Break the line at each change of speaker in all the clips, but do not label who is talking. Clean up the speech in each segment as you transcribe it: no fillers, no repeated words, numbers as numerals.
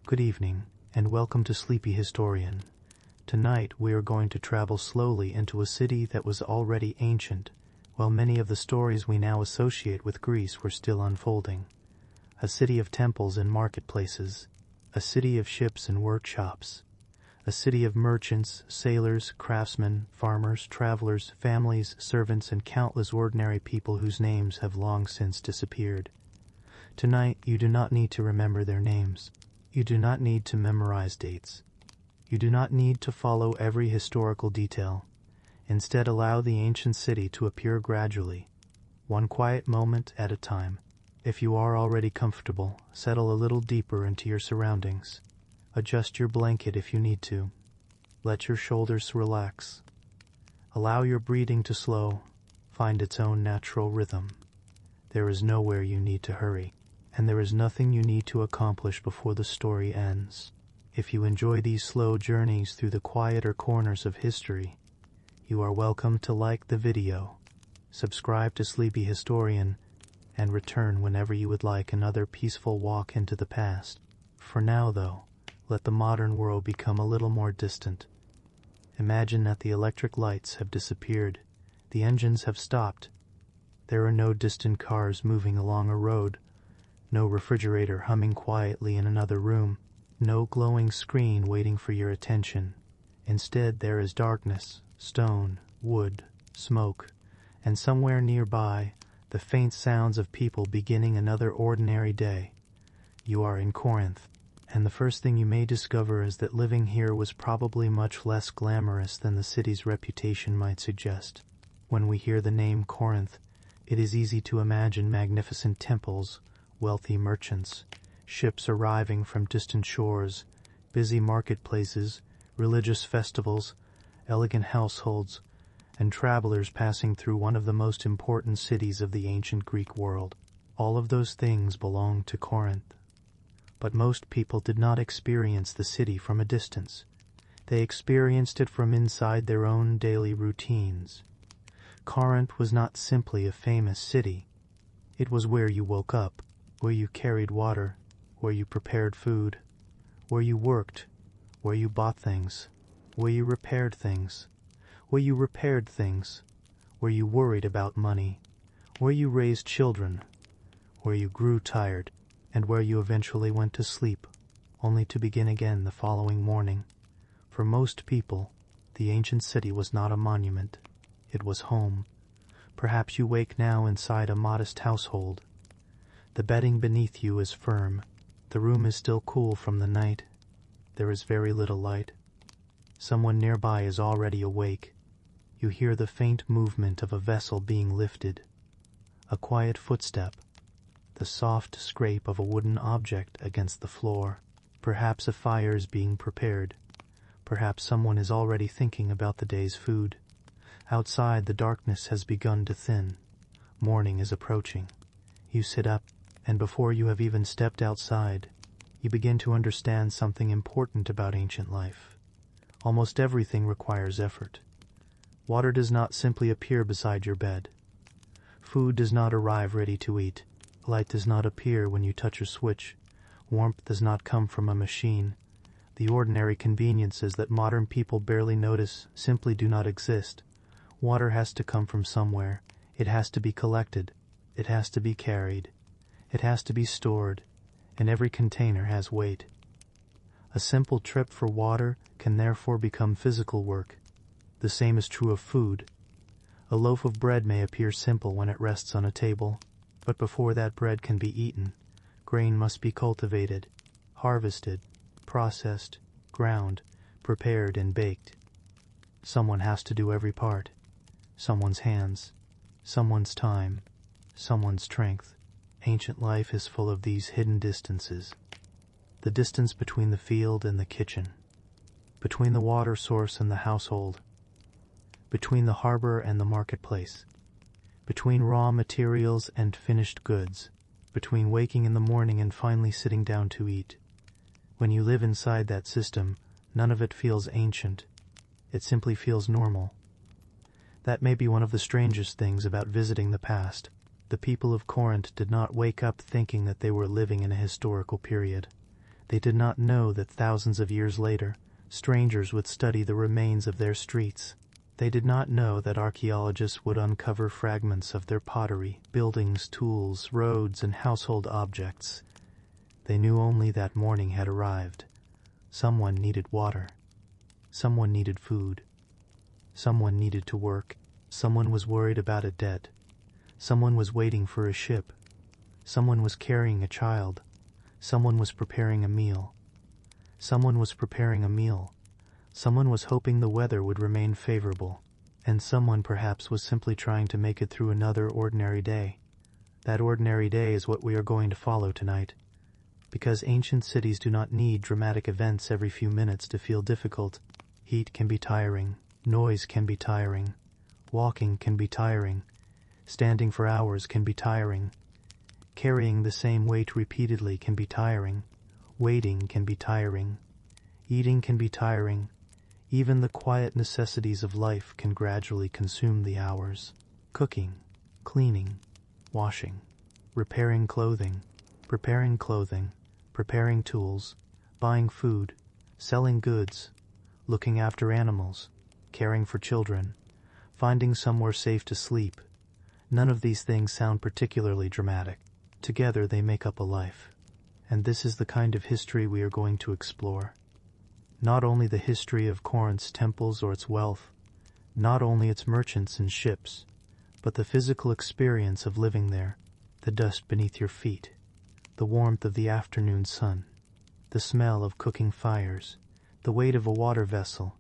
Good evening, and welcome to Sleepy Historian. Tonight we are going to travel slowly into a city that was already ancient, while many of the stories we now associate with Greece were still unfolding. A city of temples and marketplaces, a city of ships and workshops, a city of merchants, sailors, craftsmen, farmers, travelers, families, servants, and countless ordinary people whose names have long since disappeared. Tonight you do not need to remember their names. You do not need to memorize dates. You do not need to follow every historical detail. Instead, allow the ancient city to appear gradually, one quiet moment at a time. If you are already comfortable, settle a little deeper into your surroundings. Adjust your blanket if you need to. Let your shoulders relax. Allow your breathing to slow, find its own natural rhythm. There is nowhere you need to hurry, and there is nothing you need to accomplish before the story ends. If you enjoy these slow journeys through the quieter corners of history, you are welcome to like the video, subscribe to Sleepy Historian, and return whenever you would like another peaceful walk into the past. For now, though, let the modern world become a little more distant. Imagine that the electric lights have disappeared, the engines have stopped. There are no distant cars moving along a road, no refrigerator humming quietly in another room, no glowing screen waiting for your attention. Instead, there is darkness, stone, wood, smoke, and somewhere nearby, the faint sounds of people beginning another ordinary day. You are in Corinth, and the first thing you may discover is that living here was probably much less glamorous than the city's reputation might suggest. When we hear the name Corinth, it is easy to imagine magnificent temples, wealthy merchants, ships arriving from distant shores, busy marketplaces, religious festivals, elegant households, and travelers passing through one of the most important cities of the ancient Greek world. All of those things belong to Corinth. But most people did not experience the city from a distance. They experienced it from inside their own daily routines. Corinth was not simply a famous city. It was where you woke up, where you carried water, where you prepared food, where you worked, where you bought things, where you repaired things, where you repaired things, where you worried about money, where you raised children, where you grew tired, and where you eventually went to sleep, only to begin again the following morning. For most people, the ancient city was not a monument. It was home. Perhaps you wake now inside a modest household. The bedding beneath you is firm. The room is still cool from the night. There is very little light. Someone nearby is already awake. You hear the faint movement of a vessel being lifted. A quiet footstep. The soft scrape of a wooden object against the floor. Perhaps a fire is being prepared. Perhaps someone is already thinking about the day's food. Outside, the darkness has begun to thin. Morning is approaching. You sit up, and before you have even stepped outside, you begin to understand something important about ancient life. Almost everything requires effort. Water does not simply appear beside your bed. Food does not arrive ready to eat. Light does not appear when you touch a switch. Warmth does not come from a machine. The ordinary conveniences that modern people barely notice simply do not exist. Water has to come from somewhere. It has to be collected. It has to be carried. It has to be stored, and every container has weight. A simple trip for water can therefore become physical work. The same is true of food. A loaf of bread may appear simple when it rests on a table, but before that bread can be eaten, grain must be cultivated, harvested, processed, ground, prepared, and baked. Someone has to do every part. Someone's hands, someone's time, someone's strength. Ancient life is full of these hidden distances. The distance between the field and the kitchen, between the water source and the household, between the harbor and the marketplace, between raw materials and finished goods, between waking in the morning and finally sitting down to eat. When you live inside that system, none of it feels ancient. It simply feels normal. That may be one of the strangest things about visiting the past. The people of Corinth did not wake up thinking that they were living in a historical period. They did not know that thousands of years later, strangers would study the remains of their streets. They did not know that archaeologists would uncover fragments of their pottery, buildings, tools, roads, and household objects. They knew only that morning had arrived. Someone needed water. Someone needed food. Someone needed to work. Someone was worried about a debt. Someone was waiting for a ship. Someone was carrying a child. Someone was preparing a meal. Someone was preparing a meal. Someone was hoping the weather would remain favorable. And someone perhaps was simply trying to make it through another ordinary day. That ordinary day is what we are going to follow tonight. Because ancient cities do not need dramatic events every few minutes to feel difficult. Heat can be tiring. Noise can be tiring. Walking can be tiring. Standing for hours can be tiring. Carrying the same weight repeatedly can be tiring. Waiting can be tiring. Eating can be tiring. Even the quiet necessities of life can gradually consume the hours. Cooking, cleaning, washing, repairing clothing, preparing tools, buying food, selling goods, looking after animals, caring for children, finding somewhere safe to sleep. None of these things sound particularly dramatic. Together they make up a life. And this is the kind of history we are going to explore. Not only the history of Corinth's temples or its wealth, not only its merchants and ships, but the physical experience of living there, the dust beneath your feet, the warmth of the afternoon sun, the smell of cooking fires, the weight of a water vessel,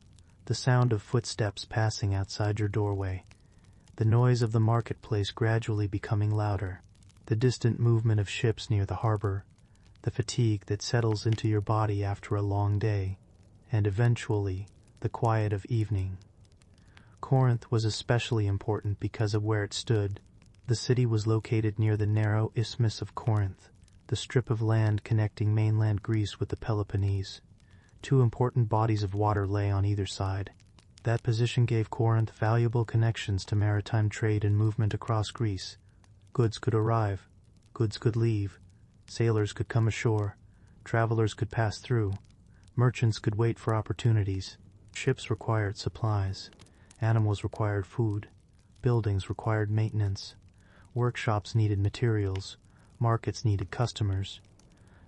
the sound of footsteps passing outside your doorway, the noise of the marketplace gradually becoming louder, the distant movement of ships near the harbor, the fatigue that settles into your body after a long day, and eventually the quiet of evening. Corinth was especially important because of where it stood. The city was located near the narrow Isthmus of Corinth, the strip of land connecting mainland Greece with the Peloponnese. Two important bodies of water lay on either side. That position gave Corinth valuable connections to maritime trade and movement across Greece. Goods could arrive, goods could leave, sailors could come ashore, travelers could pass through, merchants could wait for opportunities, ships required supplies, animals required food, buildings required maintenance, workshops needed materials, markets needed customers.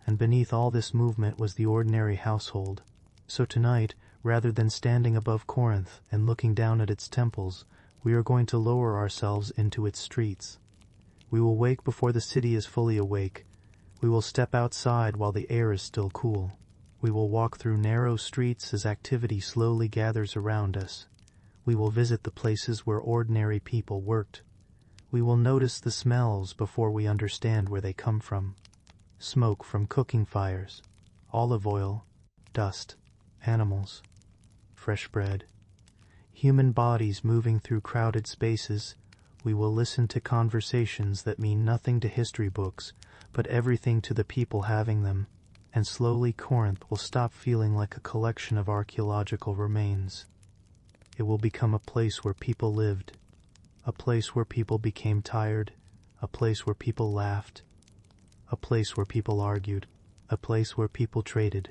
And beneath all this movement was the ordinary household. So tonight, rather than standing above Corinth and looking down at its temples, we are going to lower ourselves into its streets. We will wake before the city is fully awake. We will step outside while the air is still cool. We will walk through narrow streets as activity slowly gathers around us. We will visit the places where ordinary people worked. We will notice the smells before we understand where they come from. Smoke from cooking fires, olive oil, dust, animals, fresh bread, human bodies moving through crowded spaces. We will listen to conversations that mean nothing to history books, but everything to the people having them, and slowly Corinth will stop feeling like a collection of archaeological remains. It will become a place where people lived, a place where people became tired, a place where people laughed, a place where people argued, a place where people traded,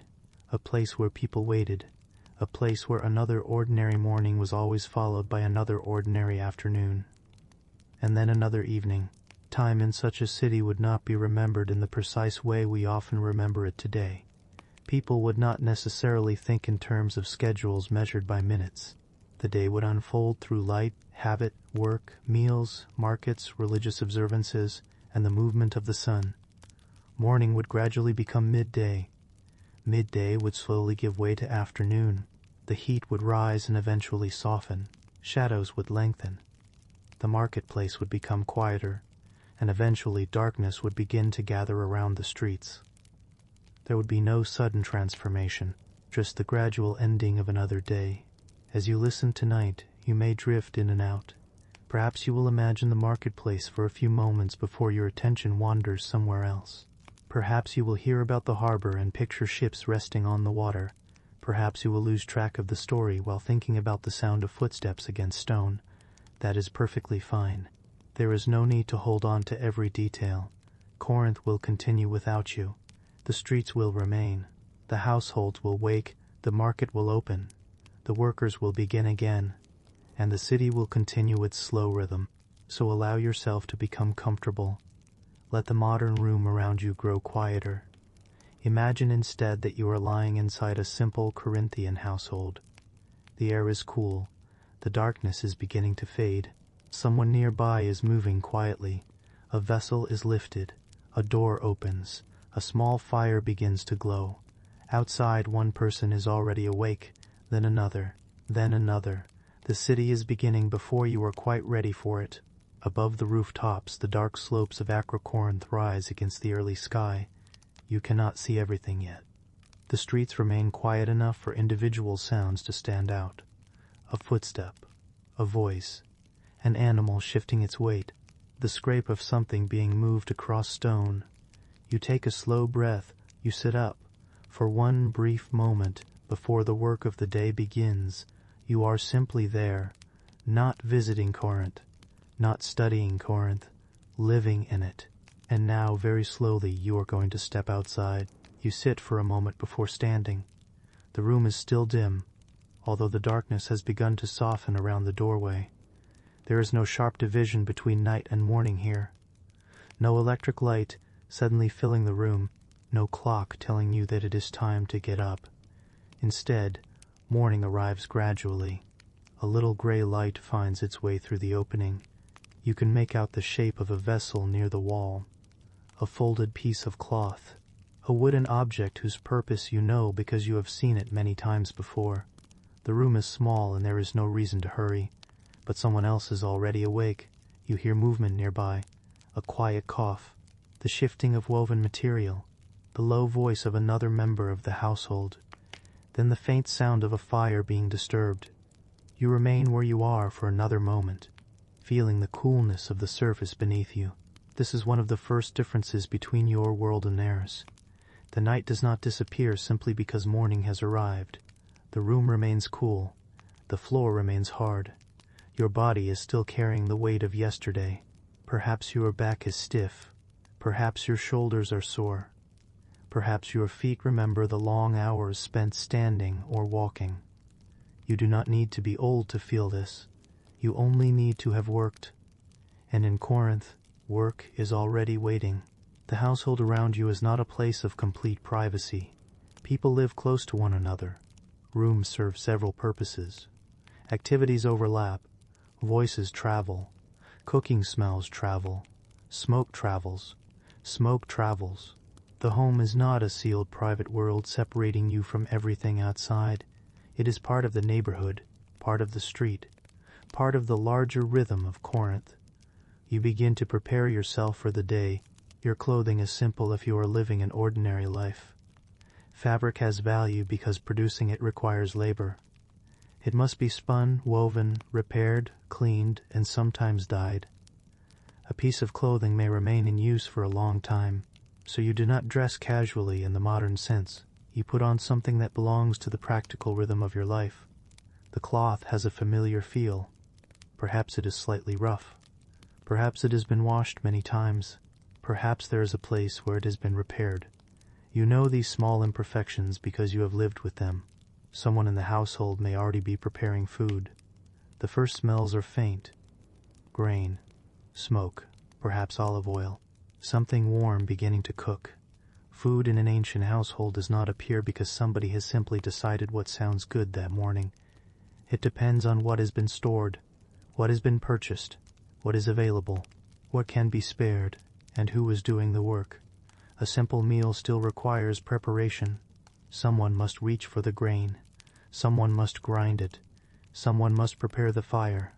a place where people waited, a place where another ordinary morning was always followed by another ordinary afternoon. And then another evening. Time in such a city would not be remembered in the precise way we often remember it today. People would not necessarily think in terms of schedules measured by minutes. The day would unfold through light, habit, work, meals, markets, religious observances, and the movement of the sun. Morning would gradually become midday. Midday would slowly give way to afternoon. The heat would rise and eventually soften. Shadows would lengthen. The marketplace would become quieter, and eventually darkness would begin to gather around the streets. There would be no sudden transformation, just the gradual ending of another day. As you listen tonight, you may drift in and out. Perhaps you will imagine the marketplace for a few moments before your attention wanders somewhere else. Perhaps you will hear about the harbor and picture ships resting on the water. Perhaps you will lose track of the story while thinking about the sound of footsteps against stone. That is perfectly fine. There is no need to hold on to every detail. Corinth will continue without you. The streets will remain. The households will wake, the market will open, the workers will begin again, and the city will continue its slow rhythm. So allow yourself to become comfortable. Let the modern room around you grow quieter. Imagine instead that you are lying inside a simple Corinthian household. The air is cool. The darkness is beginning to fade. Someone nearby is moving quietly. A vessel is lifted. A door opens. A small fire begins to glow. Outside, one person is already awake, then another, then another. The city is beginning before you are quite ready for it. Above the rooftops, the dark slopes of Ancient Corinth rise against the early sky. You cannot see everything yet. The streets remain quiet enough for individual sounds to stand out. A footstep, a voice, an animal shifting its weight, the scrape of something being moved across stone. You take a slow breath, you sit up. For one brief moment, before the work of the day begins, you are simply there, not visiting Corinth, not studying Corinth, living in it. And now, very slowly, you are going to step outside. You sit for a moment before standing. The room is still dim, although the darkness has begun to soften around the doorway. There is no sharp division between night and morning here. No electric light suddenly filling the room, no clock telling you that it is time to get up. Instead, morning arrives gradually. A little gray light finds its way through the opening. You can make out the shape of a vessel near the wall, a folded piece of cloth, a wooden object whose purpose you know because you have seen it many times before. The room is small and there is no reason to hurry, but someone else is already awake. You hear movement nearby, a quiet cough, the shifting of woven material, the low voice of another member of the household, then the faint sound of a fire being disturbed. You remain where you are for another moment, feeling the coolness of the surface beneath you. This is one of the first differences between your world and theirs. The night does not disappear simply because morning has arrived. The room remains cool. The floor remains hard. Your body is still carrying the weight of yesterday. Perhaps your back is stiff. Perhaps your shoulders are sore. Perhaps your feet remember the long hours spent standing or walking. You do not need to be old to feel this. You only need to have worked. And in Corinth, work is already waiting. The household around you is not a place of complete privacy. People live close to one another. Rooms serve several purposes. Activities overlap. Voices travel. Cooking smells travel. Smoke travels. Smoke travels. The home is not a sealed private world separating you from everything outside. It is part of the neighborhood, part of the street, part of the larger rhythm of Corinth. You begin to prepare yourself for the day. Your clothing is simple if you are living an ordinary life. Fabric has value because producing it requires labor. It must be spun, woven, repaired, cleaned, and sometimes dyed. A piece of clothing may remain in use for a long time, so you do not dress casually in the modern sense. You put on something that belongs to the practical rhythm of your life. The cloth has a familiar feel. Perhaps it is slightly rough. Perhaps it has been washed many times. Perhaps there is a place where it has been repaired. You know these small imperfections because you have lived with them. Someone in the household may already be preparing food. The first smells are faint. Grain, smoke, perhaps olive oil. Something warm beginning to cook. Food in an ancient household does not appear because somebody has simply decided what sounds good that morning. It depends on what has been stored, what has been purchased, what is available, what can be spared, and who is doing the work. A simple meal still requires preparation. Someone must reach for the grain. Someone must grind it. Someone must prepare the fire.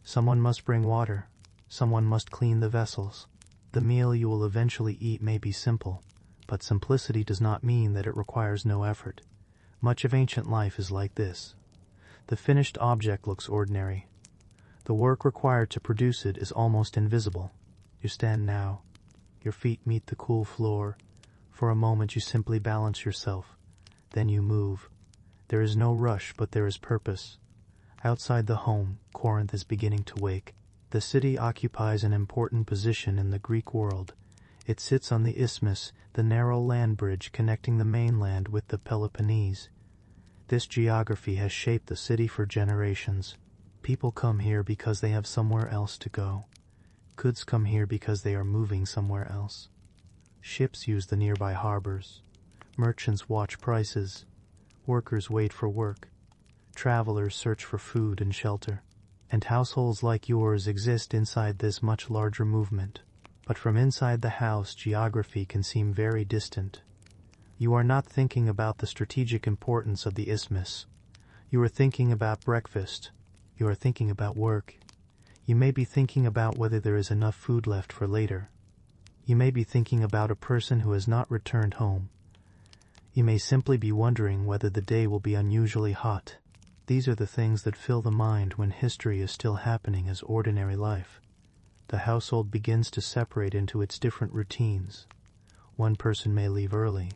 Someone must bring water. Someone must clean the vessels. The meal you will eventually eat may be simple, but simplicity does not mean that it requires no effort. Much of ancient life is like this. The finished object looks ordinary. The work required to produce it is almost invisible. You stand now. Your feet meet the cool floor. For a moment you simply balance yourself. Then you move. There is no rush, but there is purpose. Outside the home, Corinth is beginning to wake. The city occupies an important position in the Greek world. It sits on the isthmus, the narrow land bridge connecting the mainland with the Peloponnese. This geography has shaped the city for generations. People come here because they have somewhere else to go. Goods come here because they are moving somewhere else. Ships use the nearby harbors. Merchants watch prices. Workers wait for work. Travelers search for food and shelter. And households like yours exist inside this much larger movement. But from inside the house, geography can seem very distant. You are not thinking about the strategic importance of the isthmus. You are thinking about breakfast. You are thinking about work. You may be thinking about whether there is enough food left for later. You may be thinking about a person who has not returned home. You may simply be wondering whether the day will be unusually hot. These are the things that fill the mind when history is still happening as ordinary life. The household begins to separate into its different routines. One person may leave early.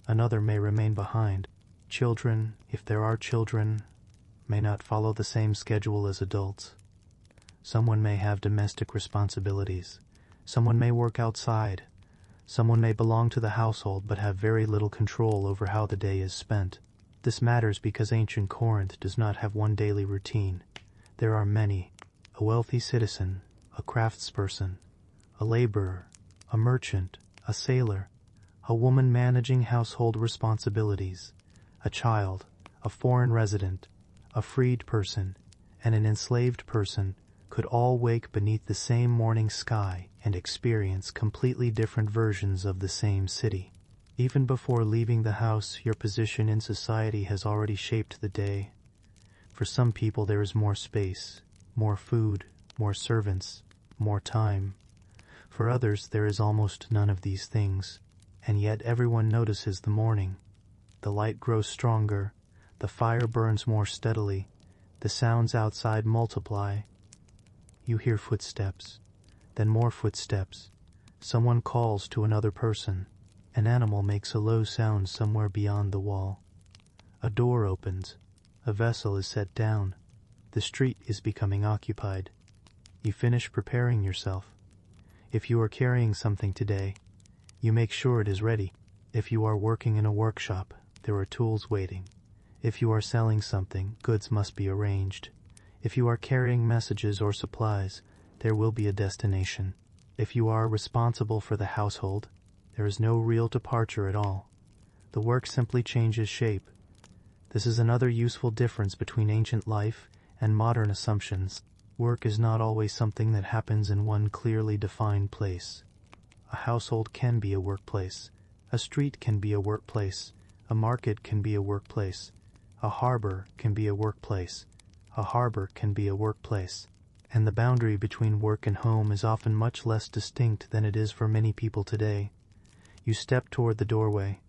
Another may remain behind. Children, if there are children, may not follow the same schedule as adults. Someone may have domestic responsibilities. Someone may work outside. Someone may belong to the household but have very little control over how the day is spent. This matters because ancient Corinth does not have one daily routine. There are many: a wealthy citizen, a craftsperson, a laborer, a merchant, a sailor, a woman managing household responsibilities, a child, a foreign resident, a freed person, and an enslaved person could all wake beneath the same morning sky and experience completely different versions of the same city. Even before leaving the house, your position in society has already shaped the day. For some people there is more space, more food, more servants, more time. For others there is almost none of these things, and yet everyone notices the morning. The light grows stronger, the fire burns more steadily, the sounds outside multiply. You hear footsteps, then more footsteps. Someone calls to another person. An animal makes a low sound somewhere beyond the wall. A door opens. A vessel is set down. The street is becoming occupied. You finish preparing yourself. If you are carrying something today, you make sure it is ready. If you are working in a workshop, there are tools waiting. If you are selling something, goods must be arranged. If you are carrying messages or supplies, there will be a destination. If you are responsible for the household, there is no real departure at all. The work simply changes shape. This is another useful difference between ancient life and modern assumptions. Work is not always something that happens in one clearly defined place. A household can be a workplace. A street can be a workplace. A market can be a workplace. A harbor can be a workplace. A harbor can be a workplace. And the boundary between work and home is often much less distinct than it is for many people today. You step toward the doorway.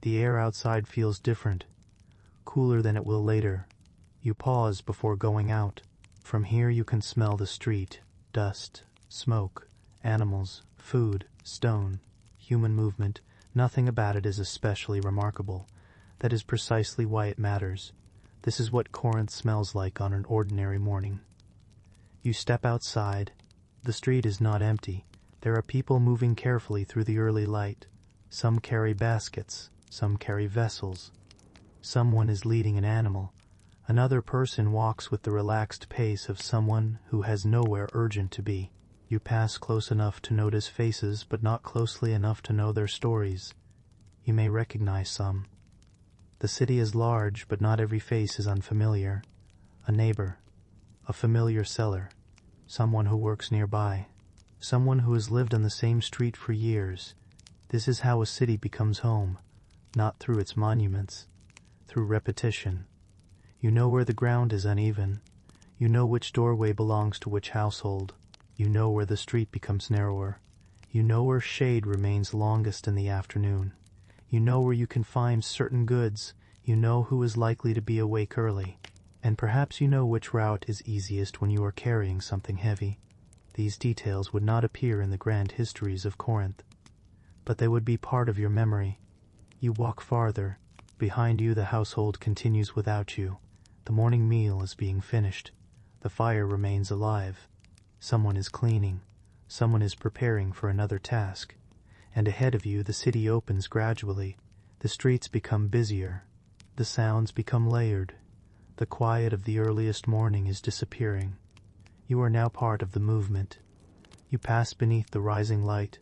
The air outside feels different, cooler than it will later. You pause before going out. From here you can smell the street, dust, smoke, animals, food, stone, human movement. Nothing about it is especially remarkable. That is precisely why it matters. This is what Corinth smells like on an ordinary morning. You step outside. The street is not empty. There are people moving carefully through the early light. Some carry baskets, some carry vessels. Someone is leading an animal. Another person walks with the relaxed pace of someone who has nowhere urgent to be. You pass close enough to notice faces, but not closely enough to know their stories. You may recognize some. The city is large, but not every face is unfamiliar. A neighbor, a familiar seller, someone who works nearby, someone who has lived on the same street for years. This is how a city becomes home, not through its monuments, through repetition. You know where the ground is uneven. You know which doorway belongs to which household. You know where the street becomes narrower. You know where shade remains longest in the afternoon. You know where you can find certain goods. You know who is likely to be awake early. And perhaps you know which route is easiest when you are carrying something heavy. These details would not appear in the grand histories of Corinth, but they would be part of your memory. You walk farther. Behind you the household continues without you. The morning meal is being finished. The fire remains alive. Someone is cleaning. Someone is preparing for another task. and ahead of you the city opens gradually. The streets become busier. The sounds become layered. The quiet of the earliest morning is disappearing. You are now part of the movement. You pass beneath the rising light.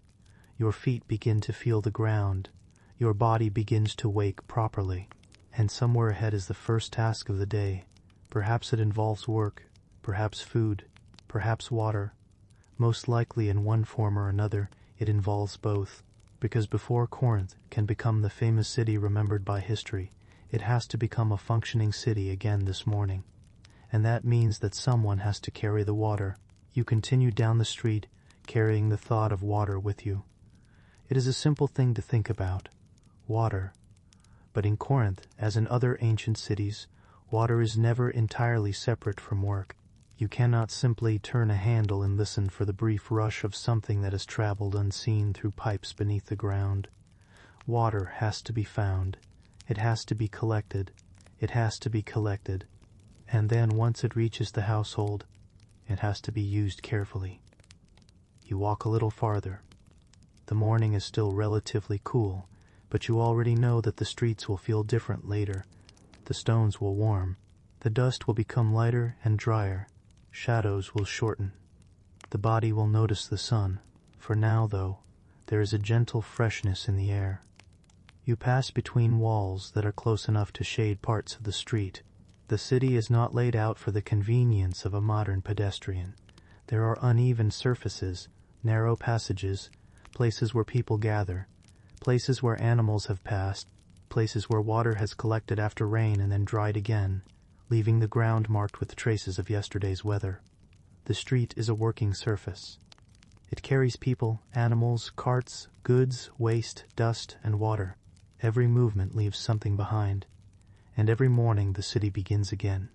Your feet begin to feel the ground. Your body begins to wake properly. And somewhere ahead is the first task of the day. Perhaps it involves work, perhaps food, perhaps water. Most likely in one form or another, it involves both. Because before Corinth can become the famous city remembered by history, it has to become a functioning city again this morning. And that means that someone has to carry the water. You continue down the street, carrying the thought of water with you. It is a simple thing to think about. Water. But in Corinth, as in other ancient cities, water is never entirely separate from work. You cannot simply turn a handle and listen for the brief rush of something that has traveled unseen through pipes beneath the ground. Water has to be found. It has to be collected. It has to be collected. And then once it reaches the household, it has to be used carefully. You walk a little farther. The morning is still relatively cool, but you already know that the streets will feel different later. The stones will warm. The dust will become lighter and drier. Shadows will shorten. The body will notice the sun. For now, though, there is a gentle freshness in the air. You pass between walls that are close enough to shade parts of the street. The city is not laid out for the convenience of a modern pedestrian. There are uneven surfaces, narrow passages, places where people gather, places where animals have passed, places where water has collected after rain and then dried again, leaving the ground marked with traces of yesterday's weather. The street is a working surface. It carries people, animals, carts, goods, waste, dust, and water. Every movement leaves something behind, and every morning the city begins again.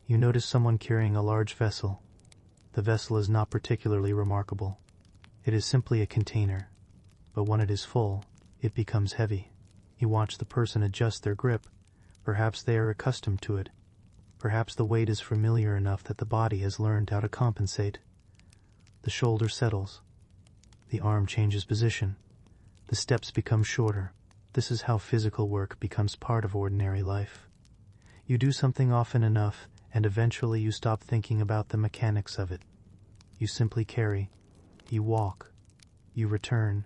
You notice someone carrying a large vessel. The vessel is not particularly remarkable. It is simply a container, but when it is full, it becomes heavy. You watch the person adjust their grip. Perhaps they are accustomed to it. Perhaps the weight is familiar enough that the body has learned how to compensate. The shoulder settles. The arm changes position. The steps become shorter. This is how physical work becomes part of ordinary life. You do something often enough, and eventually you stop thinking about the mechanics of it. You simply carry. You walk. You return.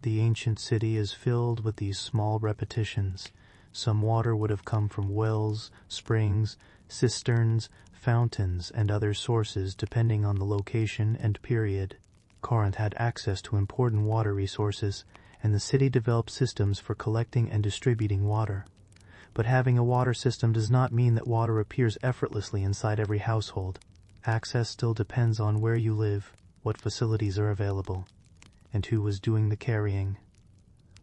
The ancient city is filled with these small repetitions. Some water would have come from wells, springs, cisterns, fountains, and other sources depending on the location and period. Corinth had access to important water resources, and the city developed systems for collecting and distributing water. But having a water system does not mean that water appears effortlessly inside every household. Access still depends on where you live, what facilities are available, and who was doing the carrying.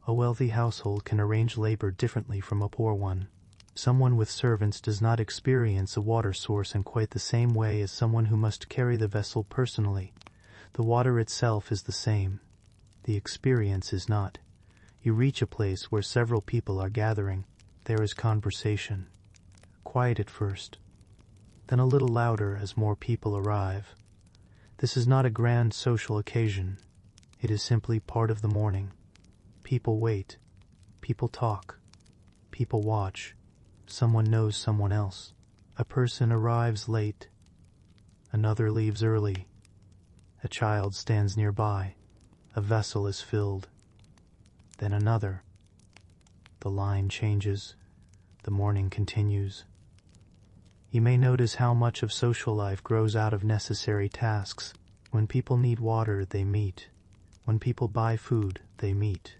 A wealthy household can arrange labor differently from a poor one. Someone with servants does not experience a water source in quite the same way as someone who must carry the vessel personally. The water itself is the same. The experience is not. You reach a place where several people are gathering. There is conversation. Quiet at first, then a little louder as more people arrive. This is not a grand social occasion. It is simply part of the morning. People wait. People talk. People watch. Someone knows someone else. A person arrives late. Another leaves early. A child stands nearby. A vessel is filled. Then another. The line changes. The morning continues. You may notice how much of social life grows out of necessary tasks. When people need water, they meet. When people buy food, they meet.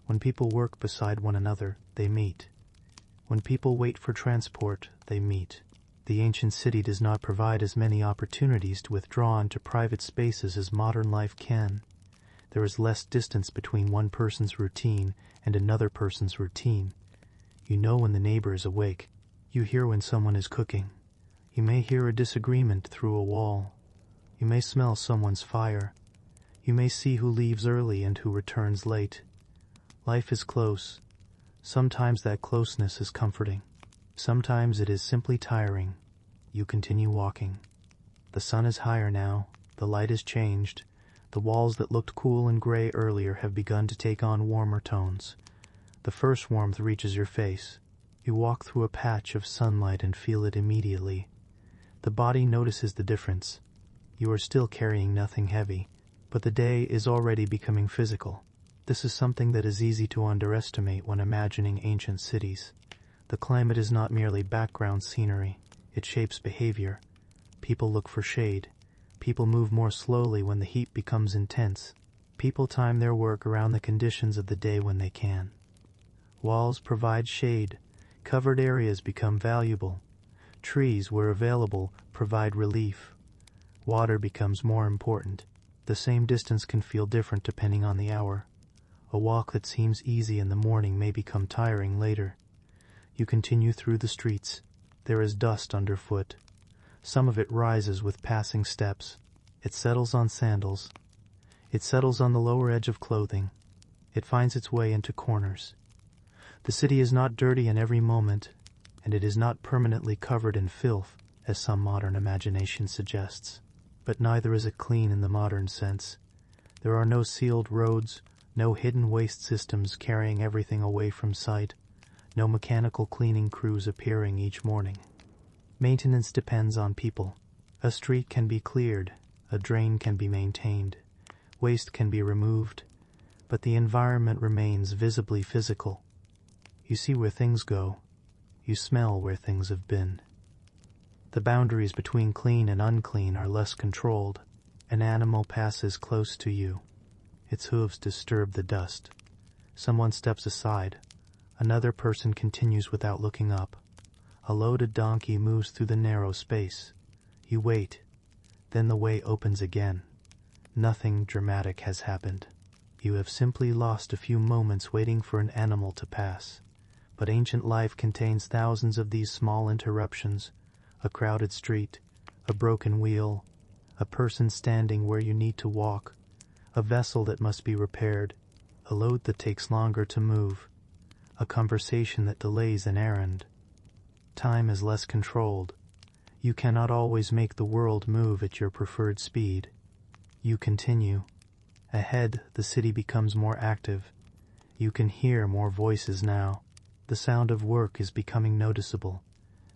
When people work beside one another, they meet. When people wait for transport, they meet. The ancient city does not provide as many opportunities to withdraw into private spaces as modern life can. There is less distance between one person's routine and another person's routine. You know when the neighbor is awake. You hear when someone is cooking. You may hear a disagreement through a wall. You may smell someone's fire. You may see who leaves early and who returns late. Life is close. Sometimes that closeness is comforting. Sometimes it is simply tiring. You continue walking. The sun is higher now. The light is changed. The walls that looked cool and gray earlier have begun to take on warmer tones. The first warmth reaches your face. You walk through a patch of sunlight and feel it immediately. The body notices the difference. You are still carrying nothing heavy, but the day is already becoming physical. This is something that is easy to underestimate when imagining ancient cities. The climate is not merely background scenery, it shapes behavior. People look for shade. People move more slowly when the heat becomes intense. People time their work around the conditions of the day when they can. Walls provide shade. Covered areas become valuable. Trees, where available, provide relief. Water becomes more important. The same distance can feel different depending on the hour. A walk that seems easy in the morning may become tiring later. You continue through the streets. There is dust underfoot. Some of it rises with passing steps. It settles on sandals. It settles on the lower edge of clothing. It finds its way into corners. The city is not dirty in every moment, and it is not permanently covered in filth, as some modern imagination suggests. But neither is it clean in the modern sense. There are no sealed roads, no hidden waste systems carrying everything away from sight, no mechanical cleaning crews appearing each morning. Maintenance depends on people. A street can be cleared, a drain can be maintained, waste can be removed, but the environment remains visibly physical. You see where things go. You smell where things have been. The boundaries between clean and unclean are less controlled. An animal passes close to you. Its hooves disturb the dust. Someone steps aside. Another person continues without looking up. A loaded donkey moves through the narrow space. You wait. Then the way opens again. Nothing dramatic has happened. You have simply lost a few moments waiting for an animal to pass. But ancient life contains thousands of these small interruptions. A crowded street, a broken wheel, a person standing where you need to walk, a vessel that must be repaired, a load that takes longer to move, a conversation that delays an errand. Time is less controlled. You cannot always make the world move at your preferred speed. You continue. Ahead, the city becomes more active. You can hear more voices now. The sound of work is becoming noticeable.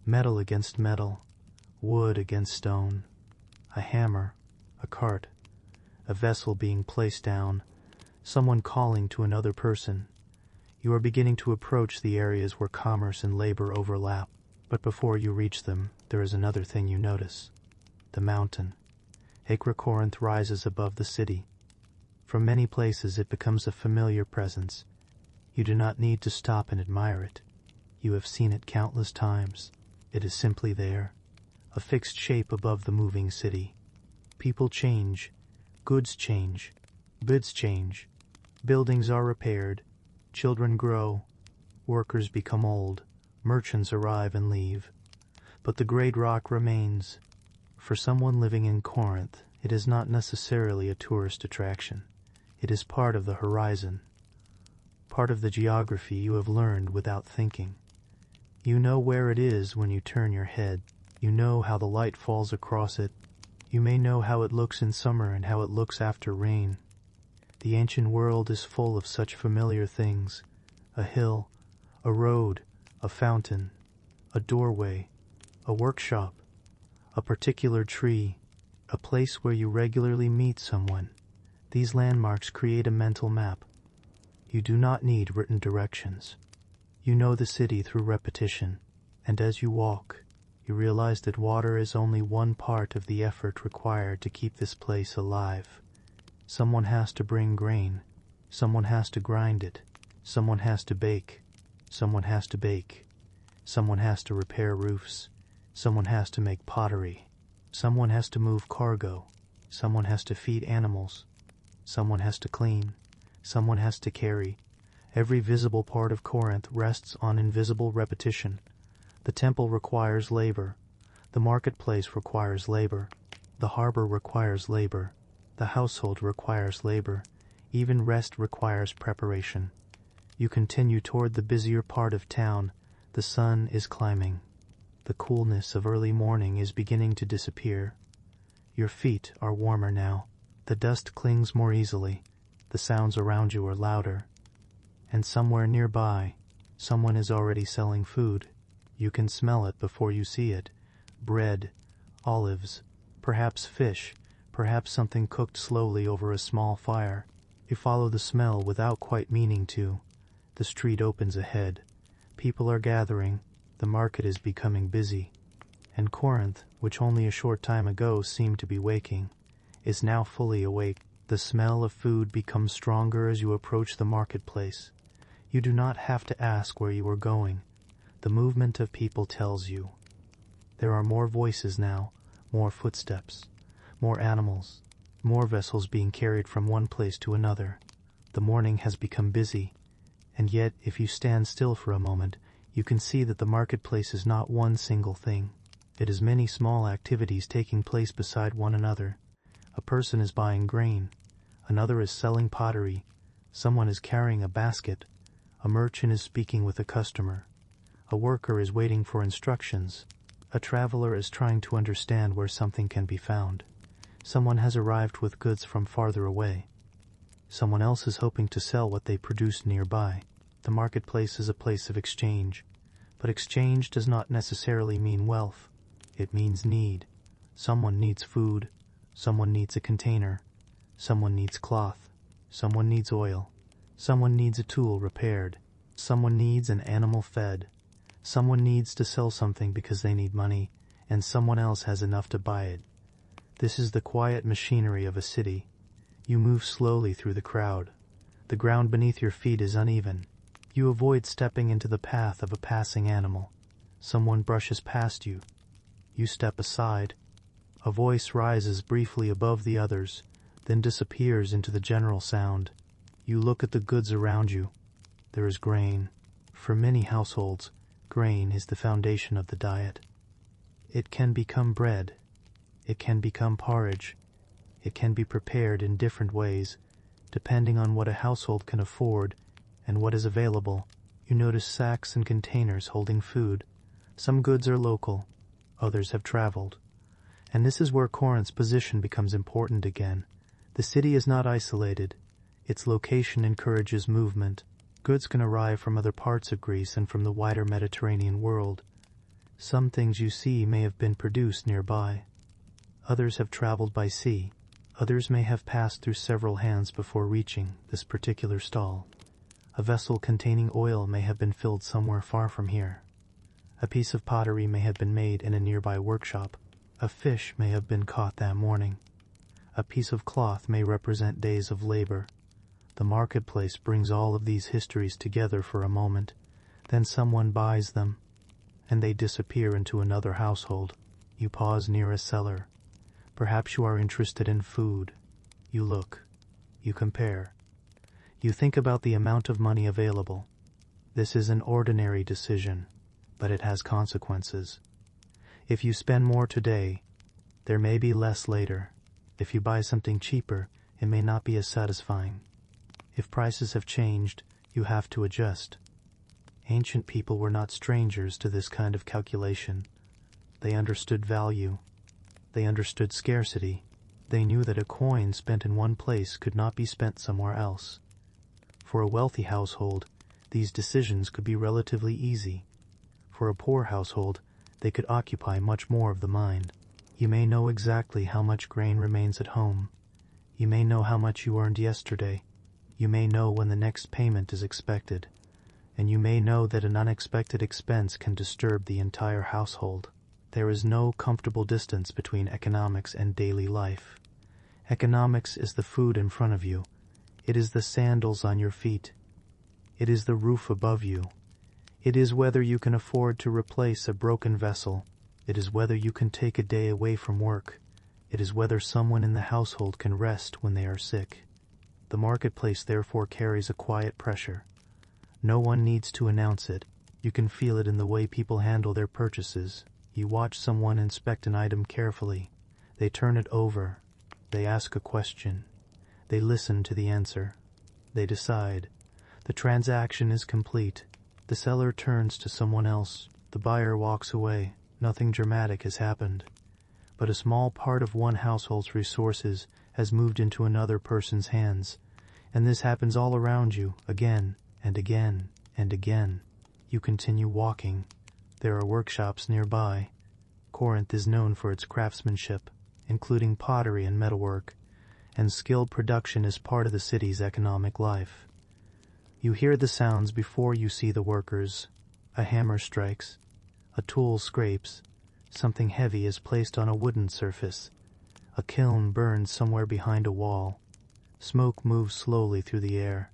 Metal against metal, wood against stone, a hammer, a cart, a vessel being placed down, someone calling to another person. You are beginning to approach the areas where commerce and labor overlap. But before you reach them, there is another thing you notice. The mountain. Ancient Corinth rises above the city. From many places it becomes a familiar presence. You do not need to stop and admire it. You have seen it countless times. It is simply there, a fixed shape above the moving city. People change, goods change, bids change, buildings are repaired, children grow, workers become old. Merchants arrive and leave, but the great rock remains. For someone living in Corinth, it is not necessarily a tourist attraction. It is part of the horizon, part of the geography you have learned without thinking. You know where it is when you turn your head. You know how the light falls across it. You may know how it looks in summer and how it looks after rain. The ancient world is full of such familiar things. A hill, a road, a fountain, a doorway, a workshop, a particular tree, a place where you regularly meet someone. These landmarks create a mental map. You do not need written directions. You know the city through repetition, and as you walk, you realize that water is only one part of the effort required to keep this place alive. Someone has to bring grain. Someone has to grind it. Someone has to bake. Someone has to bake. Someone has to repair roofs. Someone has to make pottery. Someone has to move cargo. Someone has to feed animals. Someone has to clean. Someone has to carry. Every visible part of Corinth rests on invisible repetition. The temple requires labor. The marketplace requires labor. The harbor requires labor. The household requires labor. Even rest requires preparation. You continue toward the busier part of town. The sun is climbing. The coolness of early morning is beginning to disappear. Your feet are warmer now. The dust clings more easily, the sounds around you are louder. And somewhere nearby, someone is already selling food. You can smell it before you see it. Bread, olives, perhaps fish, perhaps something cooked slowly over a small fire. You follow the smell without quite meaning to. The street opens ahead. People are gathering. The market is becoming busy. And Corinth, which only a short time ago seemed to be waking, is now fully awake. The smell of food becomes stronger as you approach the marketplace. You do not have to ask where you are going. The movement of people tells you. There are more voices now, more footsteps, more animals, more vessels being carried from one place to another. The morning has become busy, and yet if you stand still for a moment, you can see that the marketplace is not one single thing. It is many small activities taking place beside one another. A person is buying grain. Another is selling pottery. Someone is carrying a basket. A merchant is speaking with a customer. A worker is waiting for instructions. A traveler is trying to understand where something can be found. Someone has arrived with goods from farther away. Someone else is hoping to sell what they produce nearby. The marketplace is a place of exchange. But exchange does not necessarily mean wealth. It means need. Someone needs food. Someone needs a container. Someone needs cloth. Someone needs oil. Someone needs a tool repaired. Someone needs an animal fed. Someone needs to sell something because they need money, and someone else has enough to buy it. This is the quiet machinery of a city. You move slowly through the crowd. The ground beneath your feet is uneven. You avoid stepping into the path of a passing animal. Someone brushes past you. You step aside. A voice rises briefly above the others, then disappears into the general sound. You look at the goods around you. There is grain. For many households, grain is the foundation of the diet. It can become bread. It can become porridge. It can be prepared in different ways, depending on what a household can afford and what is available. You notice sacks and containers holding food. Some goods are local, others have traveled. And this is where Corinth's position becomes important again. The city is not isolated. Its location encourages movement. Goods can arrive from other parts of Greece and from the wider Mediterranean world. Some things you see may have been produced nearby. Others have traveled by sea. Others may have passed through several hands before reaching this particular stall. A vessel containing oil may have been filled somewhere far from here. A piece of pottery may have been made in a nearby workshop. A fish may have been caught that morning. A piece of cloth may represent days of labor. The marketplace brings all of these histories together for a moment. Then someone buys them, and they disappear into another household. You pause near a cellar. Perhaps you are interested in food. You look. You compare. You think about the amount of money available. This is an ordinary decision, but it has consequences. If you spend more today, there may be less later. If you buy something cheaper, it may not be as satisfying. If prices have changed, you have to adjust. Ancient people were not strangers to this kind of calculation. They understood value. They understood scarcity. They knew that a coin spent in one place could not be spent somewhere else. For a wealthy household, these decisions could be relatively easy. For a poor household, they could occupy much more of the mind. You may know exactly how much grain remains at home. You may know how much you earned yesterday. You may know when the next payment is expected. And you may know that an unexpected expense can disturb the entire household. There is no comfortable distance between economics and daily life. Economics is the food in front of you. It is the sandals on your feet. It is the roof above you. It is whether you can afford to replace a broken vessel. It is whether you can take a day away from work. It is whether someone in the household can rest when they are sick. The marketplace therefore carries a quiet pressure. No one needs to announce it. You can feel it in the way people handle their purchases. You watch someone inspect an item carefully. They turn it over. They ask a question. They listen to the answer. They decide. The transaction is complete. The seller turns to someone else. The buyer walks away. Nothing dramatic has happened. But a small part of one household's resources has moved into another person's hands, and this happens all around you, again and again and again. You continue walking. There are workshops nearby. Corinth is known for its craftsmanship, including pottery and metalwork, and skilled production is part of the city's economic life. You hear the sounds before you see the workers. A hammer strikes, a tool scrapes, something heavy is placed on a wooden surface. A kiln burns somewhere behind a wall. Smoke moves slowly through the air.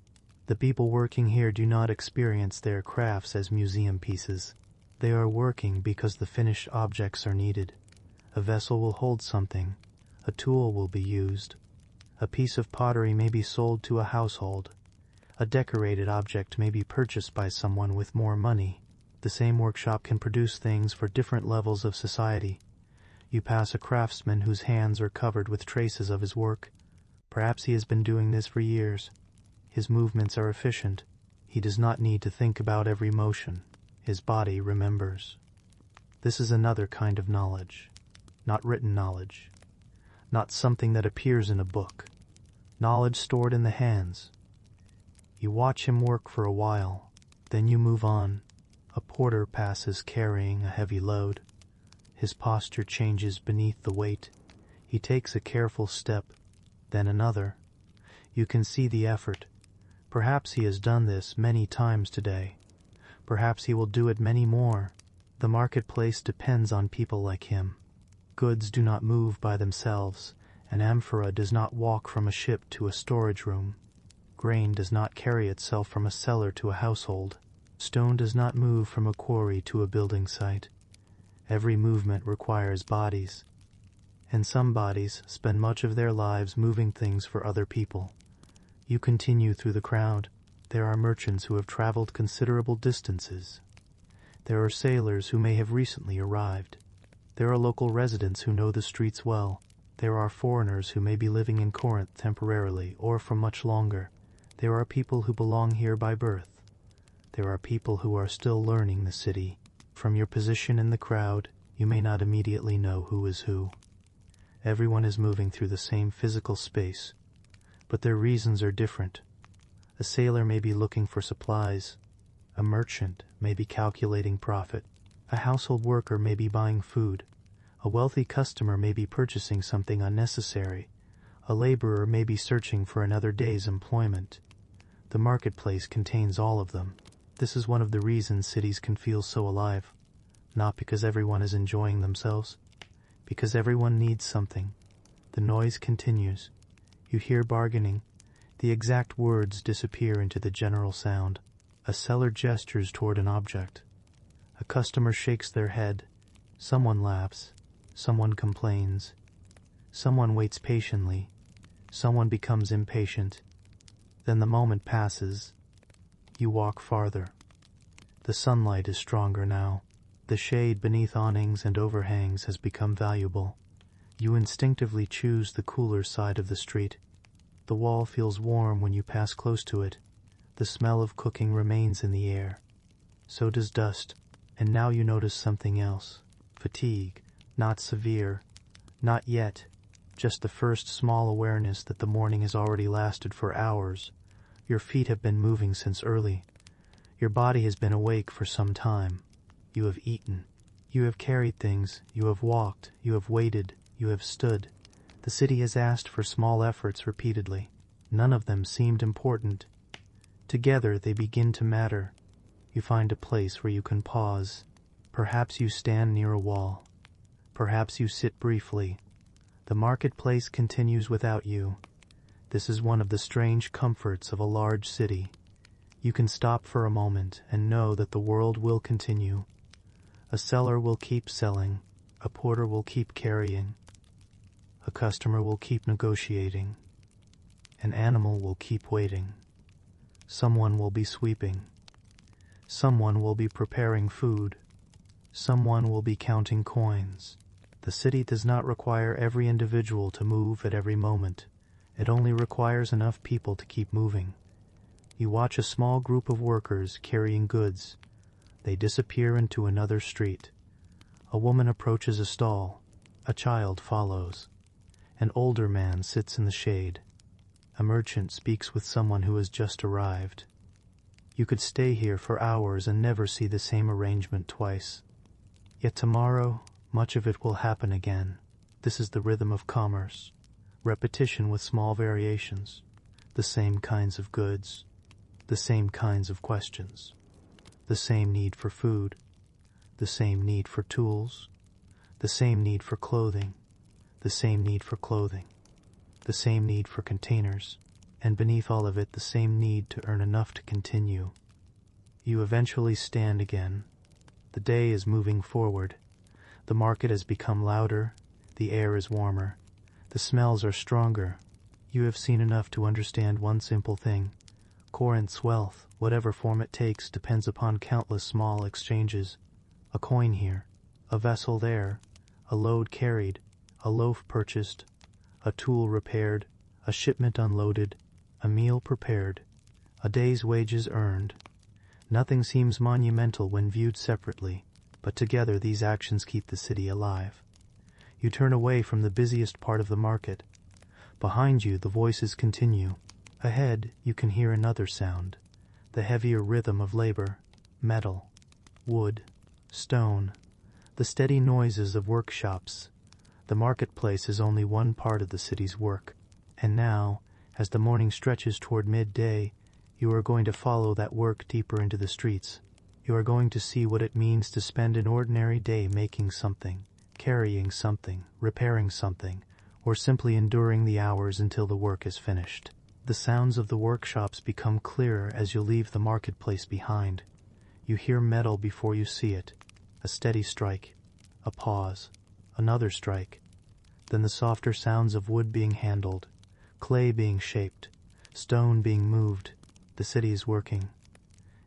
The people working here do not experience their crafts as museum pieces. They are working because the finished objects are needed. A vessel will hold something. A tool will be used. A piece of pottery may be sold to a household. A decorated object may be purchased by someone with more money. The same workshop can produce things for different levels of society. You pass a craftsman whose hands are covered with traces of his work. Perhaps he has been doing this for years. His movements are efficient. He does not need to think about every motion. His body remembers. This is another kind of knowledge. Not written knowledge. Not something that appears in a book. Knowledge stored in the hands. You watch him work for a while. Then you move on. A porter passes carrying a heavy load. His posture changes beneath the weight. He takes a careful step, then another. You can see the effort. Perhaps he has done this many times today. Perhaps he will do it many more. The marketplace depends on people like him. Goods do not move by themselves. An amphora does not walk from a ship to a storage room. Grain does not carry itself from a cellar to a household. Stone does not move from a quarry to a building site. Every movement requires bodies, and some bodies spend much of their lives moving things for other people. You continue through the crowd. There are merchants who have traveled considerable distances. There are sailors who may have recently arrived. There are local residents who know the streets well. There are foreigners who may be living in Corinth temporarily or for much longer. There are people who belong here by birth. There are people who are still learning the city. From your position in the crowd, you may not immediately know who is who. Everyone is moving through the same physical space, but their reasons are different. A sailor may be looking for supplies. A merchant may be calculating profit. A household worker may be buying food. A wealthy customer may be purchasing something unnecessary. A laborer may be searching for another day's employment. The marketplace contains all of them. This is one of the reasons cities can feel so alive. Not because everyone is enjoying themselves, because everyone needs something. The noise continues. You hear bargaining. The exact words disappear into the general sound. A seller gestures toward an object. A customer shakes their head. Someone laughs. Someone complains. Someone waits patiently. Someone becomes impatient. Then the moment passes. You walk farther. The sunlight is stronger now. The shade beneath awnings and overhangs has become valuable. You instinctively choose the cooler side of the street. The wall feels warm when you pass close to it. The smell of cooking remains in the air. So does dust. And now you notice something else. Fatigue. Not severe. Not yet. Just the first small awareness that the morning has already lasted for hours. Your feet have been moving since early. Your body has been awake for some time. You have eaten. You have carried things. You have walked. You have waited. You have stood. The city has asked for small efforts repeatedly. None of them seemed important. Together they begin to matter. You find a place where you can pause. Perhaps you stand near a wall. Perhaps you sit briefly. The marketplace continues without you. This is one of the strange comforts of a large city. You can stop for a moment and know that the world will continue. A seller will keep selling. A porter will keep carrying. A customer will keep negotiating. An animal will keep waiting. Someone will be sweeping. Someone will be preparing food. Someone will be counting coins. The city does not require every individual to move at every moment. It only requires enough people to keep moving. You watch a small group of workers carrying goods. They disappear into another street. A woman approaches a stall. A child follows. An older man sits in the shade. A merchant speaks with someone who has just arrived. You could stay here for hours and never see the same arrangement twice. Yet tomorrow, much of it will happen again. This is the rhythm of commerce. Repetition with small variations. The same kinds of goods. The same kinds of questions. The same need for food. The same need for tools. The same need for clothing. The same need for clothing. The same need for containers. And beneath all of it, the same need to earn enough to continue. You eventually stand again. The day is moving forward. The market has become louder. The air is warmer. The smells are stronger. You have seen enough to understand one simple thing. Corinth's wealth, whatever form it takes, depends upon countless small exchanges. A coin here, a vessel there, a load carried, a loaf purchased, a tool repaired, a shipment unloaded, a meal prepared, a day's wages earned. Nothing seems monumental when viewed separately, but together these actions keep the city alive. You turn away from the busiest part of the market. Behind you, the voices continue. Ahead, you can hear another sound, the heavier rhythm of labor, metal, wood, stone, the steady noises of workshops. The marketplace is only one part of the city's work, and now, as the morning stretches toward midday, you are going to follow that work deeper into the streets. You are going to see what it means to spend an ordinary day making something, carrying something, repairing something, or simply enduring the hours until the work is finished. The sounds of the workshops become clearer as you leave the marketplace behind. You hear metal before you see it, a steady strike, a pause, another strike, then the softer sounds of wood being handled, clay being shaped, stone being moved. The city is working.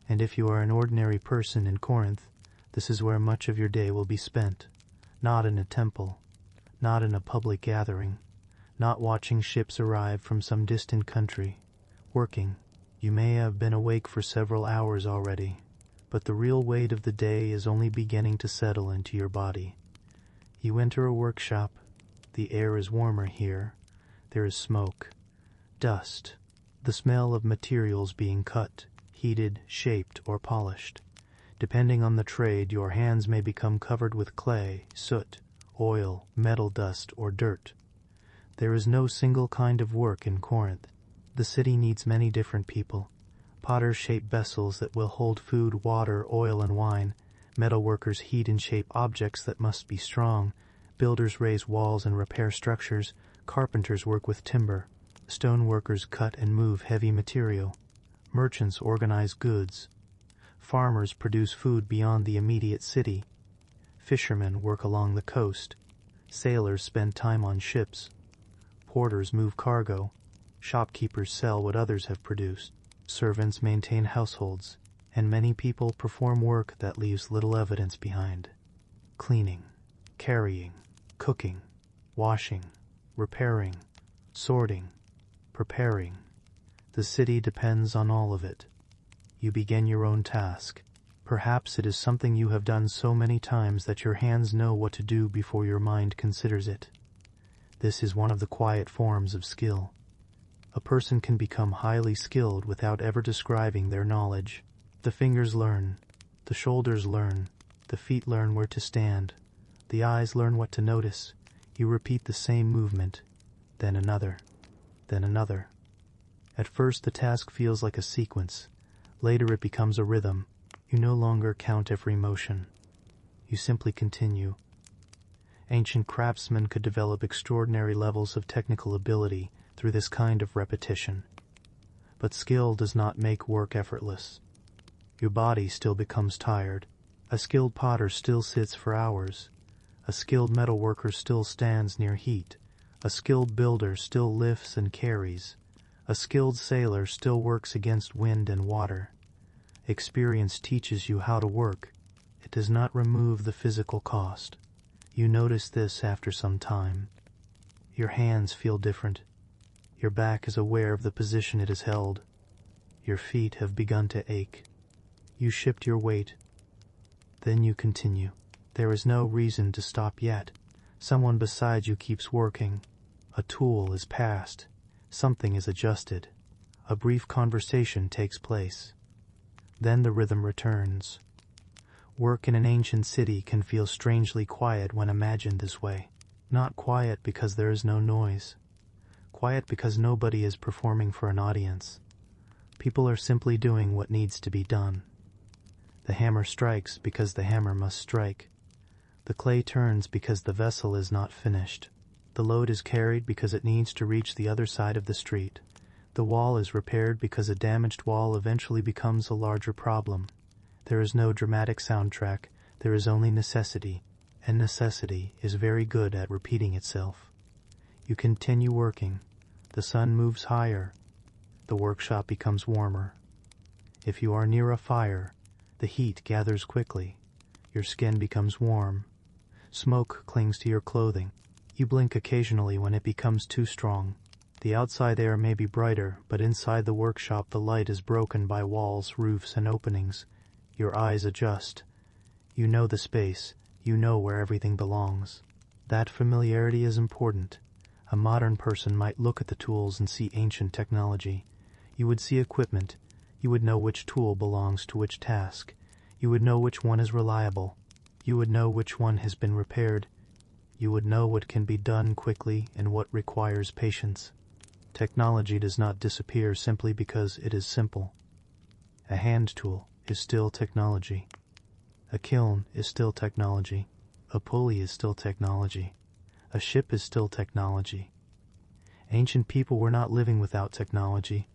And if you are an ordinary person in Corinth, this is where much of your day will be spent, not in a temple, not in a public gathering, not watching ships arrive from some distant country, working. You may have been awake for several hours already, but the real weight of the day is only beginning to settle into your body. You enter a workshop. The air is warmer here. There is smoke, dust, the smell of materials being cut, heated, shaped, or polished. Depending on the trade, your hands may become covered with clay, soot, oil, metal dust, or dirt. There is no single kind of work in Corinth. The city needs many different people. Potters shape vessels that will hold food, water, oil, and wine. Metal workers heat and shape objects that must be strong. Builders raise walls and repair structures. Carpenters work with timber. Stone workers cut and move heavy material. Merchants organize goods. Farmers produce food beyond the immediate city. Fishermen work along the coast. Sailors spend time on ships. Porters move cargo. Shopkeepers sell what others have produced. Servants maintain households, and many people perform work that leaves little evidence behind. Cleaning, carrying, cooking, washing, repairing, sorting, preparing. The city depends on all of it. You begin your own task. Perhaps it is something you have done so many times that your hands know what to do before your mind considers it. This is one of the quiet forms of skill. A person can become highly skilled without ever describing their knowledge. The fingers learn, the shoulders learn, the feet learn where to stand, the eyes learn what to notice. You repeat the same movement, then another, then another. At first the task feels like a sequence. Later it becomes a rhythm. You no longer count every motion. You simply continue. Ancient craftsmen could develop extraordinary levels of technical ability through this kind of repetition. But skill does not make work effortless. Your body still becomes tired. A skilled potter still sits for hours. A skilled metal worker still stands near heat. A skilled builder still lifts and carries. A skilled sailor still works against wind and water. Experience teaches you how to work. It does not remove the physical cost. You notice this after some time. Your hands feel different. Your back is aware of the position it has held. Your feet have begun to ache. You shift your weight. Then you continue. There is no reason to stop yet. Someone beside you keeps working. A tool is passed, something is adjusted, a brief conversation takes place. Then the rhythm returns. Work in an ancient city can feel strangely quiet when imagined this way. Not quiet because there is no noise. Quiet because nobody is performing for an audience. People are simply doing what needs to be done. The hammer strikes because the hammer must strike. The clay turns because the vessel is not finished. The load is carried because it needs to reach the other side of the street. The wall is repaired because a damaged wall eventually becomes a larger problem. There is no dramatic soundtrack, there is only necessity, and necessity is very good at repeating itself. You continue working. The sun moves higher. The workshop becomes warmer. If you are near a fire, the heat gathers quickly. Your skin becomes warm. Smoke clings to your clothing. You blink occasionally when it becomes too strong. The outside air may be brighter, but inside the workshop the light is broken by walls, roofs, and openings. Your eyes adjust. You know the space. You know where everything belongs. That familiarity is important. A modern person might look at the tools and see ancient technology. You would see equipment. You would know which tool belongs to which task. You would know which one is reliable. You would know which one has been repaired. You would know what can be done quickly and what requires patience. Technology does not disappear simply because it is simple. A hand tool is still technology. A kiln is still technology. A pulley is still technology. A ship is still technology. Ancient people were not living without technology.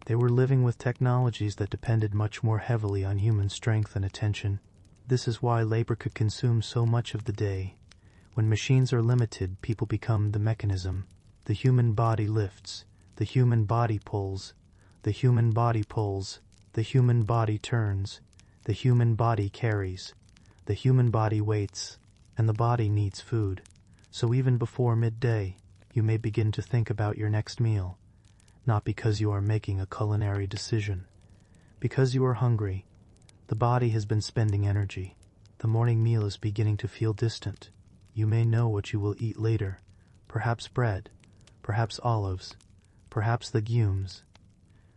They were living with technologies that depended much more heavily on human strength and attention. This is why labor could consume so much of the day. When machines are limited, people become the mechanism. The human body lifts. The human body pulls. The human body pulls. The human body turns. The human body carries. The human body waits. And the body needs food. So even before midday, you may begin to think about your next meal. Not because you are making a culinary decision. Because you are hungry. The body has been spending energy. The morning meal is beginning to feel distant. You may know what you will eat later. Perhaps bread. Perhaps olives. Perhaps legumes.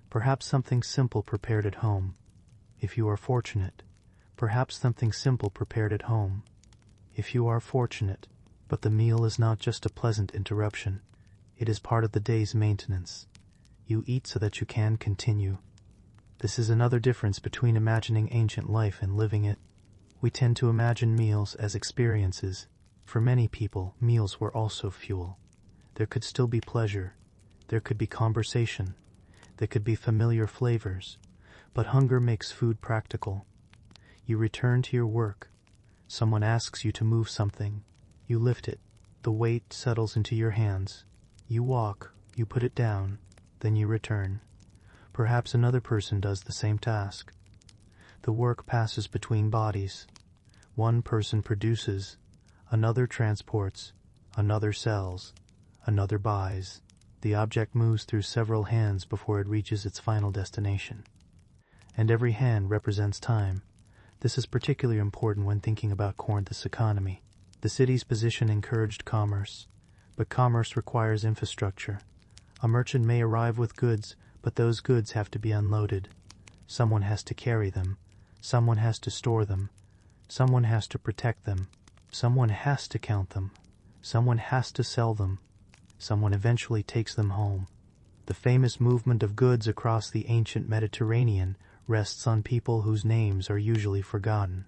Perhaps something simple prepared at home. If you are fortunate. Perhaps something simple prepared at home. If you are fortunate. But the meal is not just a pleasant interruption. It is part of the day's maintenance. You eat so that you can continue. This is another difference between imagining ancient life and living it. We tend to imagine meals as experiences. For many people, meals were also fuel. There could still be pleasure. There could be conversation. There could be familiar flavors. But hunger makes food practical. You return to your work. Someone asks you to move something. You lift it. The weight settles into your hands. You walk. You put it down. Then you return. Perhaps another person does the same task. The work passes between bodies. One person produces. Another transports. Another sells. Another buys. The object moves through several hands before it reaches its final destination. And every hand represents time. This is particularly important when thinking about Corinth's economy. The city's position encouraged commerce, but commerce requires infrastructure. A merchant may arrive with goods, but those goods have to be unloaded. Someone has to carry them. Someone has to store them. Someone has to protect them. Someone has to count them. Someone has to sell them. Someone eventually takes them home. The famous movement of goods across the ancient Mediterranean rests on people whose names are usually forgotten.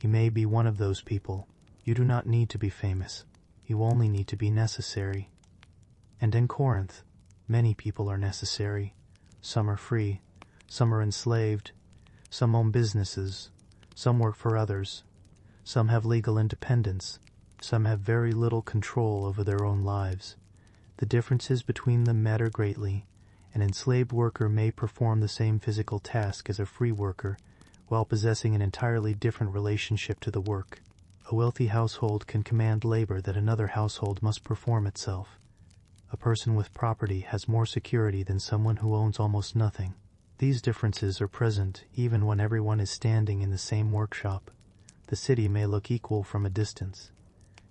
You may be one of those people. You do not need to be famous. You only need to be necessary. And in Corinth, many people are necessary. Some are free. Some are enslaved. Some own businesses. Some work for others. Some have legal independence. Some have very little control over their own lives. The differences between them matter greatly. An enslaved worker may perform the same physical task as a free worker, while possessing an entirely different relationship to the work. A wealthy household can command labor that another household must perform itself. A person with property has more security than someone who owns almost nothing. These differences are present even when everyone is standing in the same workshop. The city may look equal from a distance.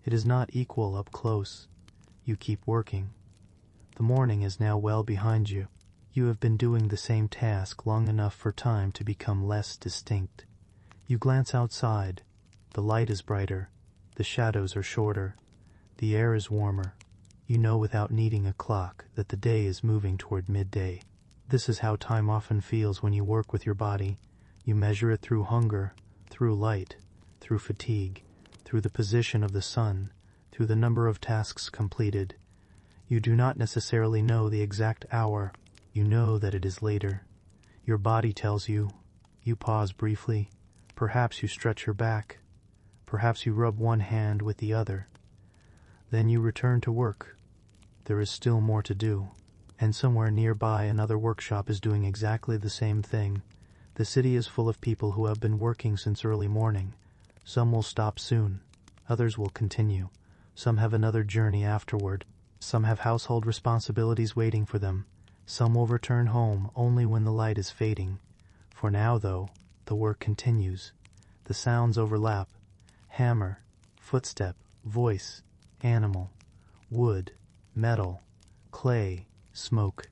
It is not equal up close. You keep working. The morning is now well behind you. You have been doing the same task long enough for time to become less distinct. You glance outside. The light is brighter. The shadows are shorter. The air is warmer. You know without needing a clock that the day is moving toward midday. This is how time often feels when you work with your body. You measure it through hunger, through light, through fatigue, through the position of the sun, through the number of tasks completed. You do not necessarily know the exact hour. You know that it is later. Your body tells you. You pause briefly. Perhaps you stretch your back. Perhaps you rub one hand with the other. Then you return to work. There is still more to do. And somewhere nearby another workshop is doing exactly the same thing. The city is full of people who have been working since early morning. Some will stop soon. Others will continue. Some have another journey afterward. Some have household responsibilities waiting for them. Some will return home only when the light is fading. For now, though, the work continues. The sounds overlap. Hammer, footstep, voice, animal, wood, metal, clay, smoke.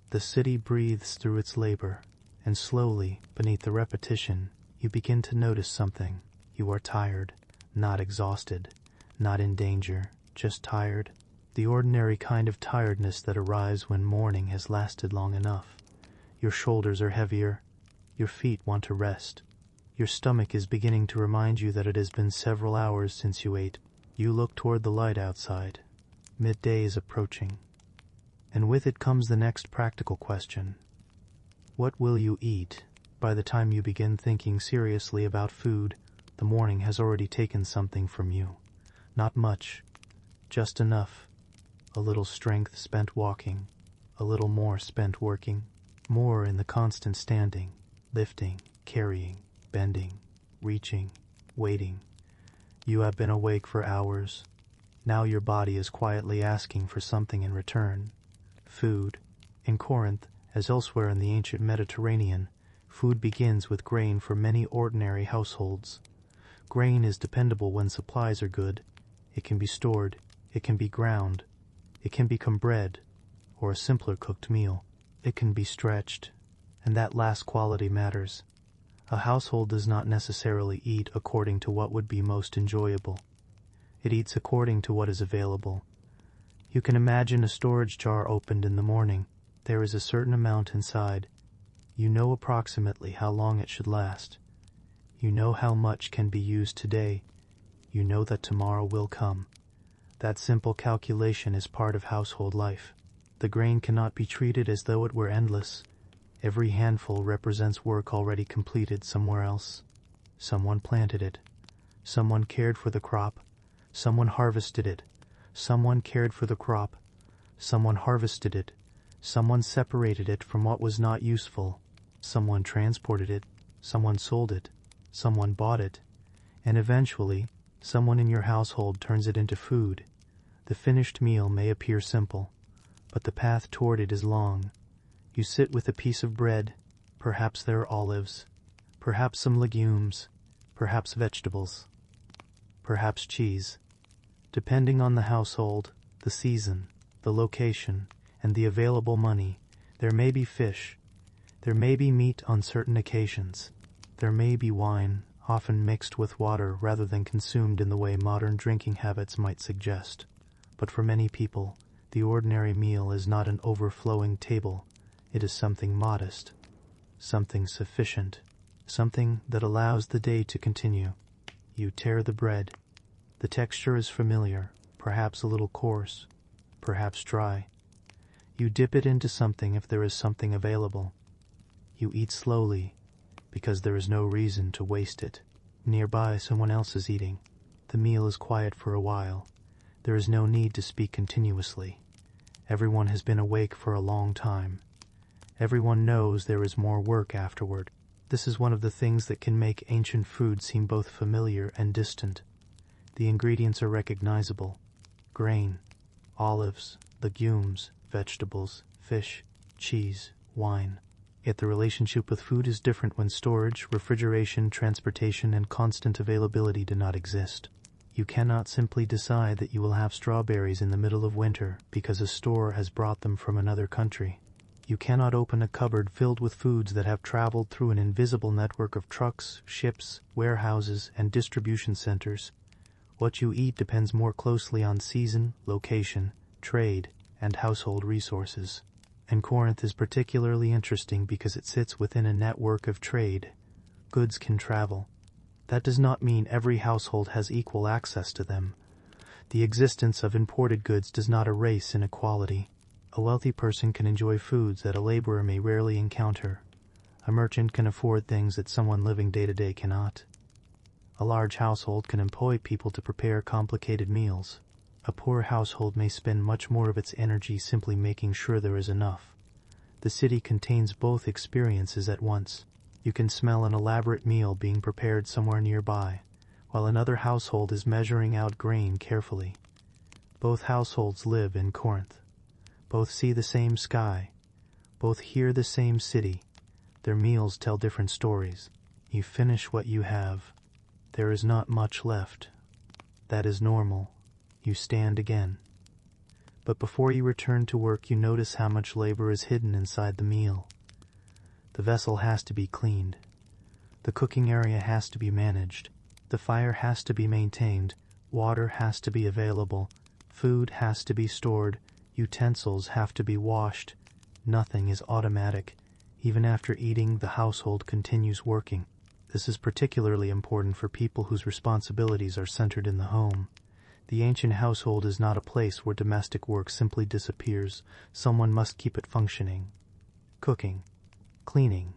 The city breathes through its labor, and slowly, beneath the repetition, you begin to notice something. You are tired, not exhausted, not in danger, just tired. The ordinary kind of tiredness that arrives when morning has lasted long enough. Your shoulders are heavier. Your feet want to rest. Your stomach is beginning to remind you that it has been several hours since you ate. You look toward the light outside. Midday is approaching. And with it comes the next practical question. What will you eat? By the time you begin thinking seriously about food, the morning has already taken something from you. Not much, just enough. A little strength spent walking, a little more spent working, more in the constant standing, lifting, carrying, bending, reaching, waiting. You have been awake for hours. Now your body is quietly asking for something in return. Food. In Corinth, as elsewhere in the ancient Mediterranean, food begins with grain for many ordinary households. Grain is dependable when supplies are good. It can be stored. It can be ground. It can become bread, or a simpler cooked meal. It can be stretched, and that last quality matters. A household does not necessarily eat according to what would be most enjoyable. It eats according to what is available. You can imagine a storage jar opened in the morning. There is a certain amount inside. You know approximately how long it should last. You know how much can be used today. You know that tomorrow will come. That simple calculation is part of household life. The grain cannot be treated as though it were endless. Every handful represents work already completed somewhere else. Someone planted it. Someone cared for the crop. Someone harvested it. Someone cared for the crop. Someone harvested it. Someone separated it from what was not useful. Someone transported it. Someone sold it. Someone bought it. And eventually, someone in your household turns it into food. The finished meal may appear simple, but the path toward it is long. You sit with a piece of bread. Perhaps there are olives. Perhaps some legumes. Perhaps vegetables. Perhaps cheese. Depending on the household, the season, the location, and the available money, there may be fish. There may be meat on certain occasions. There may be wine, often mixed with water rather than consumed in the way modern drinking habits might suggest. But for many people, the ordinary meal is not an overflowing table. It is something modest, something sufficient, something that allows the day to continue. You tear the bread. The texture is familiar, perhaps a little coarse, perhaps dry. You dip it into something if there is something available. You eat slowly, because there is no reason to waste it. Nearby, someone else is eating. The meal is quiet for a while. There is no need to speak continuously. Everyone has been awake for a long time. Everyone knows there is more work afterward. This is one of the things that can make ancient food seem both familiar and distant. The ingredients are recognizable. Grain, olives, legumes, vegetables, fish, cheese, wine. Yet the relationship with food is different when storage, refrigeration, transportation, and constant availability do not exist. You cannot simply decide that you will have strawberries in the middle of winter because a store has brought them from another country. You cannot open a cupboard filled with foods that have traveled through an invisible network of trucks, ships, warehouses, and distribution centers. What you eat depends more closely on season, location, trade, and household resources. And Corinth is particularly interesting because it sits within a network of trade. Goods can travel. That does not mean every household has equal access to them. The existence of imported goods does not erase inequality. A wealthy person can enjoy foods that a laborer may rarely encounter. A merchant can afford things that someone living day-to-day cannot. A large household can employ people to prepare complicated meals. A poor household may spend much more of its energy simply making sure there is enough. The city contains both experiences at once. You can smell an elaborate meal being prepared somewhere nearby, while another household is measuring out grain carefully. Both households live in Corinth. Both see the same sky. Both hear the same city. Their meals tell different stories. You finish what you have. There is not much left. That is normal. You stand again. But before you return to work, you notice how much labor is hidden inside the meal. The vessel has to be cleaned. The cooking area has to be managed. The fire has to be maintained. Water has to be available. Food has to be stored. Utensils have to be washed. Nothing is automatic. Even after eating, the household continues working. This is particularly important for people whose responsibilities are centered in the home. The ancient household is not a place where domestic work simply disappears. Someone must keep it functioning. Cooking, cleaning,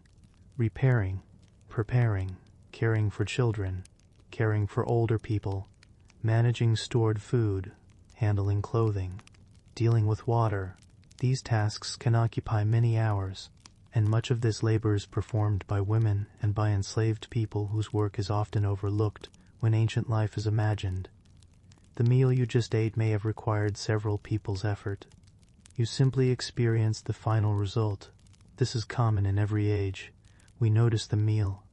repairing, preparing, caring for children, caring for older people, managing stored food, handling clothing, dealing with water. These tasks can occupy many hours, and much of this labor is performed by women and by enslaved people whose work is often overlooked when ancient life is imagined. The meal you just ate may have required several people's effort. You simply experience the final result. This is common in every age. We notice the meal.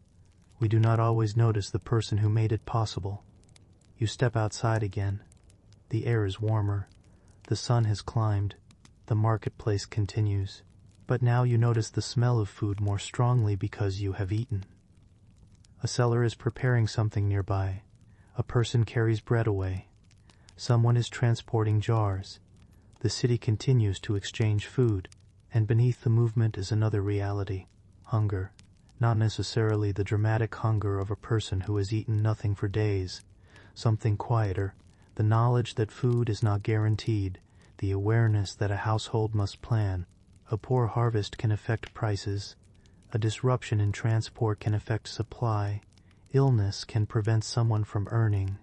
We do not always notice the person who made it possible. You step outside again. The air is warmer. The sun has climbed. The marketplace continues. But now you notice the smell of food more strongly because you have eaten. A seller is preparing something nearby. A person carries bread away. Someone is transporting jars. The city continues to exchange food. And beneath the movement is another reality, hunger. Not necessarily the dramatic hunger of a person who has eaten nothing for days. Something quieter, the knowledge that food is not guaranteed, the awareness that a household must plan. A poor harvest can affect prices. A disruption in transport can affect supply. Illness can prevent someone from earning.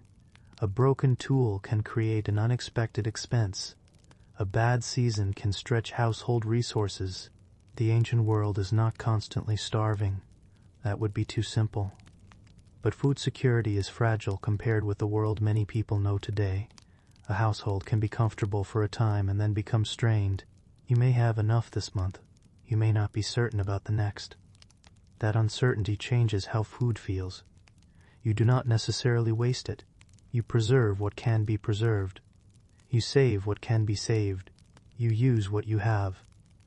A broken tool can create an unexpected expense. A bad season can stretch household resources. The ancient world is not constantly starving. That would be too simple. But food security is fragile compared with the world many people know today. A household can be comfortable for a time and then become strained. You may have enough this month. You may not be certain about the next. That uncertainty changes how food feels. You do not necessarily waste it. You preserve what can be preserved. You save what can be saved. You use what you have,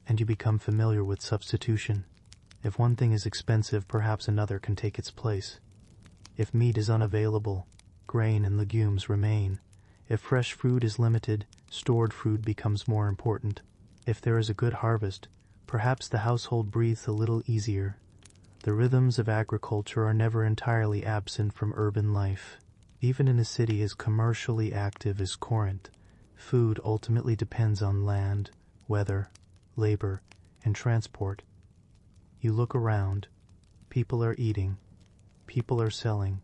and you become familiar with substitution. If one thing is expensive, perhaps another can take its place. If meat is unavailable, grain and legumes remain. If fresh food is limited, stored food becomes more important. If there is a good harvest, perhaps the household breathes a little easier. The rhythms of agriculture are never entirely absent from urban life. Even in a city as commercially active as Corinth, food ultimately depends on land, weather, labor, and transport. You look around. People are eating. People are selling.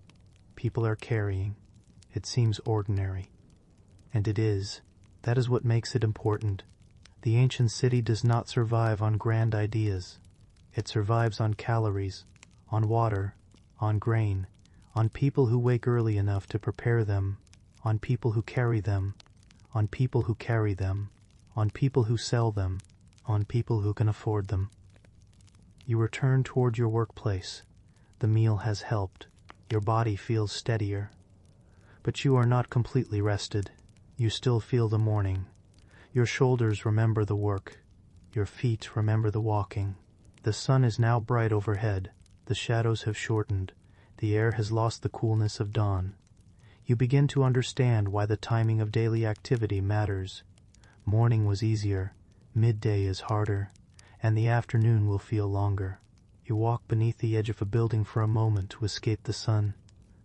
People are carrying. It seems ordinary. And it is. That is what makes it important. The ancient city does not survive on grand ideas. It survives on calories, on water, on grain, on people who wake early enough to prepare them, on people who carry them, on people who carry them, on people who sell them, on people who can afford them. You return toward your workplace. The meal has helped. Your body feels steadier. But you are not completely rested. You still feel the morning. Your shoulders remember the work. Your feet remember the walking. The sun is now bright overhead. The shadows have shortened. The air has lost the coolness of dawn. You begin to understand why the timing of daily activity matters. Morning was easier, midday is harder, and the afternoon will feel longer. You walk beneath the edge of a building for a moment to escape the sun.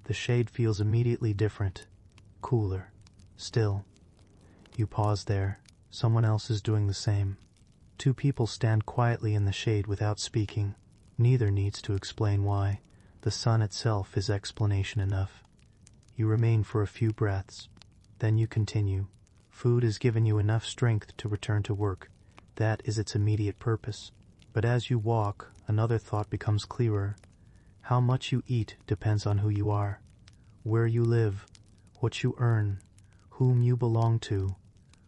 The shade feels immediately different, cooler, still. You pause there. Someone else is doing the same. Two people stand quietly in the shade without speaking. Neither needs to explain why. The sun itself is explanation enough. You remain for a few breaths. Then you continue. Food has given you enough strength to return to work. That is its immediate purpose. But as you walk, another thought becomes clearer. How much you eat depends on who you are, where you live, what you earn, whom you belong to,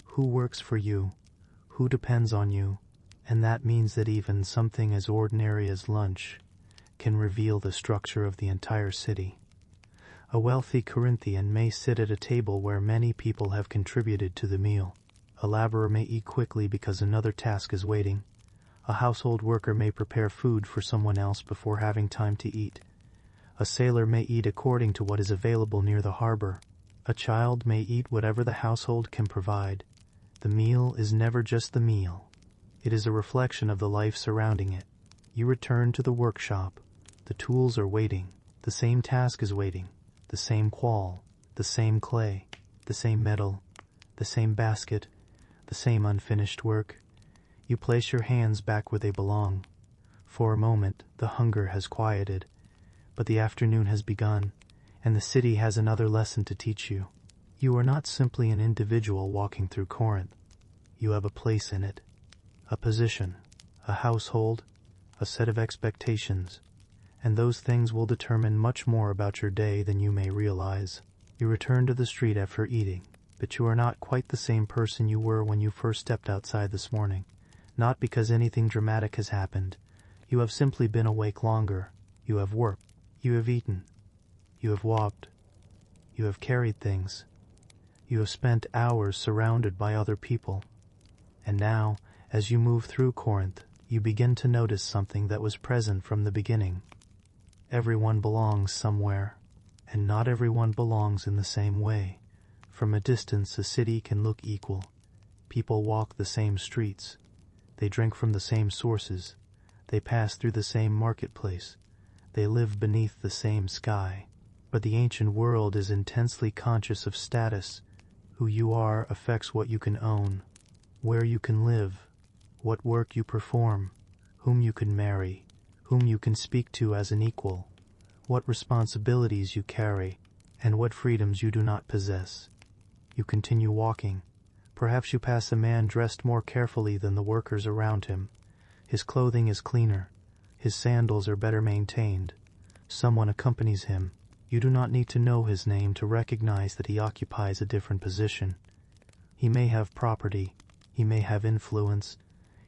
who works for you, who depends on you, and that means that even something as ordinary as lunch can reveal the structure of the entire city. A wealthy Corinthian may sit at a table where many people have contributed to the meal. A laborer may eat quickly because another task is waiting. A household worker may prepare food for someone else before having time to eat. A sailor may eat according to what is available near the harbor. A child may eat whatever the household can provide. The meal is never just the meal. It is a reflection of the life surrounding it. You return to the workshop. The tools are waiting. The same task is waiting. The same quail, the same clay, the same metal, the same basket, the same unfinished work. You place your hands back where they belong. For a moment, the hunger has quieted, but the afternoon has begun, and the city has another lesson to teach you. You are not simply an individual walking through Corinth. You have a place in it, a position, a household, a set of expectations, and those things will determine much more about your day than you may realize. You return to the street after eating, but you are not quite the same person you were when you first stepped outside this morning. Not because anything dramatic has happened. You have simply been awake longer. You have worked. You have eaten. You have walked. You have carried things. You have spent hours surrounded by other people. And now, as you move through Corinth, you begin to notice something that was present from the beginning. Everyone belongs somewhere, and not everyone belongs in the same way. From a distance, a city can look equal. People walk the same streets. They drink from the same sources. They pass through the same marketplace. They live beneath the same sky. But the ancient world is intensely conscious of status. Who you are affects what you can own, where you can live, what work you perform, whom you can marry, whom you can speak to as an equal, what responsibilities you carry, and what freedoms you do not possess. You continue walking. Perhaps you pass a man dressed more carefully than the workers around him. His clothing is cleaner. His sandals are better maintained. Someone accompanies him. You do not need to know his name to recognize that he occupies a different position. He may have property. He may have influence.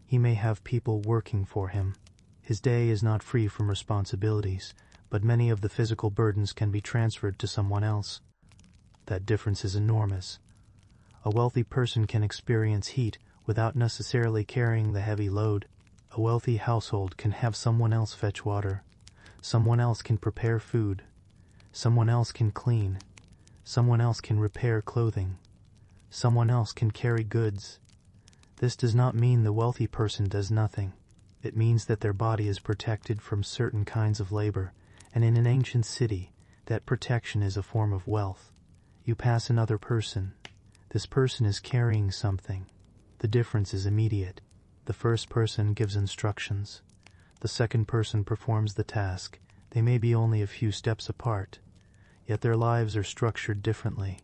He may have people working for him. His day is not free from responsibilities, but many of the physical burdens can be transferred to someone else. That difference is enormous. A wealthy person can experience heat without necessarily carrying the heavy load. A wealthy household can have someone else fetch water. Someone else can prepare food. Someone else can clean. Someone else can repair clothing. Someone else can carry goods. This does not mean the wealthy person does nothing. It means that their body is protected from certain kinds of labor, and in an ancient city, that protection is a form of wealth. You pass another person. This person is carrying something. The difference is immediate. The first person gives instructions. The second person performs the task. They may be only a few steps apart, yet their lives are structured differently.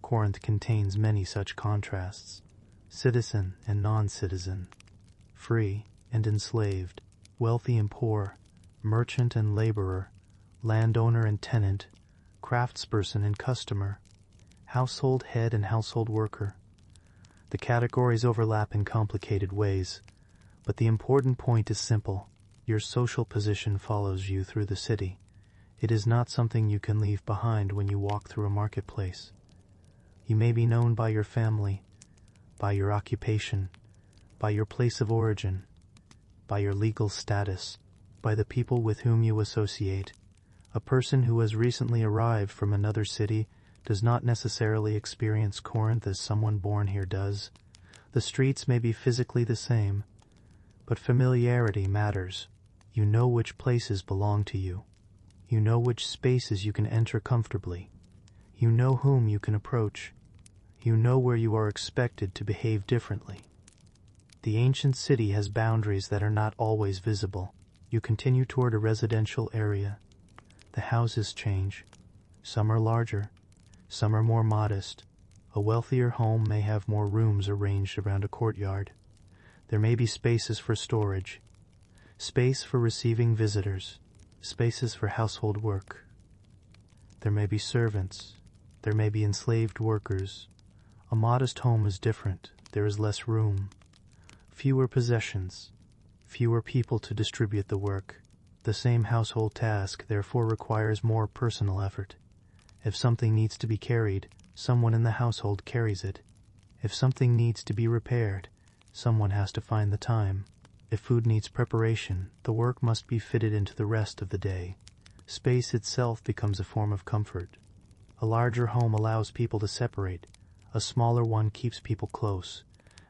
Corinth contains many such contrasts. Citizen and non-citizen. Free and enslaved, wealthy and poor, merchant and laborer, landowner and tenant, craftsperson and customer, household head and household worker. The categories overlap in complicated ways, but the important point is simple. Your social position follows you through the city. It is not something you can leave behind when you walk through a marketplace. You may be known by your family, by your occupation, by your place of origin, by your legal status, by the people with whom you associate. A person who has recently arrived from another city does not necessarily experience Corinth as someone born here does. The streets may be physically the same, but familiarity matters. You know which places belong to you. You know which spaces you can enter comfortably. You know whom you can approach. You know where you are expected to behave differently. The ancient city has boundaries that are not always visible. You continue toward a residential area. The houses change. Some are larger. Some are more modest. A wealthier home may have more rooms arranged around a courtyard. There may be spaces for storage, space for receiving visitors, spaces for household work. There may be servants. There may be enslaved workers. A modest home is different. There is less room, fewer possessions, fewer people to distribute the work. The same household task therefore requires more personal effort. If something needs to be carried, someone in the household carries it. If something needs to be repaired, someone has to find the time. If food needs preparation, the work must be fitted into the rest of the day. Space itself becomes a form of comfort. A larger home allows people to separate. A smaller one keeps people close,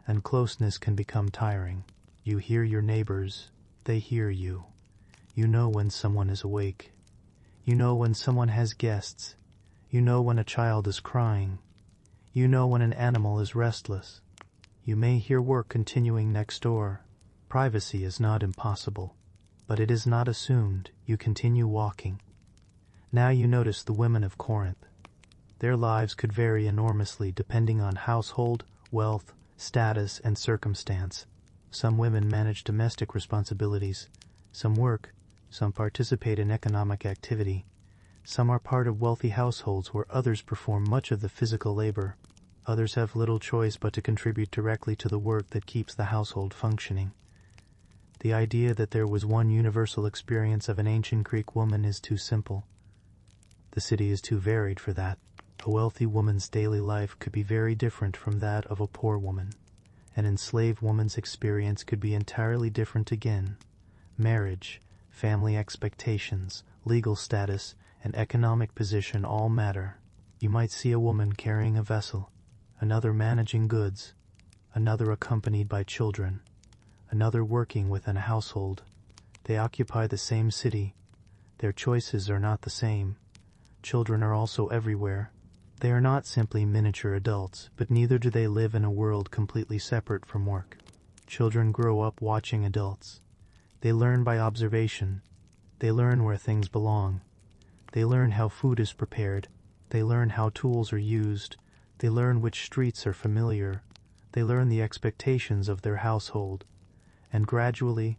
and closeness can become tiring. You hear your neighbors. They hear you. You know when someone is awake. You know when someone has guests. You know when a child is crying. You know when an animal is restless. You may hear work continuing next door. Privacy is not impossible, but it is not assumed. You continue walking. Now you notice the women of Corinth. Their lives could vary enormously depending on household, wealth, status, and circumstance. Some women manage domestic responsibilities. Some work. Some participate in economic activity. Some are part of wealthy households where others perform much of the physical labor. Others have little choice but to contribute directly to the work that keeps the household functioning. The idea that there was one universal experience of an ancient Greek woman is too simple. The city is too varied for that. A wealthy woman's daily life could be very different from that of a poor woman. An enslaved woman's experience could be entirely different again. Marriage, family expectations, legal status, and economic position all matter. You might see a woman carrying a vessel, another managing goods, another accompanied by children, another working within a household. They occupy the same city. Their choices are not the same. Children are also everywhere. They are not simply miniature adults, but neither do they live in a world completely separate from work. Children grow up watching adults. They learn by observation. They learn where things belong. They learn how food is prepared. They learn how tools are used. They learn which streets are familiar. They learn the expectations of their household. And gradually,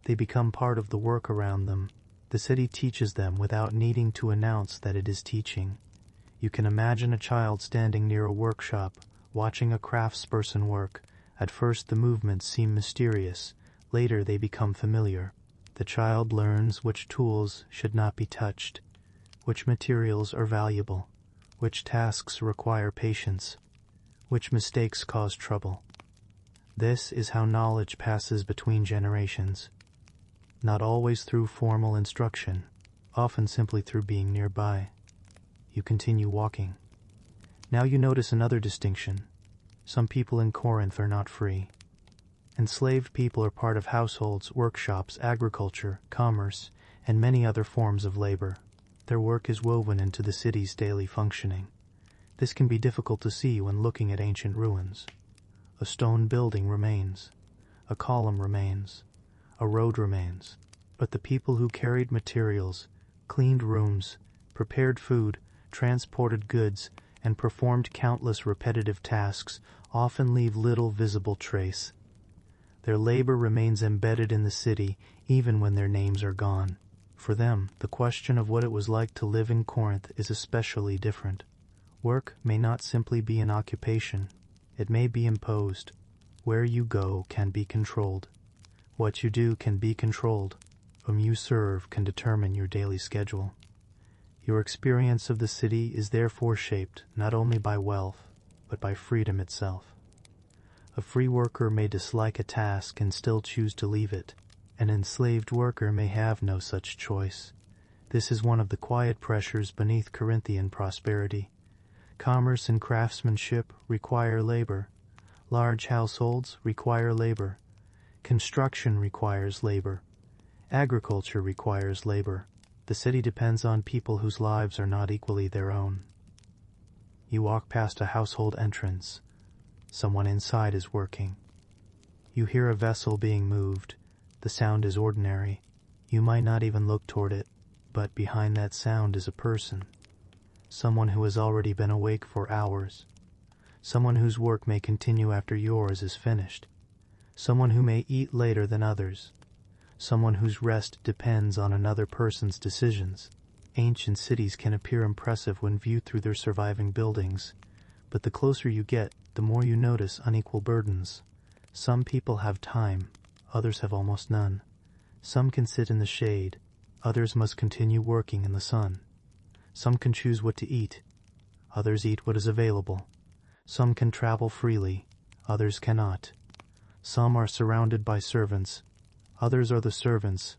they become part of the work around them. The city teaches them without needing to announce that it is teaching. You can imagine a child standing near a workshop, watching a craftsperson work. At first the movements seem mysterious. Later they become familiar. The child learns which tools should not be touched, which materials are valuable, which tasks require patience, which mistakes cause trouble. This is how knowledge passes between generations. Not always through formal instruction, often simply through being nearby. You continue walking. Now you notice another distinction. Some people in Corinth are not free. Enslaved people are part of households, workshops, agriculture, commerce, and many other forms of labor. Their work is woven into the city's daily functioning. This can be difficult to see when looking at ancient ruins. A stone building remains. A column remains. A road remains. But the people who carried materials, cleaned rooms, prepared food, transported goods, and performed countless repetitive tasks often leave little visible trace. Their labor remains embedded in the city even when their names are gone. For them, the question of what it was like to live in Corinth is especially different. Work may not simply be an occupation. It may be imposed. Where you go can be controlled. What you do can be controlled. Whom you serve can determine your daily schedule. Your experience of the city is therefore shaped not only by wealth, but by freedom itself. A free worker may dislike a task and still choose to leave it. An enslaved worker may have no such choice. This is one of the quiet pressures beneath Corinthian prosperity. Commerce and craftsmanship require labor. Large households require labor. Construction requires labor. Agriculture requires labor. The city depends on people whose lives are not equally their own. You walk past a household entrance. Someone inside is working. You hear a vessel being moved. The sound is ordinary. You might not even look toward it, but behind that sound is a person. Someone who has already been awake for hours. Someone whose work may continue after yours is finished. Someone who may eat later than others. Someone whose rest depends on another person's decisions. Ancient cities can appear impressive when viewed through their surviving buildings, but the closer you get, the more you notice unequal burdens. Some people have time, others have almost none. Some can sit in the shade, others must continue working in the sun. Some can choose what to eat, others eat what is available. Some can travel freely, others cannot. Some are surrounded by servants, others are the servants.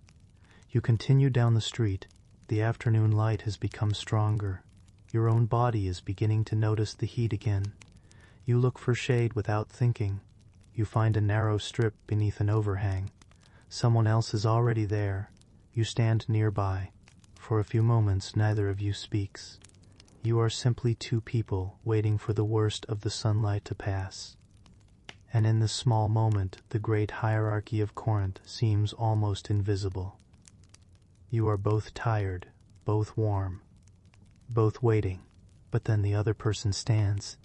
You continue down the street. The afternoon light has become stronger. Your own body is beginning to notice the heat again. You look for shade without thinking. You find a narrow strip beneath an overhang. Someone else is already there. You stand nearby. For a few moments, neither of you speaks. You are simply two people waiting for the worst of the sunlight to pass. And in this small moment, the great hierarchy of Corinth seems almost invisible. You are both tired, both warm, both waiting, but then the other person stands.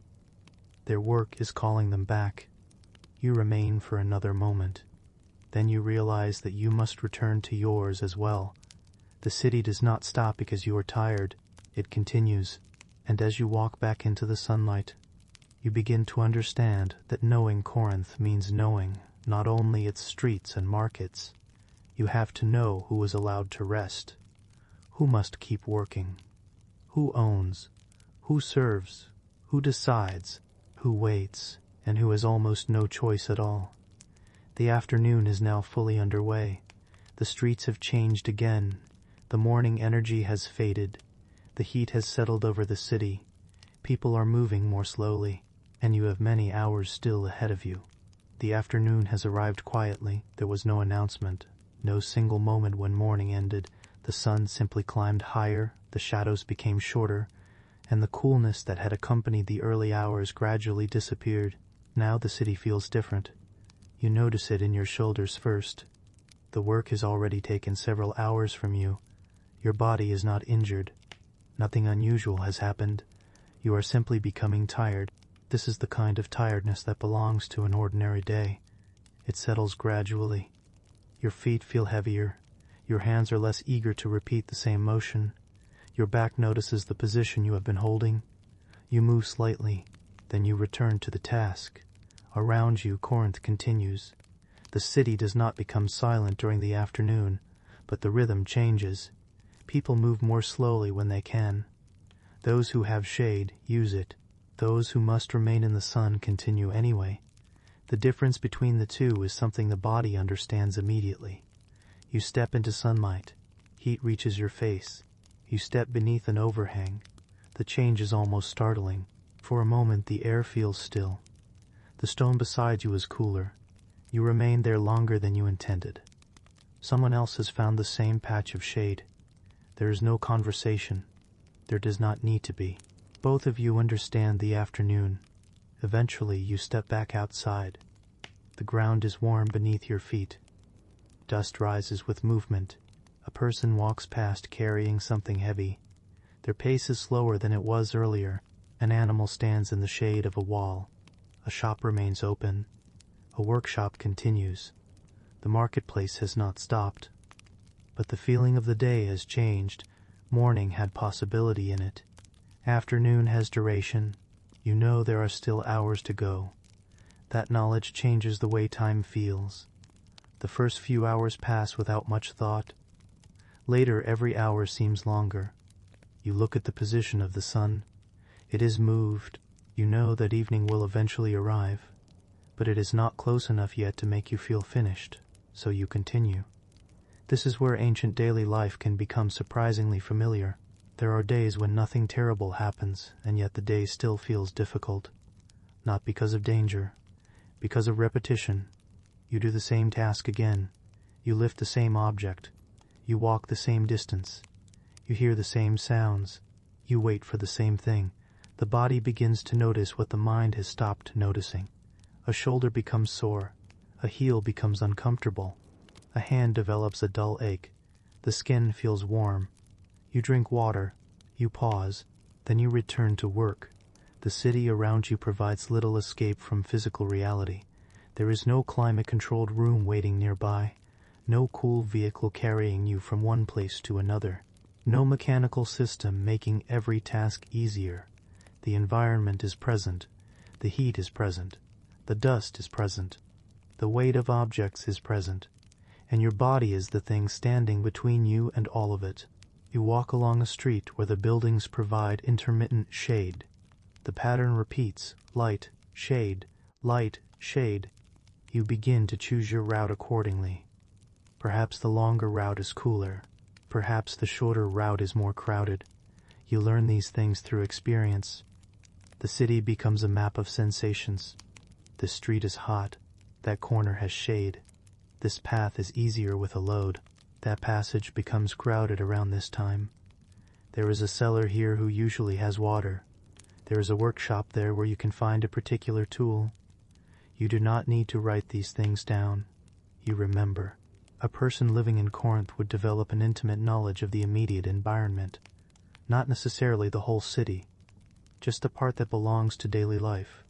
Their work is calling them back. You remain for another moment. Then you realize that you must return to yours as well. The city does not stop because you are tired. It continues, and as you walk back into the sunlight, you begin to understand that knowing Corinth means knowing not only its streets and markets. You have to know who is allowed to rest, who must keep working, who owns, who serves, who decides, who waits, and who has almost no choice at all. The afternoon is now fully underway. The streets have changed again. The morning energy has faded. The heat has settled over the city. People are moving more slowly, and you have many hours still ahead of you. The afternoon has arrived quietly. There was no announcement, no single moment when morning ended. The sun simply climbed higher, the shadows became shorter, and the coolness that had accompanied the early hours gradually disappeared. Now the city feels different. You notice it in your shoulders first. The work has already taken several hours from you. Your body is not injured. Nothing unusual has happened. You are simply becoming tired. This is the kind of tiredness that belongs to an ordinary day. It settles gradually. Your feet feel heavier. Your hands are less eager to repeat the same motion. Your back notices the position you have been holding. You move slightly, then you return to the task. Around you, Corinth continues. The city does not become silent during the afternoon, but the rhythm changes. People move more slowly when they can. Those who have shade use it. Those who must remain in the sun continue anyway. The difference between the two is something the body understands immediately. You step into sunlight. Heat reaches your face. You step beneath an overhang. The change is almost startling. For a moment the air feels still. The stone beside you is cooler. You remain there longer than you intended. Someone else has found the same patch of shade. There is no conversation. There does not need to be. Both of you understand the afternoon. Eventually you step back outside. The ground is warm beneath your feet. Dust rises with movement. A person walks past carrying something heavy. Their pace is slower than it was earlier. An animal stands in the shade of a wall. A shop remains open. A workshop continues. The marketplace has not stopped. But the feeling of the day has changed. Morning had possibility in it. Afternoon has duration. You know there are still hours to go. That knowledge changes the way time feels. The first few hours pass without much thought. Later, every hour seems longer. You look at the position of the sun. It is moved. You know that evening will eventually arrive, but it is not close enough yet to make you feel finished, so you continue. This is where ancient daily life can become surprisingly familiar. There are days when nothing terrible happens, and yet the day still feels difficult. Not because of danger, because of repetition. You do the same task again. You lift the same object. You walk the same distance. You hear the same sounds. You wait for the same thing. The body begins to notice what the mind has stopped noticing. A shoulder becomes sore. A heel becomes uncomfortable. A hand develops a dull ache. The skin feels warm. You drink water. You pause. Then you return to work. The city around you provides little escape from physical reality. There is no climate-controlled room waiting nearby. No cool vehicle carrying you from one place to another. No mechanical system making every task easier. The environment is present. The heat is present. The dust is present. The weight of objects is present. And your body is the thing standing between you and all of it. You walk along a street where the buildings provide intermittent shade. The pattern repeats: light, shade, light, shade. You begin to choose your route accordingly. Perhaps the longer route is cooler. Perhaps the shorter route is more crowded. You learn these things through experience. The city becomes a map of sensations. This street is hot. That corner has shade. This path is easier with a load. That passage becomes crowded around this time. There is a seller here who usually has water. There is a workshop there where you can find a particular tool. You do not need to write these things down. You remember. A person living in Corinth would develop an intimate knowledge of the immediate environment. Not necessarily the whole city, just the part that belongs to daily life.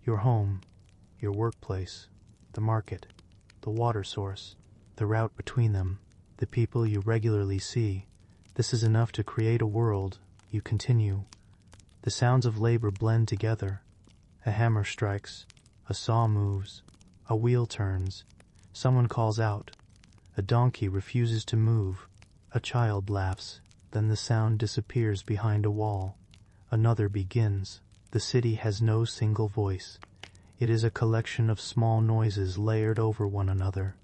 Your home, your workplace, the market, the water source, the route between them, the people you regularly see. This is enough to create a world. You continue. The sounds of labor blend together. A hammer strikes. A saw moves. A wheel turns. Someone calls out. A donkey refuses to move. A child laughs. Then the sound disappears behind a wall. Another begins. The city has no single voice. It is a collection of small noises layered over one another.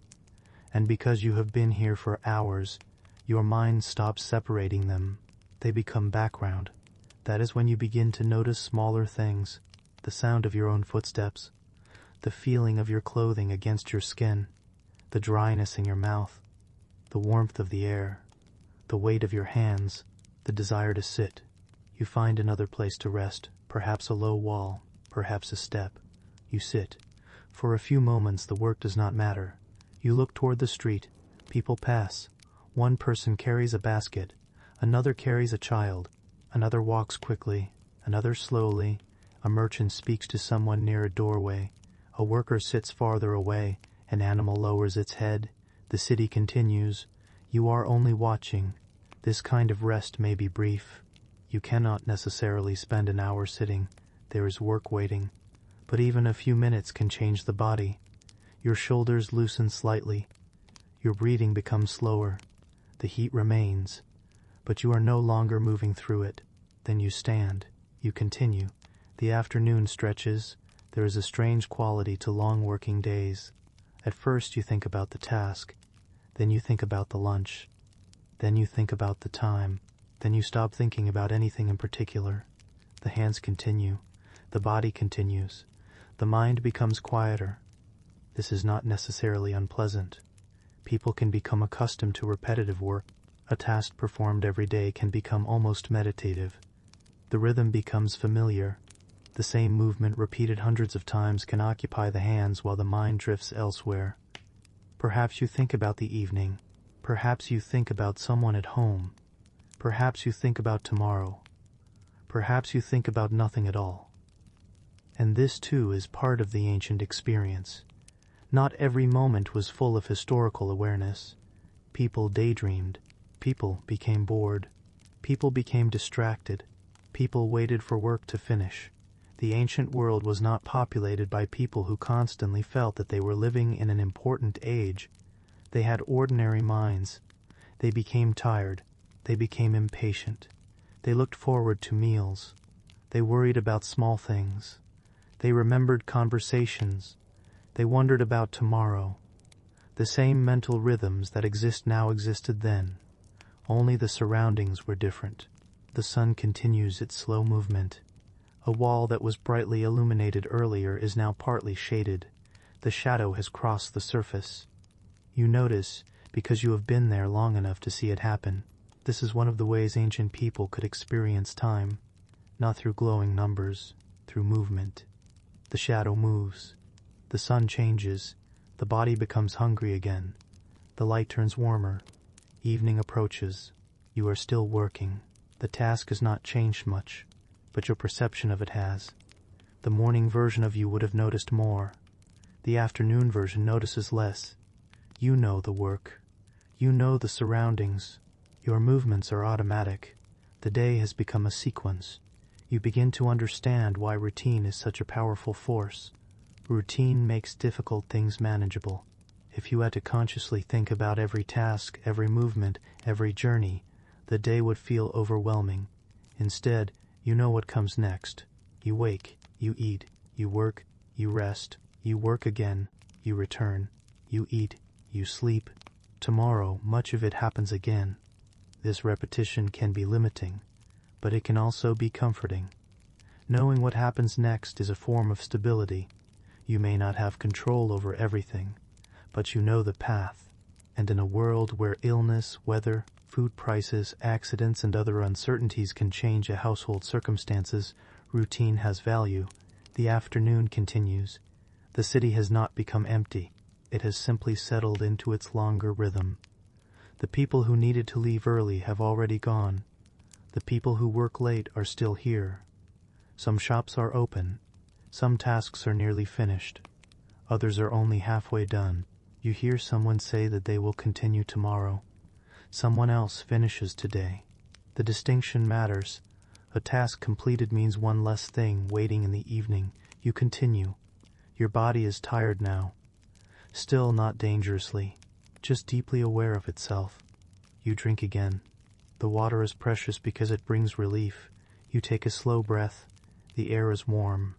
And because you have been here for hours, your mind stops separating them. They become background. That is when you begin to notice smaller things. The sound of your own footsteps. The feeling of your clothing against your skin. The dryness in your mouth. The warmth of the air. The weight of your hands. The desire to sit. You find another place to rest. Perhaps a low wall. Perhaps a step. You sit. For a few moments the work does not matter. You look toward the street. People pass. One person carries a basket. Another carries a child. Another walks quickly. Another slowly. A merchant speaks to someone near a doorway. A worker sits farther away. An animal lowers its head. The city continues. You are only watching. This kind of rest may be brief. You cannot necessarily spend an hour sitting. There is work waiting. But even a few minutes can change the body. Your shoulders loosen slightly. Your breathing becomes slower. The heat remains. But you are no longer moving through it. Then you stand. You continue. The afternoon stretches. There is a strange quality to long working days. At first you think about the task. Then you think about the lunch. Then you think about the time. Then you stop thinking about anything in particular. The hands continue. The body continues. The mind becomes quieter. This is not necessarily unpleasant. People can become accustomed to repetitive work. A task performed every day can become almost meditative. The rhythm becomes familiar. The same movement repeated hundreds of times can occupy the hands while the mind drifts elsewhere. Perhaps you think about the evening. Perhaps you think about someone at home. Perhaps you think about tomorrow. Perhaps you think about nothing at all. And this too is part of the ancient experience. Not every moment was full of historical awareness. People daydreamed. People became bored. People became distracted. People waited for work to finish. The ancient world was not populated by people who constantly felt that they were living in an important age. They had ordinary minds. They became tired. They became impatient. They looked forward to meals. They worried about small things. They remembered conversations. They wondered about tomorrow. The same mental rhythms that exist now existed then. Only the surroundings were different. The sun continues its slow movement. A wall that was brightly illuminated earlier is now partly shaded. The shadow has crossed the surface. You notice, because you have been there long enough to see it happen. This is one of the ways ancient people could experience time, not through glowing numbers, through movement. The shadow moves. The sun changes. The body becomes hungry again. The light turns warmer. Evening approaches. You are still working. The task has not changed much, but your perception of it has. The morning version of you would have noticed more. The afternoon version notices less. You know the work. You know the surroundings. Your movements are automatic. The day has become a sequence. You begin to understand why routine is such a powerful force. Routine makes difficult things manageable. If you had to consciously think about every task, every movement, every journey, the day would feel overwhelming. Instead, you know what comes next. You wake, you eat, you work, you rest, you work again, you return, you eat, you sleep. Tomorrow, much of it happens again. This repetition can be limiting, but it can also be comforting. Knowing what happens next is a form of stability. You may not have control over everything, but you know the path. And in a world where illness, weather, food prices, accidents, and other uncertainties can change a household's circumstances, routine has value. The afternoon continues. The city has not become empty. It has simply settled into its longer rhythm. The people who needed to leave early have already gone. The people who work late are still here. Some shops are open. Some tasks are nearly finished. Others are only halfway done. You hear someone say that they will continue tomorrow. Someone else finishes today. The distinction matters. A task completed means one less thing waiting in the evening. You continue. Your body is tired now. Still not dangerously, just deeply aware of itself. You drink again. The water is precious because it brings relief. You take a slow breath. The air is warm.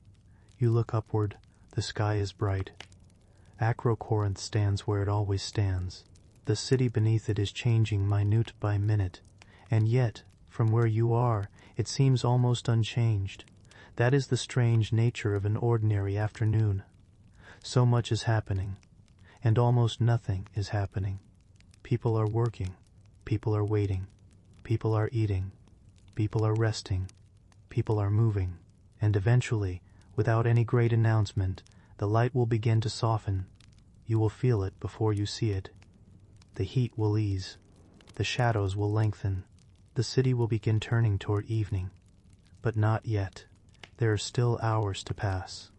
You look upward. The sky is bright. Ancient Corinth stands where it always stands. The city beneath it is changing minute by minute. And yet, from where you are, it seems almost unchanged. That is the strange nature of an ordinary afternoon. So much is happening, and almost nothing is happening. People are working. People are waiting. People are eating. People are resting. People are moving. And eventually, without any great announcement, the light will begin to soften. You will feel it before you see it. The heat will ease. The shadows will lengthen. The city will begin turning toward evening. But not yet. There are still hours to pass.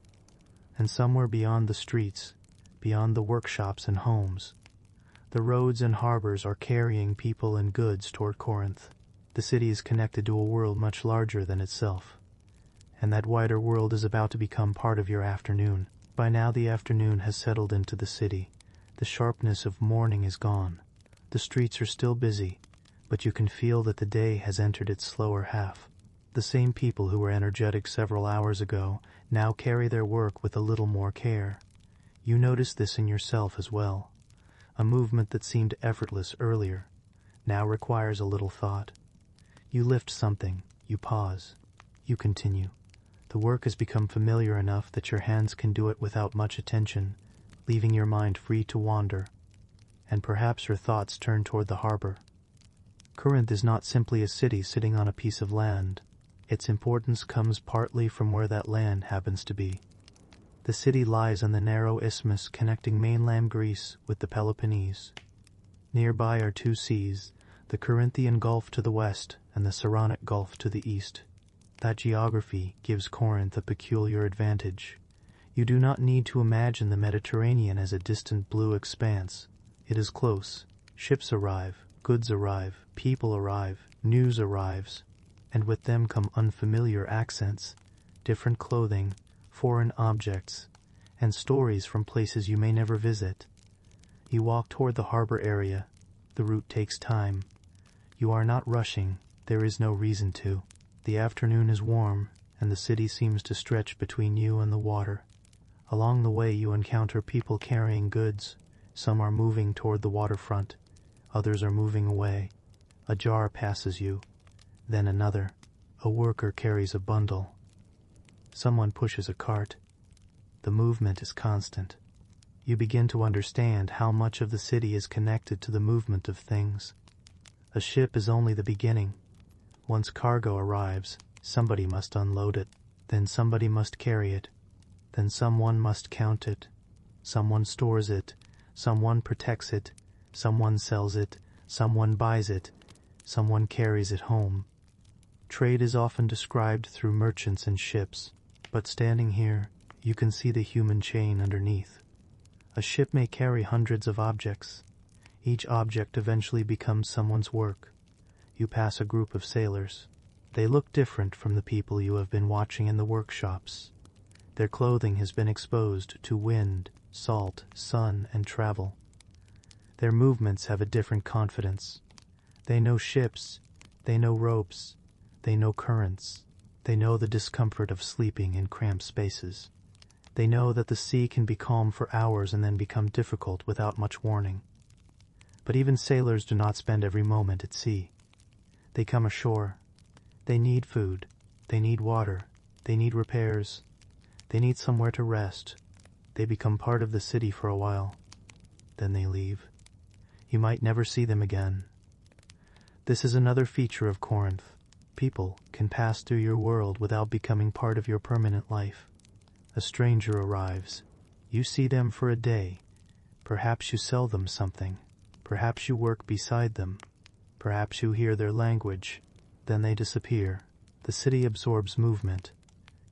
And somewhere beyond the streets, beyond the workshops and homes, the roads and harbors are carrying people and goods toward Corinth. The city is connected to a world much larger than itself. And that wider world is about to become part of your afternoon. By now the afternoon has settled into the city. The sharpness of morning is gone. The streets are still busy, but you can feel that the day has entered its slower half. The same people who were energetic several hours ago now carry their work with a little more care. You notice this in yourself as well. A movement that seemed effortless earlier now requires a little thought. You lift something, you pause, you continue. The work has become familiar enough that your hands can do it without much attention, leaving your mind free to wander. And perhaps your thoughts turn toward the harbor. Corinth is not simply a city sitting on a piece of land. Its importance comes partly from where that land happens to be. The city lies on the narrow isthmus connecting mainland Greece with the Peloponnese. Nearby are two seas, the Corinthian Gulf to the west and the Saronic Gulf to the east. That geography gives Corinth a peculiar advantage. You do not need to imagine the Mediterranean as a distant blue expanse. It is close. Ships arrive, goods arrive, people arrive, news arrives, and with them come unfamiliar accents, different clothing, foreign objects, and stories from places you may never visit. You walk toward the harbor area. The route takes time. You are not rushing. There is no reason to. The afternoon is warm, and the city seems to stretch between you and the water. Along the way you encounter people carrying goods. Some are moving toward the waterfront. Others are moving away. A jar passes you. Then another. A worker carries a bundle. Someone pushes a cart. The movement is constant. You begin to understand how much of the city is connected to the movement of things. A ship is only the beginning. Once cargo arrives, somebody must unload it. Then somebody must carry it. Then someone must count it. Someone stores it. Someone protects it. Someone sells it. Someone buys it. Someone carries it home. Trade is often described through merchants and ships, but standing here, you can see the human chain underneath. A ship may carry hundreds of objects. Each object eventually becomes someone's work. You pass a group of sailors. They look different from the people you have been watching in the workshops. Their clothing has been exposed to wind, salt, sun, and travel. Their movements have a different confidence. They know ships. They know ropes. They know currents. They know the discomfort of sleeping in cramped spaces. They know that the sea can be calm for hours and then become difficult without much warning. But even sailors do not spend every moment at sea. They come ashore. They need food. They need water. They need repairs. They need somewhere to rest. They become part of the city for a while. Then they leave. You might never see them again. This is another feature of Corinth. People can pass through your world without becoming part of your permanent life. A stranger arrives. You see them for a day. Perhaps you sell them something. Perhaps you work beside them. Perhaps you hear their language. Then they disappear. The city absorbs movement.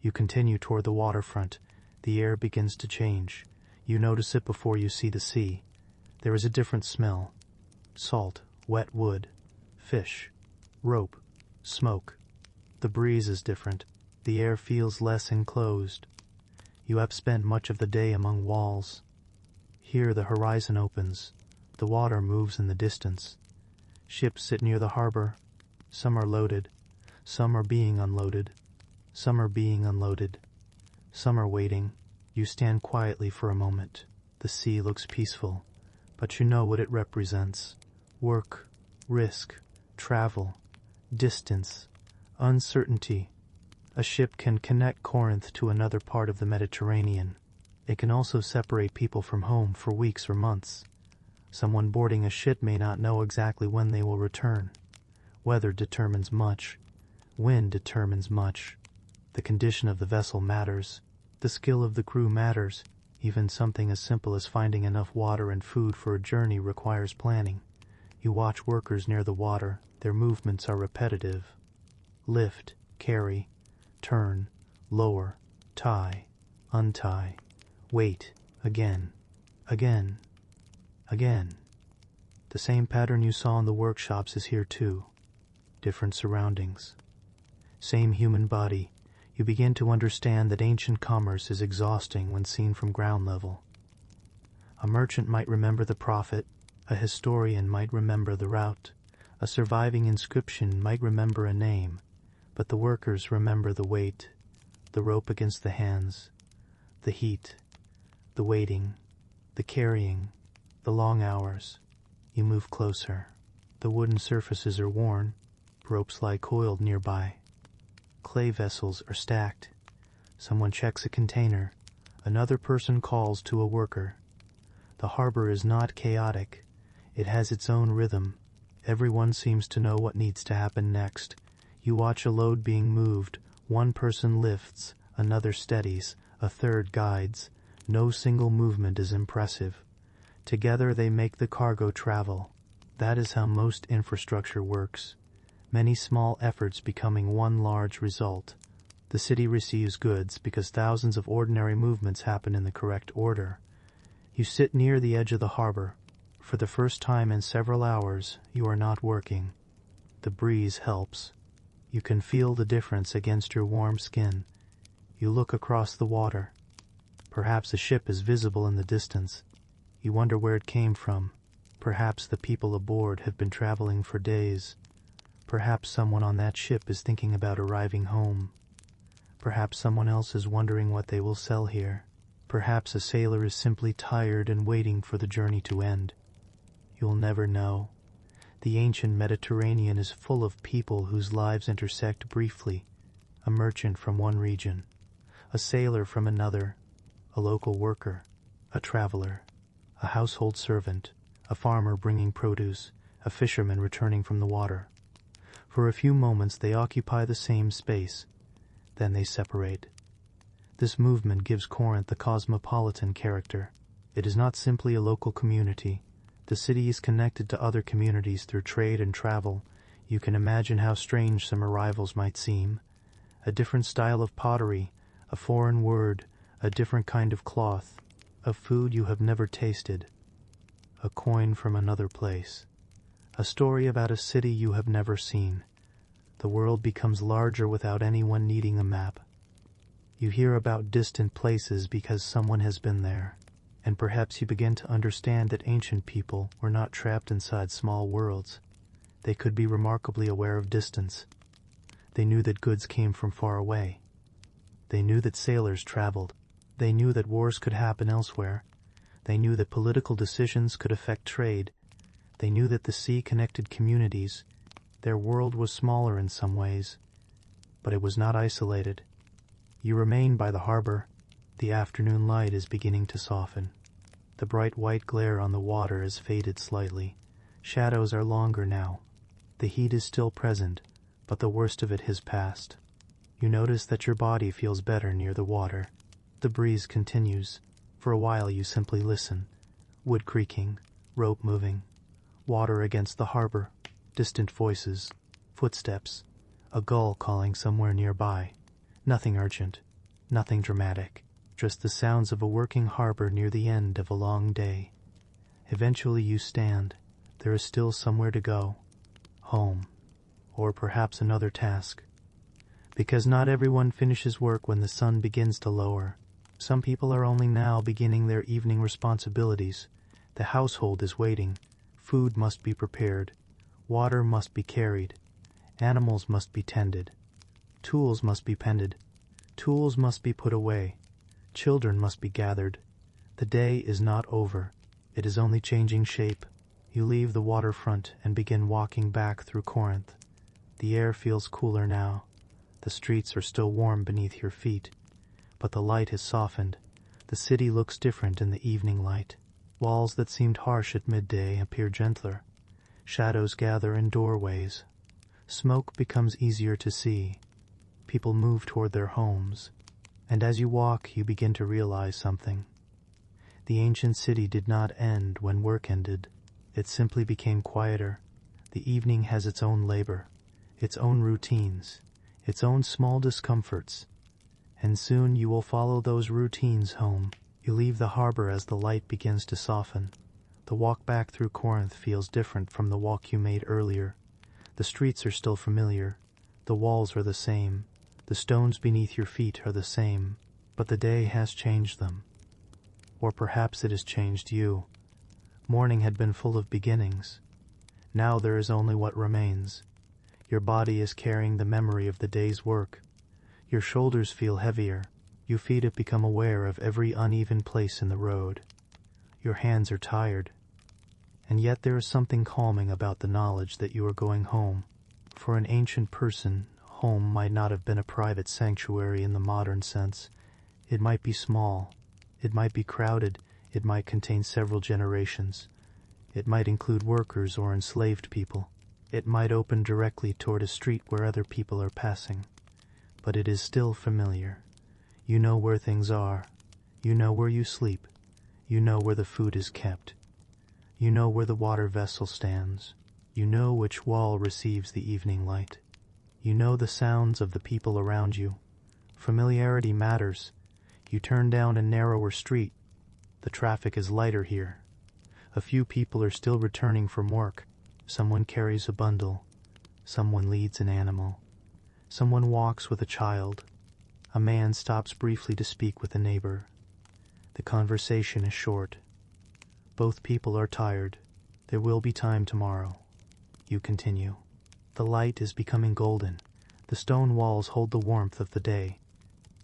You continue toward the waterfront. The air begins to change. You notice it before you see the sea. There is a different smell. Salt, wet wood, fish, rope, smoke. The breeze is different. The air feels less enclosed. You have spent much of the day among walls. Here the horizon opens. The water moves in the distance. Ships sit near the harbor. Some are loaded. Some are being unloaded. Some are being unloaded. Some are waiting. You stand quietly for a moment. The sea looks peaceful, but you know what it represents. Work, risk, travel, distance, uncertainty. A ship can connect Corinth to another part of the Mediterranean. It can also separate people from home for weeks or months. Someone boarding a ship may not know exactly when they will return. Weather determines much. Wind determines much. The condition of the vessel matters. The skill of the crew matters. Even something as simple as finding enough water and food for a journey requires planning. You watch workers near the water. Their movements are repetitive. Lift, carry, turn, lower, tie, untie, wait, again, again, again. The same pattern you saw in the workshops is here too. Different surroundings. Same human body. You begin to understand that ancient commerce is exhausting when seen from ground level. A merchant might remember the prophet. A historian might remember the route. A surviving inscription might remember a name. But the workers remember the weight, the rope against the hands, the heat, the waiting, the carrying, the long hours. You move closer. The wooden surfaces are worn. Ropes lie coiled nearby. Clay vessels are stacked. Someone checks a container. Another person calls to a worker. The harbor is not chaotic. It has its own rhythm. Everyone seems to know what needs to happen next. You watch a load being moved. One person lifts, another steadies, a third guides. No single movement is impressive. Together they make the cargo travel. That is how most infrastructure works. Many small efforts becoming one large result. The city receives goods because thousands of ordinary movements happen in the correct order. You sit near the edge of the harbor. For the first time in several hours, you are not working. The breeze helps. You can feel the difference against your warm skin. You look across the water. Perhaps a ship is visible in the distance. You wonder where it came from. Perhaps the people aboard have been traveling for days. Perhaps someone on that ship is thinking about arriving home. Perhaps someone else is wondering what they will sell here. Perhaps a sailor is simply tired and waiting for the journey to end. You'll never know. The ancient Mediterranean is full of people whose lives intersect briefly. A merchant from one region, a sailor from another, a local worker, a traveler, a household servant, a farmer bringing produce, a fisherman returning from the water. For a few moments they occupy the same space, then they separate. This movement gives Corinth a cosmopolitan character. It is not simply a local community. The city is connected to other communities through trade and travel. You can imagine how strange some arrivals might seem. A different style of pottery, a foreign word, a different kind of cloth, a food you have never tasted, a coin from another place, a story about a city you have never seen. The world becomes larger without anyone needing a map. You hear about distant places because someone has been there, and perhaps you begin to understand that ancient people were not trapped inside small worlds. They could be remarkably aware of distance. They knew that goods came from far away. They knew that sailors traveled. They knew that wars could happen elsewhere. They knew that political decisions could affect trade. They knew that the sea connected communities. Their world was smaller in some ways, but it was not isolated. You remain by the harbor. The afternoon light is beginning to soften. The bright white glare on the water has faded slightly. Shadows are longer now. The heat is still present, but the worst of it has passed. You notice that your body feels better near the water. The breeze continues. For a while you simply listen. Wood creaking, rope moving, water against the harbor, distant voices, footsteps, a gull calling somewhere nearby. Nothing urgent, nothing dramatic, just the sounds of a working harbor near the end of a long day. Eventually you stand. There is still somewhere to go. Home. Or perhaps another task. Because not everyone finishes work when the sun begins to lower. Some people are only now beginning their evening responsibilities. The household is waiting. Food must be prepared. Water must be carried. Animals must be tended. Tools must be pended. Tools must be put away. Children must be gathered. The day is not over. It is only changing shape. You leave the waterfront and begin walking back through Corinth. The air feels cooler now. The streets are still warm beneath your feet, but the light has softened. The city looks different in the evening light. Walls that seemed harsh at midday appear gentler. Shadows gather in doorways. Smoke becomes easier to see. People move toward their homes. And as you walk, you begin to realize something. The ancient city did not end when work ended. It simply became quieter. The evening has its own labor, its own routines, its own small discomforts. And soon you will follow those routines home. You leave the harbor as the light begins to soften. The walk back through Corinth feels different from the walk you made earlier. The streets are still familiar. The walls are the same. The stones beneath your feet are the same. But the day has changed them. Or perhaps it has changed you. Morning had been full of beginnings. Now there is only what remains. Your body is carrying the memory of the day's work. Your shoulders feel heavier. Your feet have become aware of every uneven place in the road. Your hands are tired. And yet there is something calming about the knowledge that you are going home. For an ancient person, home might not have been a private sanctuary in the modern sense. It might be small. It might be crowded. It might contain several generations. It might include workers or enslaved people. It might open directly toward a street where other people are passing. But it is still familiar. You know where things are. You know where you sleep. You know where the food is kept. You know where the water vessel stands. You know which wall receives the evening light. You know the sounds of the people around you. Familiarity matters. You turn down a narrower street. The traffic is lighter here. A few people are still returning from work. Someone carries a bundle. Someone leads an animal. Someone walks with a child. A man stops briefly to speak with a neighbor. The conversation is short. Both people are tired. There will be time tomorrow. You continue. The light is becoming golden. The stone walls hold the warmth of the day.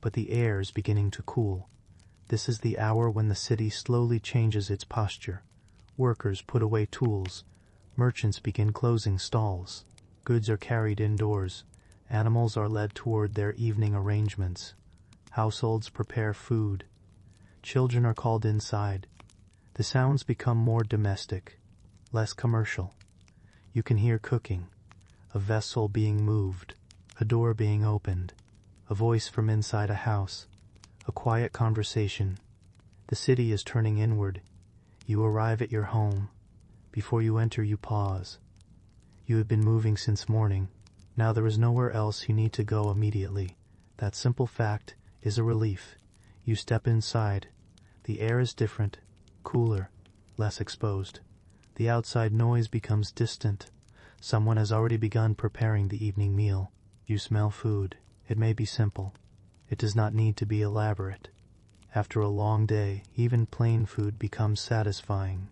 But the air is beginning to cool. This is the hour when the city slowly changes its posture. Workers put away tools. Merchants begin closing stalls. Goods are carried indoors. Animals are led toward their evening arrangements. Households prepare food. Children are called inside. The sounds become more domestic, less commercial. You can hear cooking, a vessel being moved, a door being opened, a voice from inside a house, a quiet conversation. The city is turning inward. You arrive at your home. Before you enter, you pause. You have been moving since morning. Now there is nowhere else you need to go immediately. That simple fact is a relief. You step inside. The air is different, cooler, less exposed. The outside noise becomes distant. Someone has already begun preparing the evening meal. You smell food. It may be simple. It does not need to be elaborate. After a long day, even plain food becomes satisfying.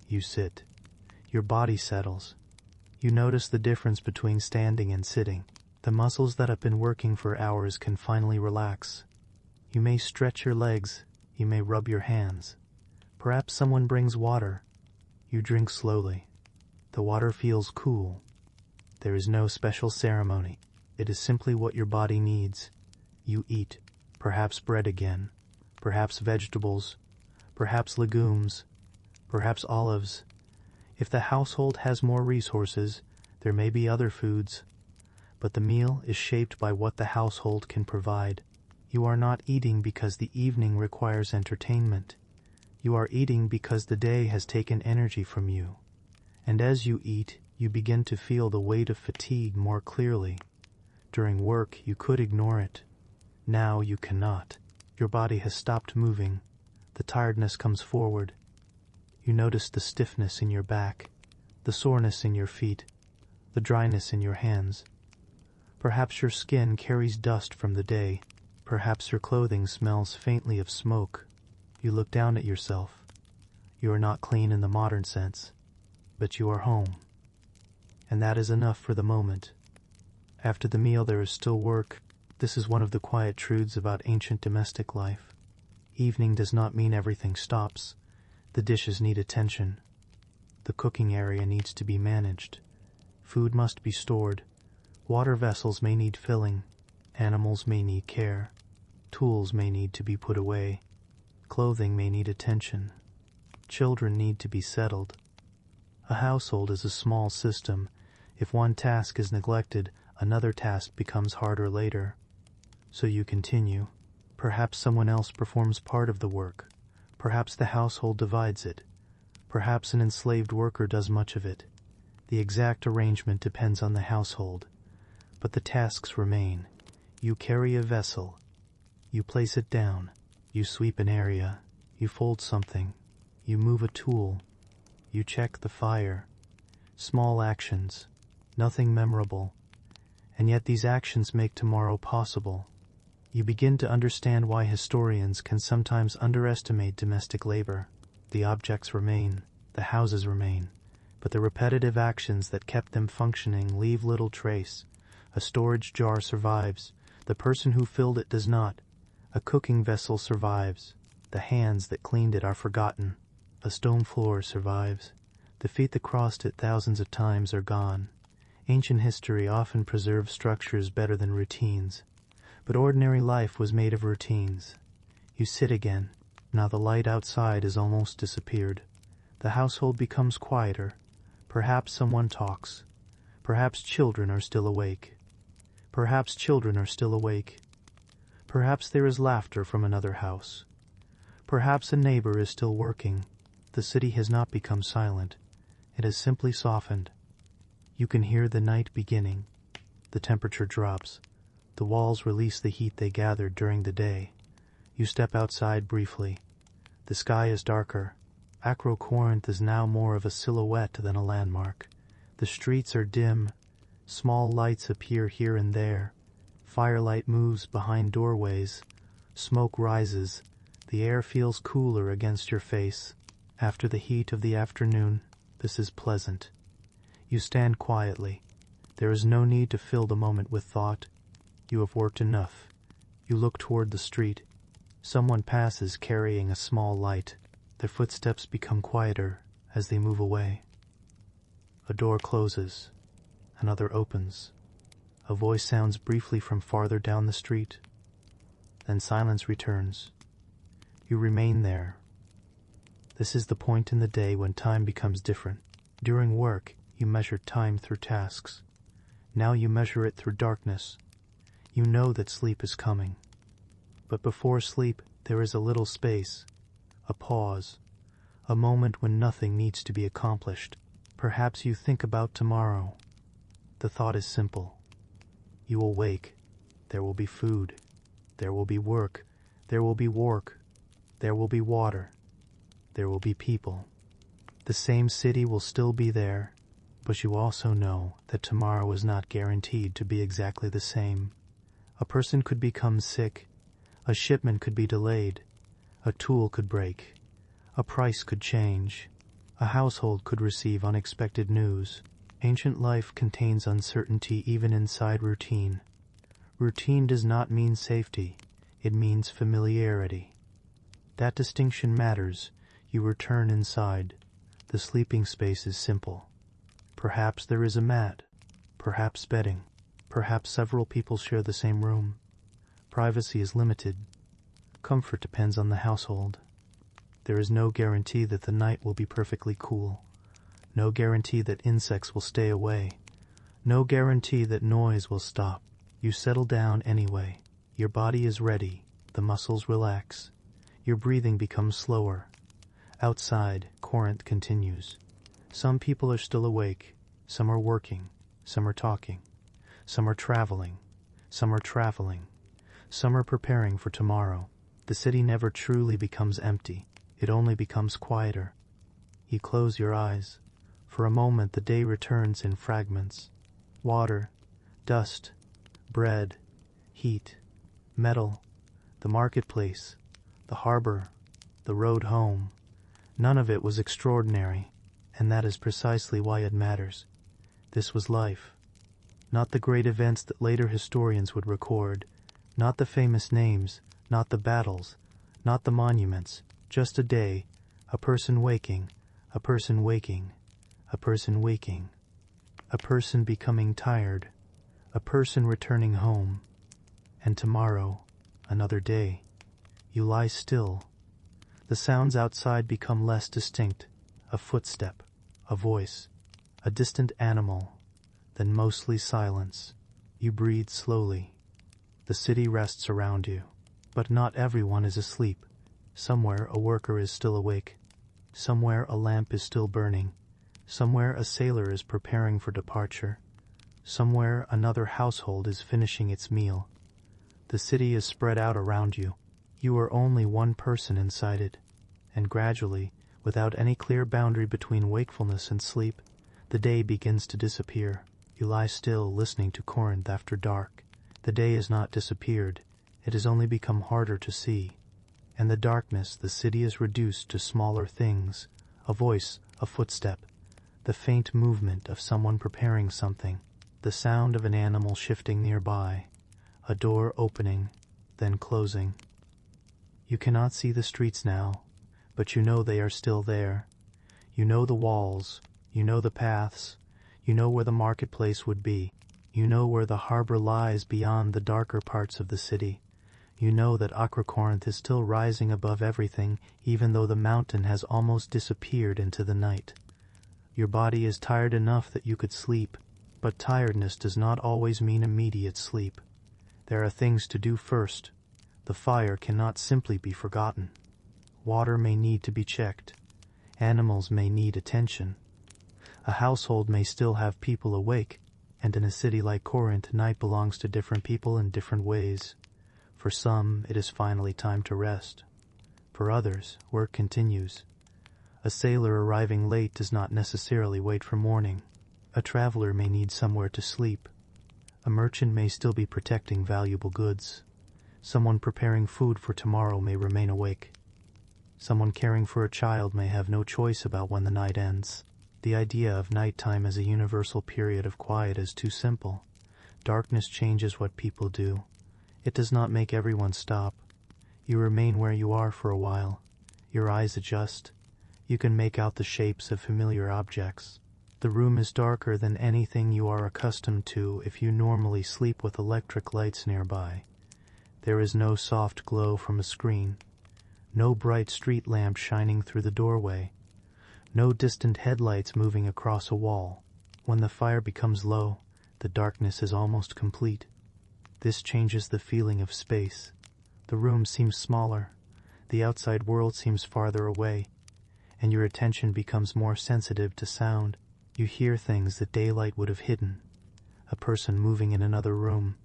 You sit. Your body settles. You notice the difference between standing and sitting. The muscles that have been working for hours can finally relax. You may stretch your legs. You may rub your hands. Perhaps someone brings water. You drink slowly. The water feels cool. There is no special ceremony. It is simply what your body needs. You eat, perhaps bread again, perhaps vegetables, perhaps legumes, perhaps olives. If the household has more resources, there may be other foods. But the meal is shaped by what the household can provide. You are not eating because the evening requires entertainment. You are eating because the day has taken energy from you. And as you eat, you begin to feel the weight of fatigue more clearly. During work, you could ignore it. Now you cannot. Your body has stopped moving. The tiredness comes forward. You notice the stiffness in your back, the soreness in your feet, the dryness in your hands. Perhaps your skin carries dust from the day. Perhaps your clothing smells faintly of smoke. You look down at yourself. You are not clean in the modern sense, but you are home. And that is enough for the moment. After the meal there is still work. This is one of the quiet truths about ancient domestic life. Evening does not mean everything stops. The dishes need attention. The cooking area needs to be managed. Food must be stored. Water vessels may need filling. Animals may need care. Tools may need to be put away. Clothing may need attention. Children need to be settled. A household is a small system. If one task is neglected, another task becomes harder later. So you continue. Perhaps someone else performs part of the work. Perhaps the household divides it. Perhaps an enslaved worker does much of it. The exact arrangement depends on the household. But the tasks remain. You carry a vessel. You place it down. You sweep an area. You fold something. You move a tool. You check the fire. Small actions. Nothing memorable. And yet these actions make tomorrow possible. You begin to understand why historians can sometimes underestimate domestic labor. The objects remain. The houses remain. But the repetitive actions that kept them functioning leave little trace. A storage jar survives. The person who filled it does not. A cooking vessel survives. The hands that cleaned it are forgotten. A stone floor survives. The feet that crossed it thousands of times are gone. Ancient history often preserves structures better than routines. But ordinary life was made of routines. You sit again. Now the light outside has almost disappeared. The household becomes quieter. Perhaps someone talks. Perhaps children are still awake. Perhaps children are still awake. Perhaps there is laughter from another house. Perhaps a neighbor is still working. The city has not become silent. It has simply softened. You can hear the night beginning. The temperature drops. The walls release the heat they gathered during the day. You step outside briefly. The sky is darker. Ancient Corinth is now more of a silhouette than a landmark. The streets are dim. Small lights appear here and there. Firelight moves behind doorways. Smoke rises. The air feels cooler against your face. After the heat of the afternoon, this is pleasant. You stand quietly. There is no need to fill the moment with thought. You have worked enough. You look toward the street. Someone passes carrying a small light. Their footsteps become quieter as they move away. A door closes. Another opens. A voice sounds briefly from farther down the street. Then silence returns. You remain there. This is the point in the day when time becomes different. During work, you measured time through tasks. Now you measure it through darkness. You know that sleep is coming. But before sleep, there is a little space, a pause, a moment when nothing needs to be accomplished. Perhaps you think about tomorrow. The thought is simple. You will wake. There will be food. There will be work. There will be work. There will be water. There will be people. The same city will still be there, but you also know that tomorrow is not guaranteed to be exactly the same. A person could become sick. A shipment could be delayed. A tool could break. A price could change. A household could receive unexpected news. Ancient life contains uncertainty even inside routine. Routine does not mean safety. It means familiarity. That distinction matters. You return inside. The sleeping space is simple. Perhaps there is a mat. Perhaps bedding. Perhaps several people share the same room. Privacy is limited. Comfort depends on the household. There is no guarantee that the night will be perfectly cool. No guarantee that insects will stay away. No guarantee that noise will stop. You settle down anyway. Your body is ready. The muscles relax. Your breathing becomes slower. Outside, Corinth continues. Some people are still awake. Some are working. Some are talking. Some are traveling. Some are traveling. Some are preparing for tomorrow. The city never truly becomes empty. It only becomes quieter. You close your eyes. For a moment the day returns in fragments. Water, dust, bread, heat, metal, the marketplace, the harbor, the road home. None of it was extraordinary, and that is precisely why it matters. This was life. Not the great events that later historians would record, not the famous names, not the battles, not the monuments, just a day, a person waking, a person waking, a person waking, a person becoming tired, a person returning home, and tomorrow, another day. You lie still. The sounds outside become less distinct, a footstep, a voice, a distant animal, then mostly silence. You breathe slowly. The city rests around you, but not everyone is asleep. Somewhere a worker is still awake. Somewhere a lamp is still burning. Somewhere a sailor is preparing for departure. Somewhere another household is finishing its meal. The city is spread out around you. You are only one person inside it, and gradually, without any clear boundary between wakefulness and sleep, the day begins to disappear. You lie still listening to Corinth after dark. The day has not disappeared. It has only become harder to see. In the darkness, the city is reduced to smaller things, a voice, a footstep, the faint movement of someone preparing something, the sound of an animal shifting nearby, a door opening, then closing. You cannot see the streets now, but you know they are still there. You know the walls, you know the paths, you know where the marketplace would be, you know where the harbor lies beyond the darker parts of the city. You know that Corinth is still rising above everything, even though the mountain has almost disappeared into the night. Your body is tired enough that you could sleep, but tiredness does not always mean immediate sleep. There are things to do first. The fire cannot simply be forgotten. Water may need to be checked. Animals may need attention. A household may still have people awake, and in a city like Corinth, night belongs to different people in different ways. For some, it is finally time to rest. For others, work continues. A sailor arriving late does not necessarily wait for morning. A traveler may need somewhere to sleep. A merchant may still be protecting valuable goods. Someone preparing food for tomorrow may remain awake. Someone caring for a child may have no choice about when the night ends. The idea of nighttime as a universal period of quiet is too simple. Darkness changes what people do. It does not make everyone stop. You remain where you are for a while. Your eyes adjust. You can make out the shapes of familiar objects. The room is darker than anything you are accustomed to if you normally sleep with electric lights nearby. There is no soft glow from a screen. No bright street lamp shining through the doorway. No distant headlights moving across a wall. When the fire becomes low, the darkness is almost complete. This changes the feeling of space. The room seems smaller. The outside world seems farther away, and your attention becomes more sensitive to sound. You hear things that daylight would have hidden. A person moving in another room.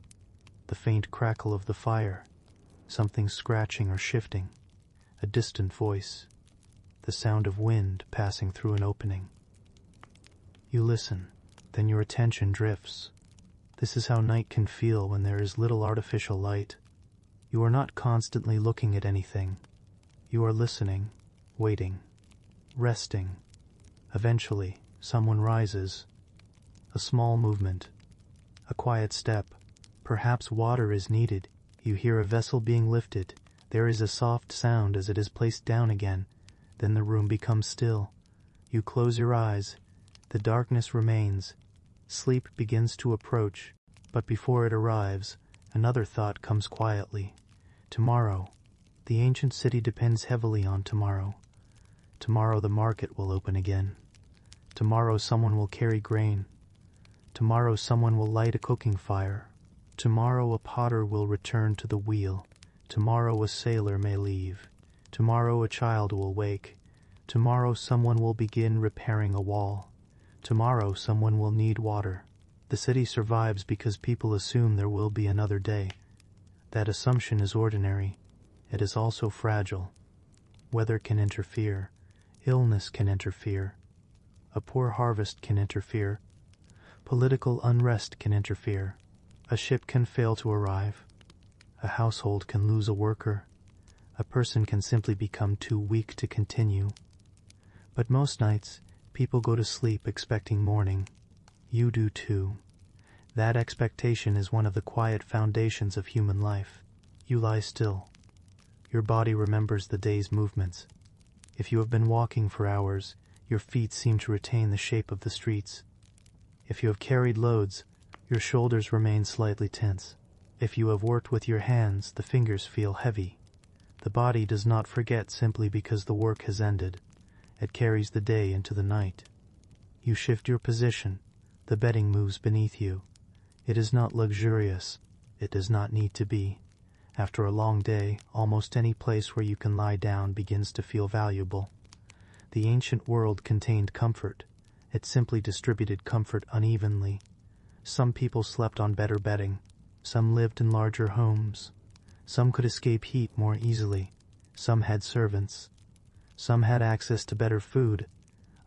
The faint crackle of the fire. Something scratching or shifting. A distant voice. The sound of wind passing through an opening. You listen, then your attention drifts. This is how night can feel when there is little artificial light. You are not constantly looking at anything. You are listening, waiting, resting. Eventually, someone rises. A small movement. A quiet step. Perhaps water is needed. You hear a vessel being lifted. There is a soft sound as it is placed down again. Then the room becomes still. You close your eyes. The darkness remains. Sleep begins to approach, but before it arrives, another thought comes quietly. Tomorrow. The ancient city depends heavily on tomorrow. Tomorrow the market will open again. Tomorrow someone will carry grain. Tomorrow someone will light a cooking fire. Tomorrow a potter will return to the wheel. Tomorrow a sailor may leave. Tomorrow a child will wake. Tomorrow someone will begin repairing a wall. Tomorrow someone will need water. The city survives because people assume there will be another day. That assumption is ordinary. It is also fragile. Weather can interfere. Illness can interfere. A poor harvest can interfere. Political unrest can interfere. A ship can fail to arrive. A household can lose a worker. A person can simply become too weak to continue. But most nights, people go to sleep expecting morning. You do too. That expectation is one of the quiet foundations of human life. You lie still. Your body remembers the day's movements. If you have been walking for hours, your feet seem to retain the shape of the streets. If you have carried loads, your shoulders remain slightly tense. If you have worked with your hands, the fingers feel heavy. The body does not forget simply because the work has ended. It carries the day into the night. You shift your position. The bedding moves beneath you. It is not luxurious. It does not need to be. After a long day, almost any place where you can lie down begins to feel valuable. The ancient world contained comfort. It simply distributed comfort unevenly. Some people slept on better bedding. Some lived in larger homes. Some could escape heat more easily. Some had servants. Some had access to better food.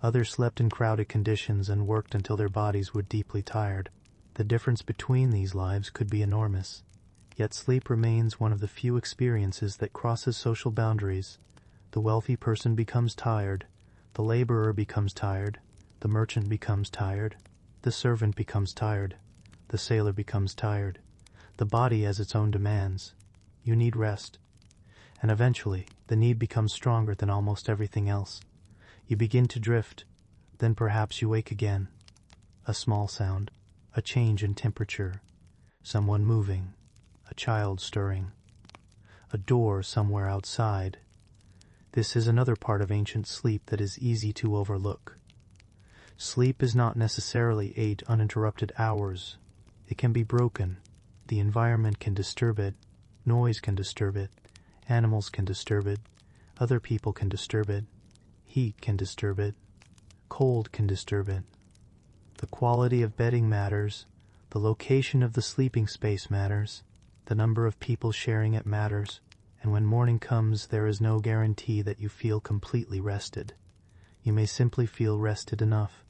Others slept in crowded conditions and worked until their bodies were deeply tired. The difference between these lives could be enormous. Yet sleep remains one of the few experiences that crosses social boundaries. The wealthy person becomes tired. The laborer becomes tired. The merchant becomes tired. The servant becomes tired. The sailor becomes tired. The body has its own demands. You need rest. And eventually, the need becomes stronger than almost everything else. You begin to drift. Then perhaps you wake again. A small sound. A change in temperature. Someone moving. A child stirring. A door somewhere outside. This is another part of ancient sleep that is easy to overlook. Sleep is not necessarily 8 uninterrupted hours. It can be broken. The environment can disturb it. Noise can disturb it. Animals can disturb it. Other people can disturb it. Heat can disturb it. Cold can disturb it. The quality of bedding matters. The location of the sleeping space matters. The number of people sharing it matters. And when morning comes, there is no guarantee that you feel completely rested. You may simply feel rested enough.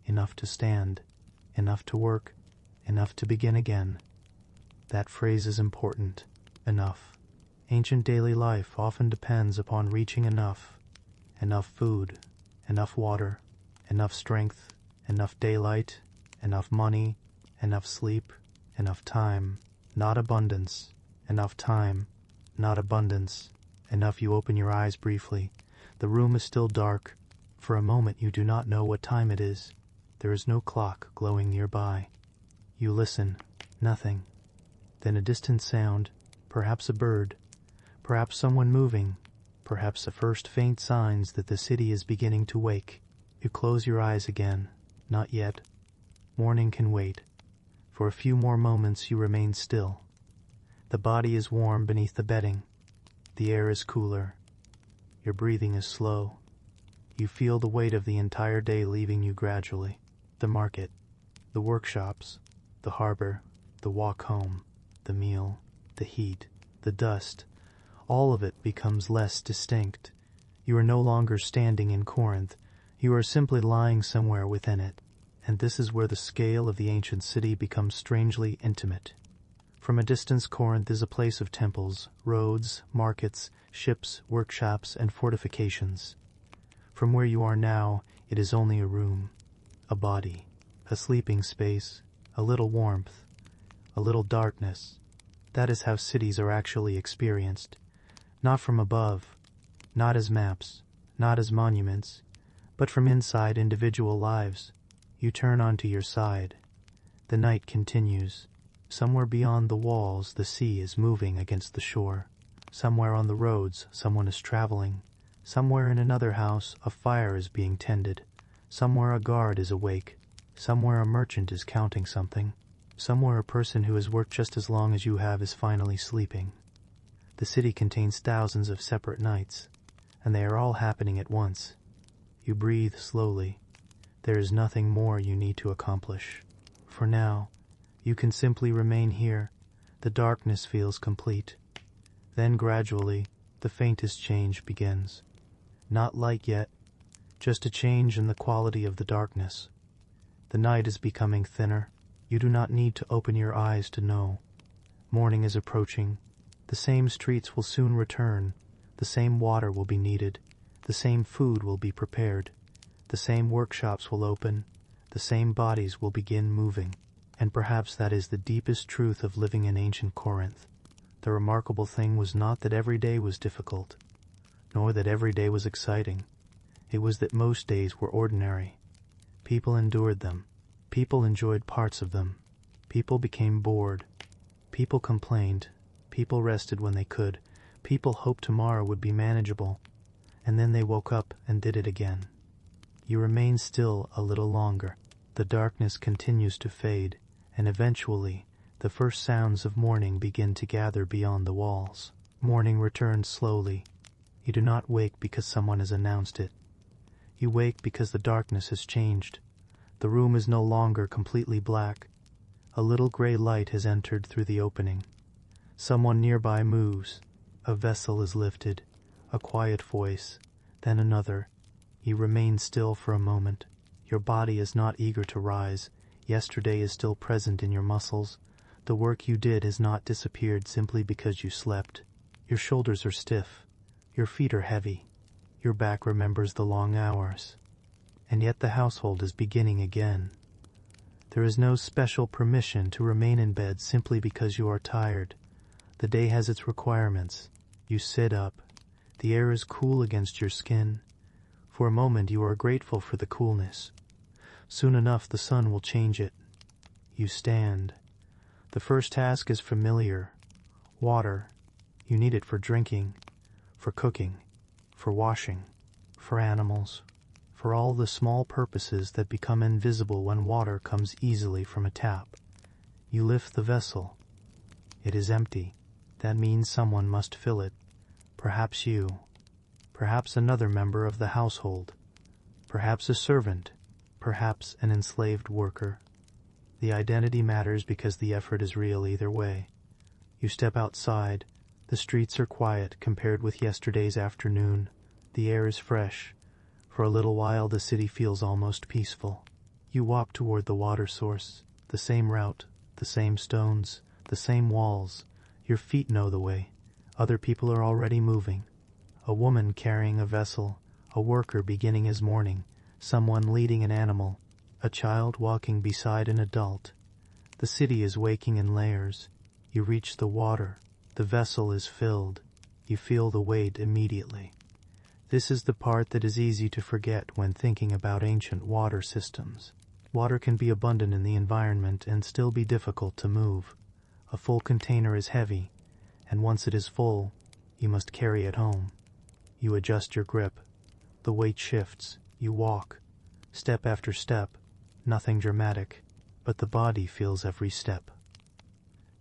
Enough to stand. Enough to work. Enough to begin again. That phrase is important. Enough. Ancient daily life often depends upon reaching enough. Enough food. Enough water. Enough strength, enough daylight, enough money, enough sleep, enough time, not abundance. Enough time, not abundance. Enough you open your eyes briefly. The room is still dark. For a moment you do not know what time it is. There is no clock glowing nearby. You listen. Nothing. Then a distant sound, perhaps a bird, perhaps someone moving, perhaps the first faint signs that the city is beginning to wake. You close your eyes again. Not yet. Morning can wait. For a few more moments you remain still. The body is warm beneath the bedding. The air is cooler. Your breathing is slow. You feel the weight of the entire day leaving you gradually. The market, the workshops, the harbor, the walk home, the meal, the heat, the dust, all of it becomes less distinct. You are no longer standing in Corinth. You are simply lying somewhere within it. And this is where the scale of the ancient city becomes strangely intimate. From a distance, Corinth is a place of temples, roads, markets, ships, workshops, and fortifications. From where you are now, it is only a room, a body, a sleeping space, a little warmth, a little darkness. That is how cities are actually experienced. Not from above, not as maps, not as monuments, but from inside individual lives. You turn onto your side. The night continues. Somewhere beyond the walls, the sea is moving against the shore. Somewhere on the roads, someone is traveling. Somewhere in another house, a fire is being tended. Somewhere a guard is awake. Somewhere a merchant is counting something. Somewhere a person who has worked just as long as you have is finally sleeping. The city contains thousands of separate nights, and they are all happening at once. You breathe slowly. There is nothing more you need to accomplish. For now, you can simply remain here. The darkness feels complete. Then gradually, the faintest change begins. Not light yet, just a change in the quality of the darkness. The night is becoming thinner. You do not need to open your eyes to know. Morning is approaching. The same streets will soon return. The same water will be needed. The same food will be prepared. The same workshops will open. The same bodies will begin moving. And perhaps that is the deepest truth of living in ancient Corinth. The remarkable thing was not that every day was difficult, nor that every day was exciting. It was that most days were ordinary. People endured them. People enjoyed parts of them. People became bored. People complained. People rested when they could. People hoped tomorrow would be manageable. And then they woke up and did it again. You remain still a little longer. The darkness continues to fade, and eventually the first sounds of morning begin to gather beyond the walls. Morning returns slowly. You do not wake because someone has announced it. You wake because the darkness has changed. The room is no longer completely black. A little gray light has entered through the opening. Someone nearby moves. A vessel is lifted. A quiet voice. Then another. You remain still for a moment. Your body is not eager to rise. Yesterday is still present in your muscles. The work you did has not disappeared simply because you slept. Your shoulders are stiff. Your feet are heavy. Your back remembers the long hours. And yet the household is beginning again. There is no special permission to remain in bed simply because you are tired. The day has its requirements. You sit up. The air is cool against your skin. For a moment you are grateful for the coolness. Soon enough the sun will change it. You stand. The first task is familiar. Water. You need it for drinking, for cooking, for washing, for animals, for all the small purposes that become invisible when water comes easily from a tap. You lift the vessel. It is empty. That means someone must fill it. Perhaps you. Perhaps another member of the household. Perhaps a servant. Perhaps an enslaved worker. The identity matters because the effort is real either way. You step outside. The streets are quiet compared with yesterday's afternoon. The air is fresh. For a little while the city feels almost peaceful. You walk toward the water source. The same route, the same stones, the same walls. Your feet know the way. Other people are already moving. A woman carrying a vessel, a worker beginning his morning, someone leading an animal, a child walking beside an adult. The city is waking in layers. You reach the water. The vessel is filled. You feel the weight immediately. This is the part that is easy to forget when thinking about ancient water systems. Water can be abundant in the environment and still be difficult to move. A full container is heavy, and once it is full, you must carry it home. You adjust your grip. The weight shifts. You walk. Step after step. Nothing dramatic, but the body feels every step.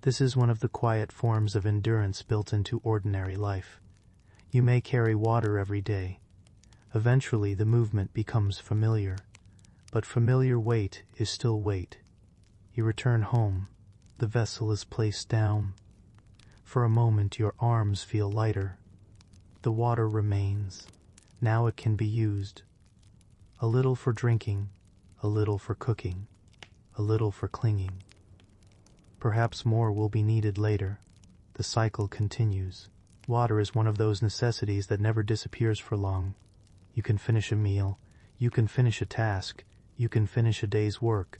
This is one of the quiet forms of endurance built into ordinary life. You may carry water every day. Eventually the movement becomes familiar, but familiar weight is still weight. You return home. The vessel is placed down. For a moment your arms feel lighter. The water remains. Now it can be used. A little for drinking, a little for cooking, a little for clinging. Perhaps more will be needed later. The cycle continues. Water is one of those necessities that never disappears for long. You can finish a meal, you can finish a task, you can finish a day's work,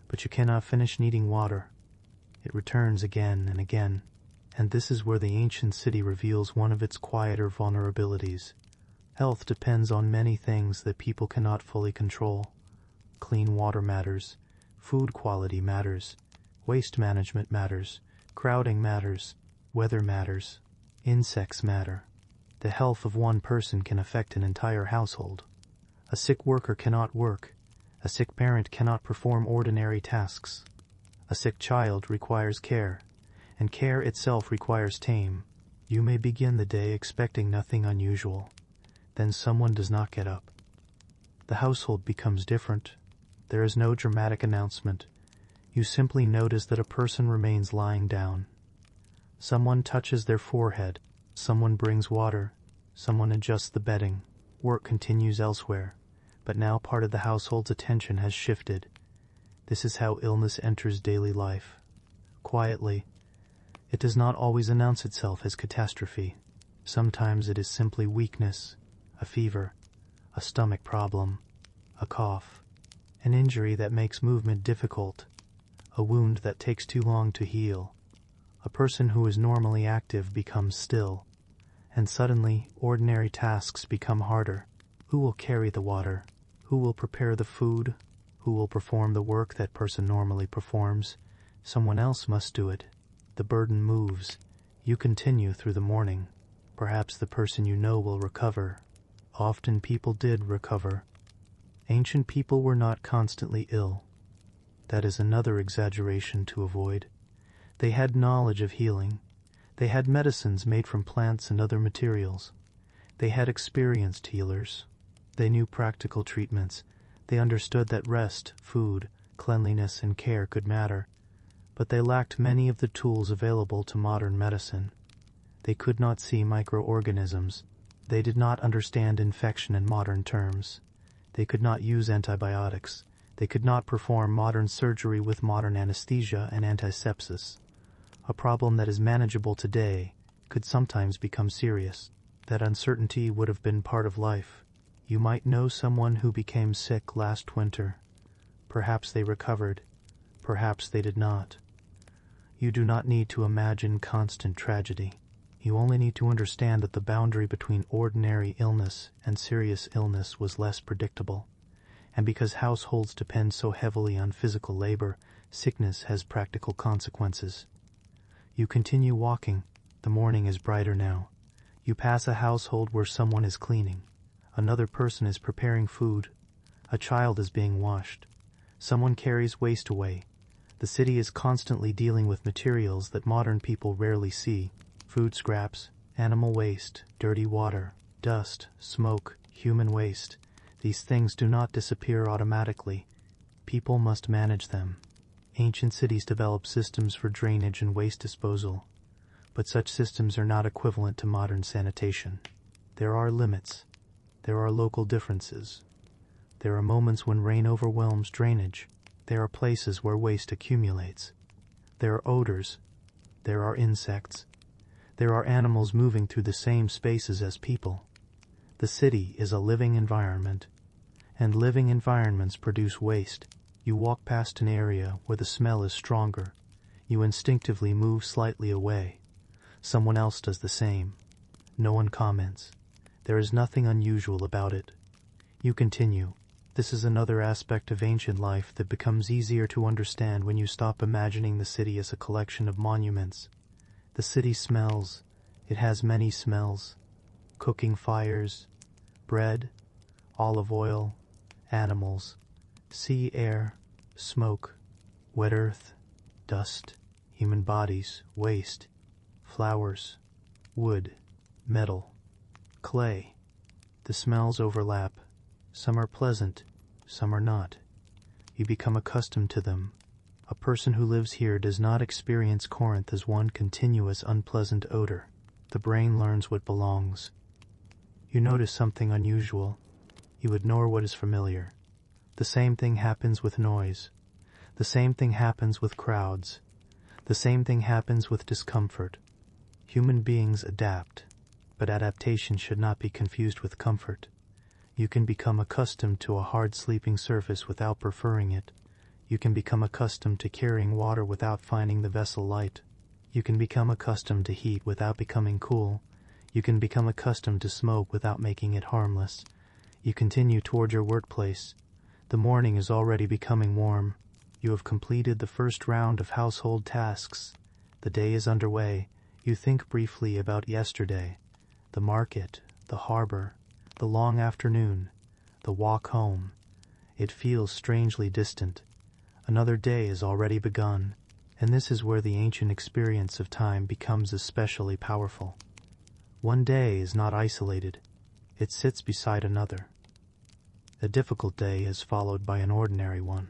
but you cannot finish needing water. It returns again and again, and this is where the ancient city reveals one of its quieter vulnerabilities. Health depends on many things that people cannot fully control. Clean water matters, food quality matters, waste management matters, crowding matters, weather matters, insects matter. The health of one person can affect an entire household. A sick worker cannot work. A sick parent cannot perform ordinary tasks. A sick child requires care, and care itself requires tame. You may begin the day expecting nothing unusual. Then someone does not get up. The household becomes different. There is no dramatic announcement. You simply notice that a person remains lying down. Someone touches their forehead. Someone brings water. Someone adjusts the bedding. Work continues elsewhere, but now part of the household's attention has shifted. This is how illness enters daily life. Quietly. It does not always announce itself as catastrophe. Sometimes it is simply weakness, a fever, a stomach problem, a cough, an injury that makes movement difficult, a wound that takes too long to heal. A person who is normally active becomes still, and suddenly ordinary tasks become harder. Who will carry the water? Who will prepare the food? Who will perform the work that person normally performs? Someone else must do it. The burden moves. You continue through the morning. Perhaps the person you know will recover. Often people did recover. Ancient people were not constantly ill. That is another exaggeration to avoid. They had knowledge of healing. They had medicines made from plants and other materials. They had experienced healers. They knew practical treatments. They understood that rest, food, cleanliness, and care could matter. But they lacked many of the tools available to modern medicine. They could not see microorganisms. They did not understand infection in modern terms. They could not use antibiotics. They could not perform modern surgery with modern anesthesia and antisepsis. A problem that is manageable today could sometimes become serious. That uncertainty would have been part of life. You might know someone who became sick last winter. Perhaps they recovered. Perhaps they did not. You do not need to imagine constant tragedy. You only need to understand that the boundary between ordinary illness and serious illness was less predictable. And because households depend so heavily on physical labor, sickness has practical consequences. You continue walking. The morning is brighter now. You pass a household where someone is cleaning. Another person is preparing food. A child is being washed. Someone carries waste away. The city is constantly dealing with materials that modern people rarely see. Food scraps, animal waste, dirty water, dust, smoke, human waste. These things do not disappear automatically. People must manage them. Ancient cities developed systems for drainage and waste disposal, but such systems are not equivalent to modern sanitation. There are limits. There are local differences. There are moments when rain overwhelms drainage. There are places where waste accumulates. There are odors. There are insects. There are animals moving through the same spaces as people. The city is a living environment. and living environments produce waste. You walk past an area where the smell is stronger. You instinctively move slightly away. Someone else does the same. No one comments. There is nothing unusual about it. You continue. This is another aspect of ancient life that becomes easier to understand when you stop imagining the city as a collection of monuments. The city smells. It has many smells. Cooking fires, bread, olive oil, animals, sea air, smoke, wet earth, dust, human bodies, waste, flowers, wood, metal, clay. The smells overlap. Some are pleasant, some are not. You become accustomed to them. A person who lives here does not experience Corinth as one continuous unpleasant odor. The brain learns what belongs. You notice something unusual. You ignore what is familiar. The same thing happens with noise. The same thing happens with crowds. The same thing happens with discomfort. Human beings adapt, but adaptation should not be confused with comfort. You can become accustomed to a hard sleeping surface without preferring it. You can become accustomed to carrying water without finding the vessel light. You can become accustomed to heat without becoming cool. You can become accustomed to smoke without making it harmless. You continue toward your workplace. The morning is already becoming warm. You have completed the first round of household tasks. The day is underway. You think briefly about yesterday, the market, the harbor, the long afternoon, the walk home. It feels strangely distant. Another day has already begun, and this is where the ancient experience of time becomes especially powerful. One day is not isolated. It sits beside another. A difficult day is followed by an ordinary one.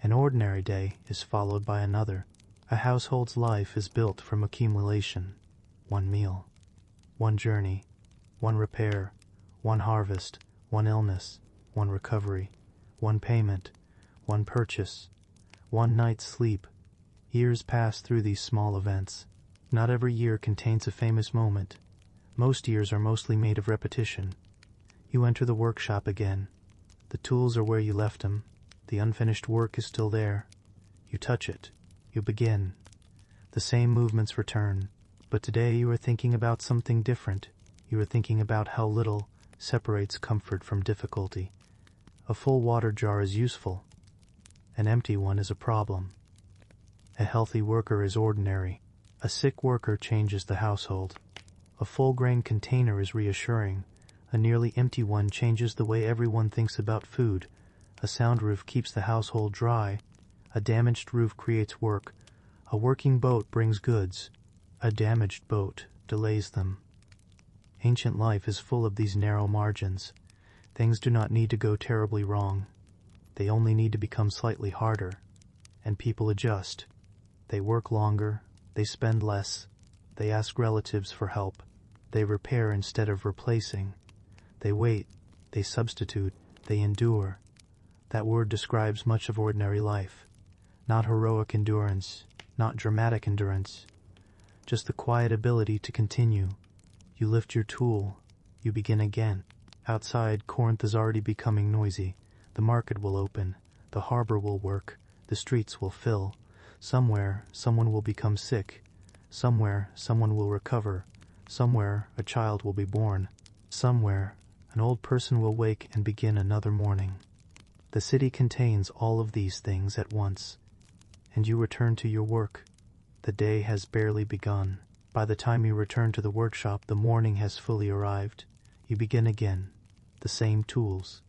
An ordinary day is followed by another. A household's life is built from accumulation. One meal, one journey, one repair, one harvest, one illness, one recovery, one payment, one purchase, one night's sleep. Years pass through these small events. Not every year contains a famous moment. Most years are mostly made of repetition. You enter the workshop again. The tools are where you left them. The unfinished work is still there. You touch it. You begin. The same movements return. But today you are thinking about something different. You are thinking about how little separates comfort from difficulty. A full water jar is useful. An empty one is a problem. A healthy worker is ordinary. A sick worker changes the household. A full-grain container is reassuring. A nearly empty one changes the way everyone thinks about food. A sound roof keeps the household dry. A damaged roof creates work. A working boat brings goods. A damaged boat delays them. Ancient life is full of these narrow margins. Things do not need to go terribly wrong. They only need to become slightly harder. And people adjust. They work longer. They spend less. They ask relatives for help. They repair instead of replacing. They wait. They substitute. They endure. That word describes much of ordinary life. Not heroic endurance. Not dramatic endurance. Just the quiet ability to continue. You lift your tool. You begin again. Outside, Corinth is already becoming noisy. The market will open. The harbor will work. The streets will fill. Somewhere, someone will become sick. Somewhere, someone will recover. Somewhere, a child will be born. Somewhere, an old person will wake and begin another morning. The city contains all of these things at once. And you return to your work. The day has barely begun. By the time you return to the workshop, the morning has fully arrived. You begin again. The same tools.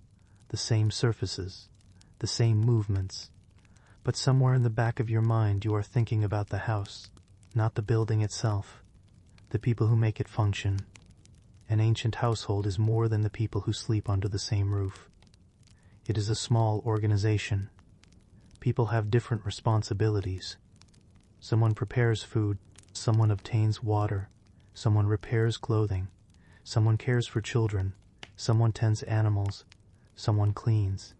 The same surfaces. The same movements. But somewhere in the back of your mind you are thinking about the house, not the building itself, the people who make it function. An ancient household is more than the people who sleep under the same roof. It is a small organization. People have different responsibilities. Someone prepares food, someone obtains water, someone repairs clothing, someone cares for children, someone tends animals, someone cleans,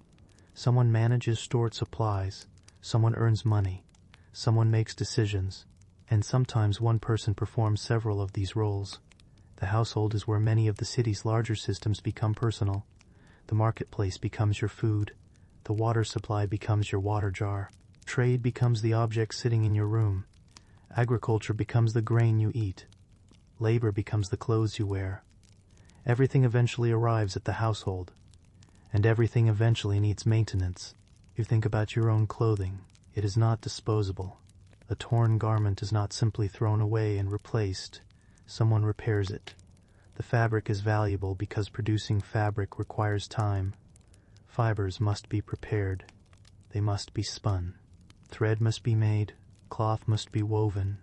someone manages stored supplies, someone earns money, someone makes decisions, and sometimes one person performs several of these roles. The household is where many of the city's larger systems become personal. The marketplace becomes your food. The water supply becomes your water jar. Trade becomes the object sitting in your room. Agriculture becomes the grain you eat. Labor becomes the clothes you wear. Everything eventually arrives at the household, and everything eventually needs maintenance. You think about your own clothing. It is not disposable. A torn garment is not simply thrown away and replaced. Someone repairs it. The fabric is valuable because producing fabric requires time. Fibers must be prepared. They must be spun. Thread must be made. Cloth must be woven.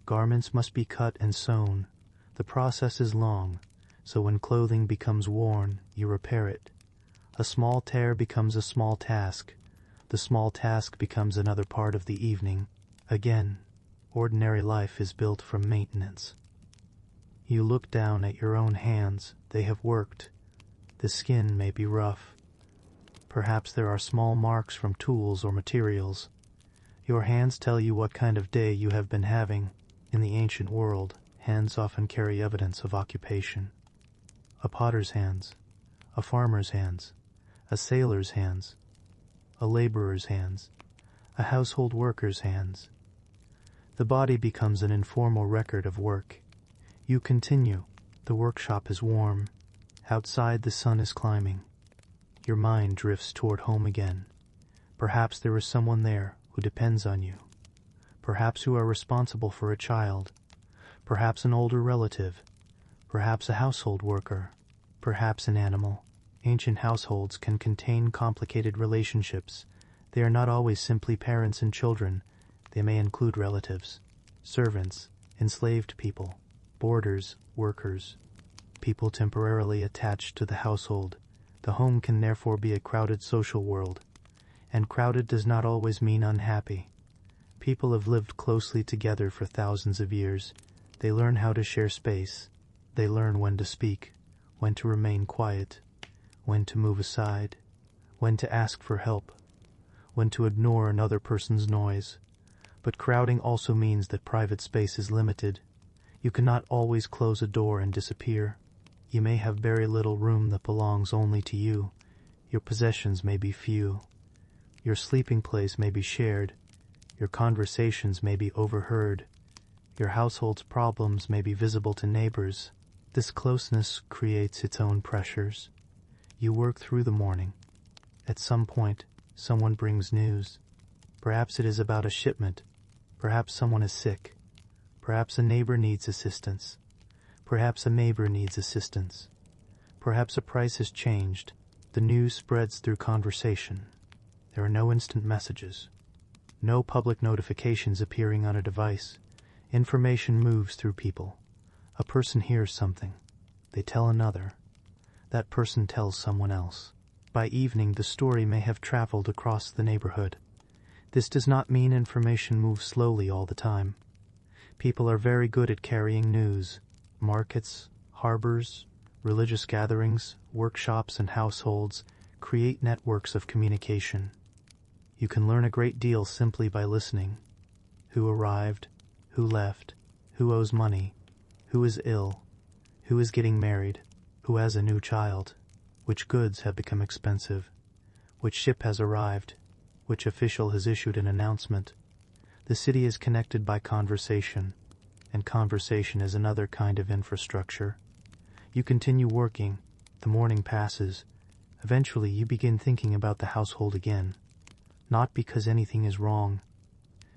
Garments must be cut and sewn. The process is long, so when clothing becomes worn, you repair it. A small tear becomes a small task. The small task becomes another part of the evening. Again, ordinary life is built from maintenance. You look down at your own hands. They have worked. The skin may be rough. Perhaps there are small marks from tools or materials. Your hands tell you what kind of day you have been having. In the ancient world, hands often carry evidence of occupation. A potter's hands, a farmer's hands, a sailor's hands, a laborer's hands, a household worker's hands. The body becomes an informal record of work. You continue. The workshop is warm. Outside the sun is climbing. Your mind drifts toward home again. Perhaps there is someone there who depends on you. Perhaps you are responsible for a child. Perhaps an older relative. Perhaps a household worker. Perhaps an animal. Ancient households can contain complicated relationships. They are not always simply parents and children. They may include relatives, servants, enslaved people, boarders, workers, people temporarily attached to the household. The home can therefore be a crowded social world, and crowded does not always mean unhappy. People have lived closely together for thousands of years. They learn how to share space. They learn when to speak, when to remain quiet, when to move aside, when to ask for help, when to ignore another person's noise. But crowding also means that private space is limited. You cannot always close a door and disappear. You may have very little room that belongs only to you. Your possessions may be few. Your sleeping place may be shared. Your conversations may be overheard. Your household's problems may be visible to neighbors. This closeness creates its own pressures. You work through the morning. At some point, someone brings news. Perhaps it is about a shipment. Perhaps someone is sick. Perhaps a neighbor needs assistance. Perhaps a neighbor needs assistance. Perhaps a price has changed. The news spreads through conversation. There are no instant messages. No public notifications appearing on a device. Information moves through people. A person hears something. They tell another. That person tells someone else. By evening, the story may have traveled across the neighborhood. This does not mean information moves slowly all the time. People are very good at carrying news. Markets, harbors, religious gatherings, workshops, and households create networks of communication. You can learn a great deal simply by listening. Who arrived? Who left? Who owes money? Who is ill? Who is getting married? Who has a new child? Which goods have become expensive? Which ship has arrived? Which official has issued an announcement? The city is connected by conversation, and conversation is another kind of infrastructure. You continue working. The morning passes. Eventually, you begin thinking about the household again. Not because anything is wrong,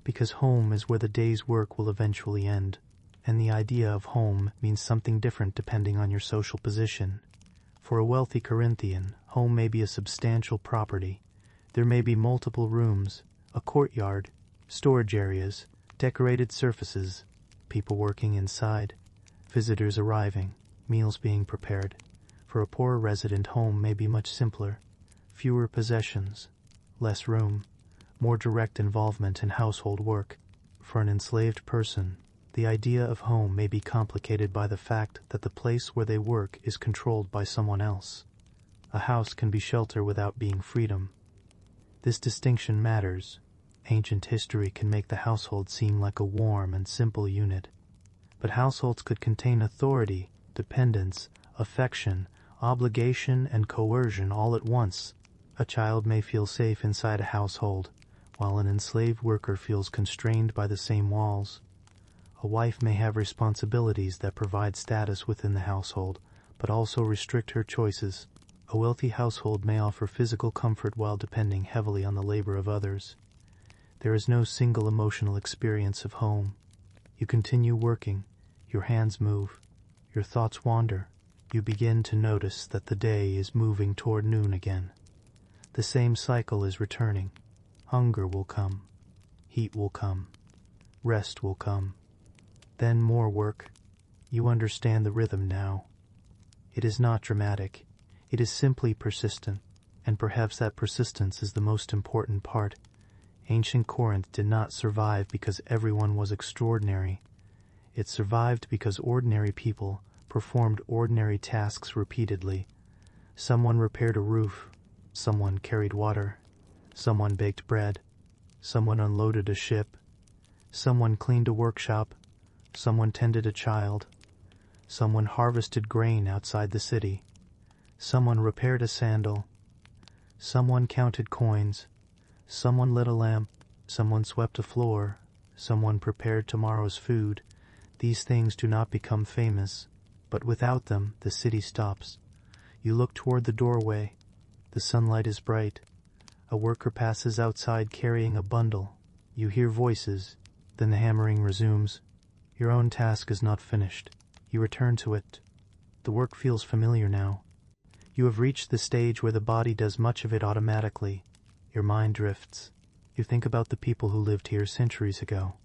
because home is where the day's work will eventually end, and the idea of home means something different depending on your social position. For a wealthy Corinthian, home may be a substantial property. There may be multiple rooms, a courtyard, storage areas, decorated surfaces, people working inside, visitors arriving, meals being prepared. For a poorer resident, home may be much simpler, fewer possessions, less room, more direct involvement in household work. For an enslaved person, the idea of home may be complicated by the fact that the place where they work is controlled by someone else. A house can be shelter without being freedom. This distinction matters. Ancient history can make the household seem like a warm and simple unit. But households could contain authority, dependence, affection, obligation and coercion all at once. A child may feel safe inside a household, while an enslaved worker feels constrained by the same walls. A wife may have responsibilities that provide status within the household, but also restrict her choices. A wealthy household may offer physical comfort while depending heavily on the labor of others. There is no single emotional experience of home. You continue working, your hands move, your thoughts wander. You begin to notice that the day is moving toward noon again. The same cycle is returning. Hunger will come. Heat will come. Rest will come. Then more work. You understand the rhythm now. It is not dramatic. It is simply persistent, and perhaps that persistence is the most important part. Ancient Corinth did not survive because everyone was extraordinary. It survived because ordinary people performed ordinary tasks repeatedly. Someone repaired a roof. Someone carried water. Someone baked bread. Someone unloaded a ship. Someone cleaned a workshop. Someone tended a child. Someone harvested grain outside the city. Someone repaired a sandal. Someone counted coins. Someone lit a lamp. Someone swept a floor. Someone prepared tomorrow's food. These things do not become famous, but without them the city stops. You look toward the doorway. The sunlight is bright. A worker passes outside carrying a bundle. You hear voices. Then the hammering resumes. Your own task is not finished. You return to it. The work feels familiar now. You have reached the stage where the body does much of it automatically. Your mind drifts. You think about the people who lived here centuries ago.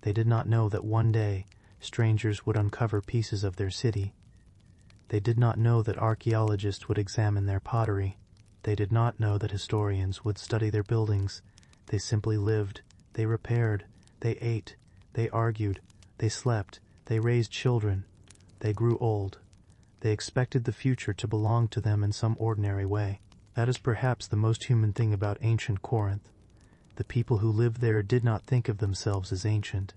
They did not know that one day strangers would uncover pieces of their city. They did not know that archaeologists would examine their pottery. They did not know that historians would study their buildings. They simply lived. They repaired. They ate. They argued. They slept. They raised children. They grew old. They expected the future to belong to them in some ordinary way. That is perhaps the most human thing about ancient Corinth. The people who lived there did not think of themselves as ancient.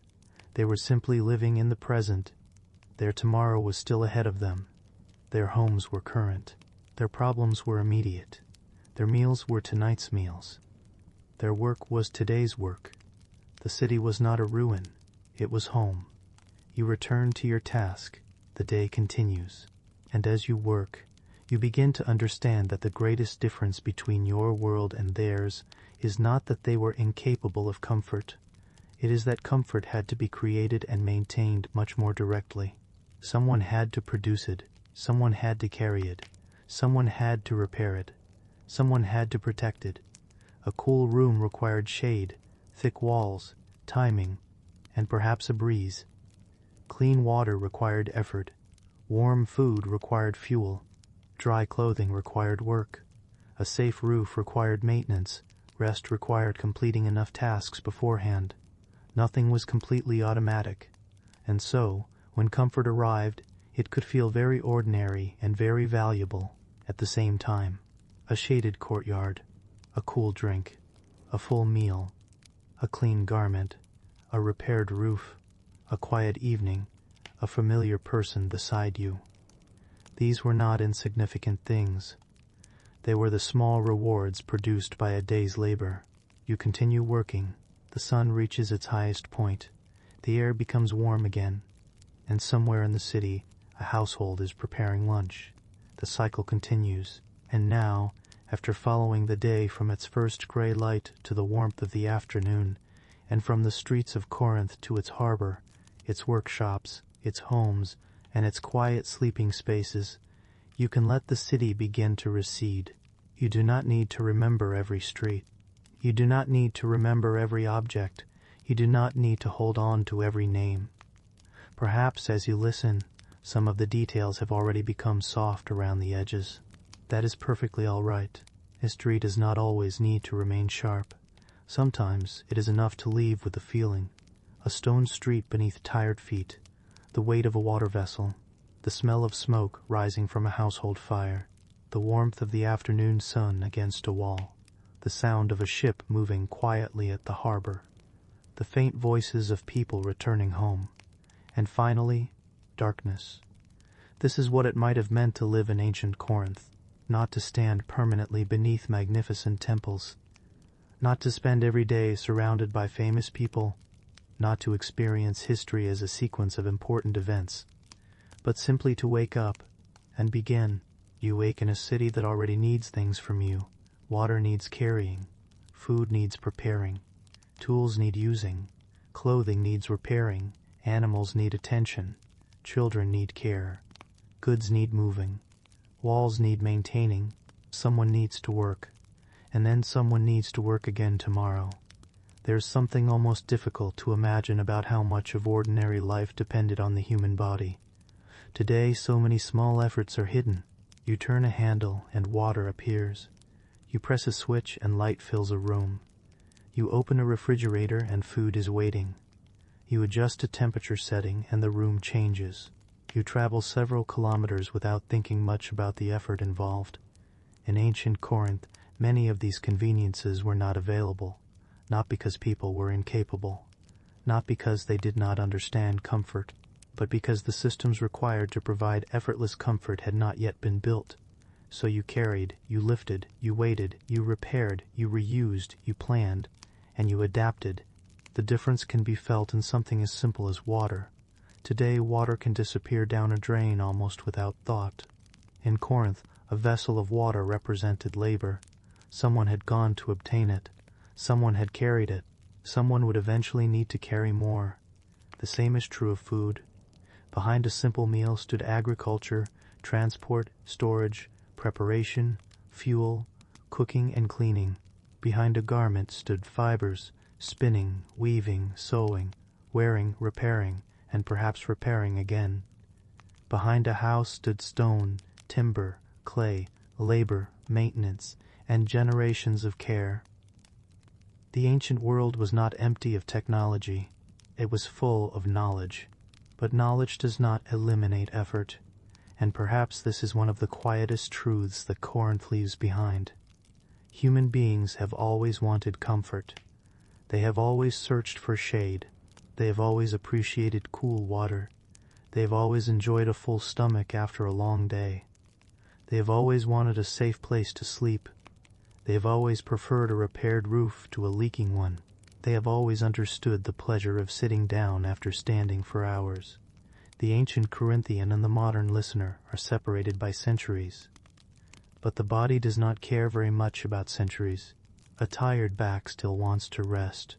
They were simply living in the present. Their tomorrow was still ahead of them. Their homes were current. Their problems were immediate. Their meals were tonight's meals. Their work was today's work. The city was not a ruin. It was home. You return to your task. The day continues. And as you work, you begin to understand that the greatest difference between your world and theirs is not that they were incapable of comfort. It is that comfort had to be created and maintained much more directly. Someone had to produce it. Someone had to carry it. Someone had to repair it. Someone had to protect it. A cool room required shade, thick walls, timing, and perhaps a breeze. Clean water required effort. Warm food required fuel. Dry clothing required work. A safe roof required maintenance. Rest required completing enough tasks beforehand. Nothing was completely automatic. And so, when comfort arrived, it could feel very ordinary and very valuable at the same time. A shaded courtyard, a cool drink, a full meal, a clean garment, a repaired roof, a quiet evening, a familiar person beside you. These were not insignificant things. They were the small rewards produced by a day's labor. You continue working. The sun reaches its highest point. The air becomes warm again. And somewhere in the city, a household is preparing lunch. The cycle continues. And now, after following the day from its first gray light to the warmth of the afternoon, and from the streets of Corinth to its harbor, its workshops, its homes, and its quiet sleeping spaces, you can let the city begin to recede. You do not need to remember every street. You do not need to remember every object. You do not need to hold on to every name. Perhaps as you listen, some of the details have already become soft around the edges. That is perfectly all right. History does not always need to remain sharp. Sometimes it is enough to leave with a feeling. A stone street beneath tired feet, the weight of a water vessel, the smell of smoke rising from a household fire, the warmth of the afternoon sun against a wall, the sound of a ship moving quietly at the harbor, the faint voices of people returning home, and finally, darkness. This is what it might have meant to live in ancient Corinth, not to stand permanently beneath magnificent temples, not to spend every day surrounded by famous people, not to experience history as a sequence of important events, but simply to wake up and begin. You wake in a city that already needs things from you. Water needs carrying, food needs preparing, tools need using, clothing needs repairing, animals need attention, children need care, goods need moving, walls need maintaining, someone needs to work, and then someone needs to work again tomorrow. There's something almost difficult to imagine about how much of ordinary life depended on the human body. Today, so many small efforts are hidden. You turn a handle and water appears. You press a switch and light fills a room. You open a refrigerator and food is waiting. You adjust a temperature setting and the room changes. You travel several kilometers without thinking much about the effort involved. In ancient Corinth, many of these conveniences were not available, not because people were incapable, not because they did not understand comfort, but because the systems required to provide effortless comfort had not yet been built. So you carried, you lifted, you waited, you repaired, you reused, you planned, and you adapted. The difference can be felt in something as simple as water. Today, water can disappear down a drain almost without thought. In Corinth, a vessel of water represented labor. Someone had gone to obtain it. Someone had carried it. Someone would eventually need to carry more. The same is true of food. Behind a simple meal stood agriculture, transport, storage, preparation, fuel, cooking and cleaning. Behind a garment stood fibers, spinning, weaving, sewing, wearing, repairing, and perhaps repairing again. Behind a house stood stone, timber, clay, labor, maintenance, and generations of care. The ancient world was not empty of technology. It was full of knowledge. But knowledge does not eliminate effort, and perhaps this is one of the quietest truths that Corinth leaves behind. Human beings have always wanted comfort. They have always searched for shade. They have always appreciated cool water. They have always enjoyed a full stomach after a long day. They have always wanted a safe place to sleep. They have always preferred a repaired roof to a leaking one. They have always understood the pleasure of sitting down after standing for hours. The ancient Corinthian and the modern listener are separated by centuries. But the body does not care very much about centuries. A tired back still wants to rest.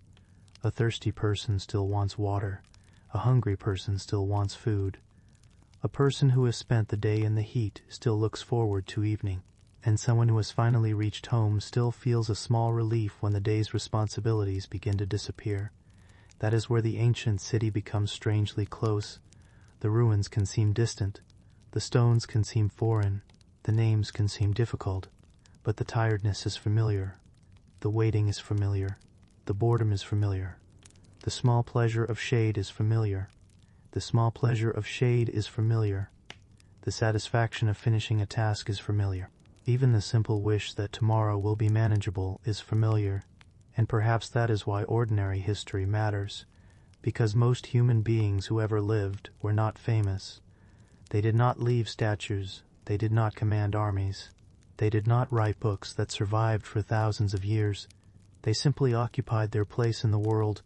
A thirsty person still wants water. A hungry person still wants food. A person who has spent the day in the heat still looks forward to evening. And someone who has finally reached home still feels a small relief when the day's responsibilities begin to disappear. That is where the ancient city becomes strangely close. The ruins can seem distant. The stones can seem foreign. The names can seem difficult. But the tiredness is familiar. The waiting is familiar. The boredom is familiar. The small pleasure of shade is familiar. The small pleasure of shade is familiar. The satisfaction of finishing a task is familiar. Even the simple wish that tomorrow will be manageable is familiar, and perhaps that is why ordinary history matters, because most human beings who ever lived were not famous. They did not leave statues, they did not command armies, they did not write books that survived for thousands of years. They simply occupied their place in the world.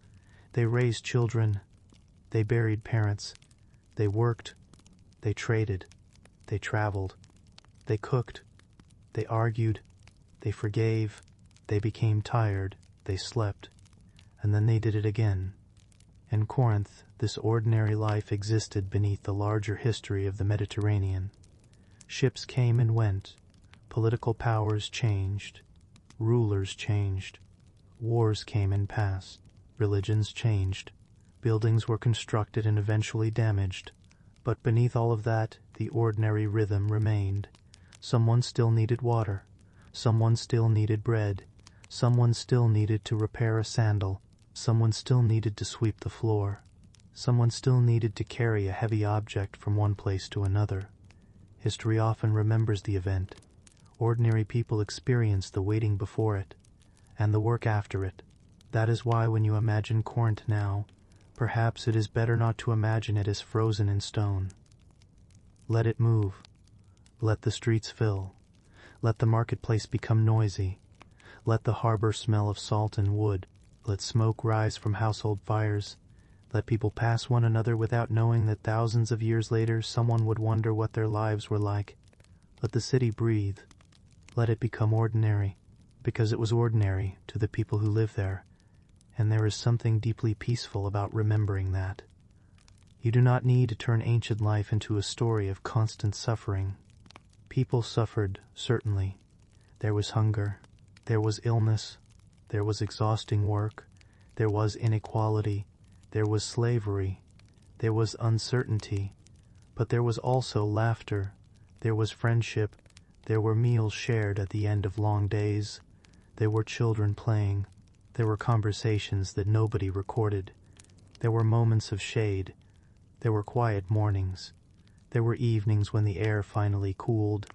They raised children, they buried parents, they worked, they traded, they traveled, they cooked, they argued, they forgave, they became tired, they slept, and then they did it again. In Corinth, this ordinary life existed beneath the larger history of the Mediterranean. Ships came and went, political powers changed, rulers changed, wars came and passed, religions changed, buildings were constructed and eventually damaged, but beneath all of that, the ordinary rhythm remained. Someone still needed water. Someone still needed bread. Someone still needed to repair a sandal. Someone still needed to sweep the floor. Someone still needed to carry a heavy object from one place to another. History often remembers the event. Ordinary people experience the waiting before it, and the work after it. That is why when you imagine Corinth now, perhaps it is better not to imagine it as frozen in stone. Let it move. Let the streets fill. Let the marketplace become noisy. Let the harbor smell of salt and wood. Let smoke rise from household fires. Let people pass one another without knowing that thousands of years later someone would wonder what their lives were like. Let the city breathe. Let it become ordinary, because it was ordinary to the people who live there, and there is something deeply peaceful about remembering that. You do not need to turn ancient life into a story of constant suffering. People suffered, certainly. There was hunger. There was illness. There was exhausting work. There was inequality. There was slavery. There was uncertainty. But there was also laughter. There was friendship. There were meals shared at the end of long days. There were children playing. There were conversations that nobody recorded. There were moments of shade. There were quiet mornings. There were evenings when the air finally cooled.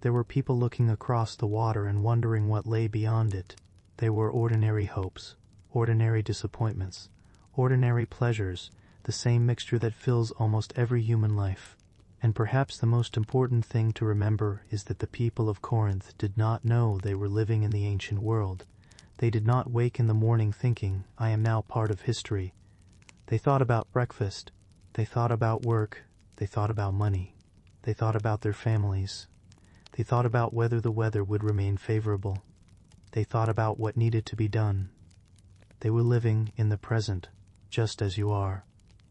There were people looking across the water and wondering what lay beyond it. There were ordinary hopes, ordinary disappointments, ordinary pleasures, the same mixture that fills almost every human life. And perhaps the most important thing to remember is that the people of Corinth did not know they were living in the ancient world. They did not wake in the morning thinking, I am now part of history. They thought about breakfast. They thought about work. They thought about money. They thought about their families. They thought about whether the weather would remain favorable. They thought about what needed to be done. They were living in the present, just as you are.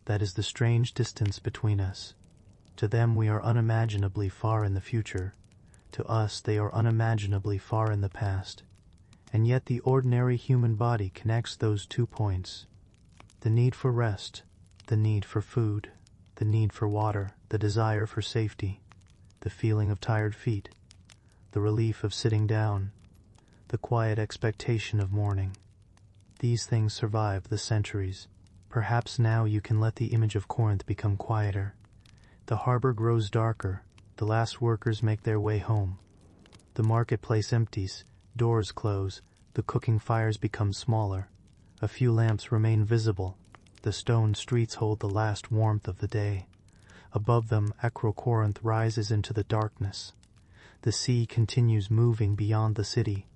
That is the strange distance between us. To them we are unimaginably far in the future. To us they are unimaginably far in the past. And yet the ordinary human body connects those 2 points. The need for rest, the need for food, the need for water, the desire for safety, the feeling of tired feet, the relief of sitting down, the quiet expectation of morning. These things survive the centuries. Perhaps now you can let the image of Corinth become quieter. The harbor grows darker. The last workers make their way home. The marketplace empties. Doors close. The cooking fires become smaller. A few lamps remain visible. The stone streets hold the last warmth of the day. Above them, Corinth rises into the darkness. The sea continues moving beyond the city.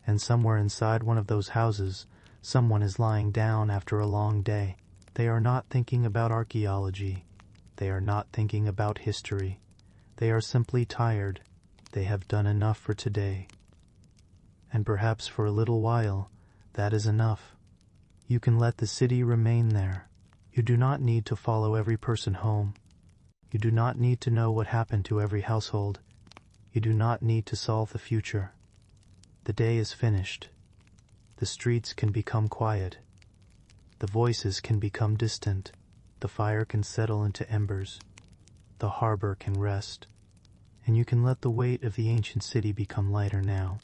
And somewhere inside one of those houses, someone is lying down after a long day. They are not thinking about archaeology. They are not thinking about history. They are simply tired. They have done enough for today. And perhaps for a little while, that is enough. You can let the city remain there. You do not need to follow every person home. You do not need to know what happened to every household. You do not need to solve the future. The day is finished. The streets can become quiet. The voices can become distant. The fire can settle into embers. The harbor can rest. And you can let the weight of the ancient city become lighter now.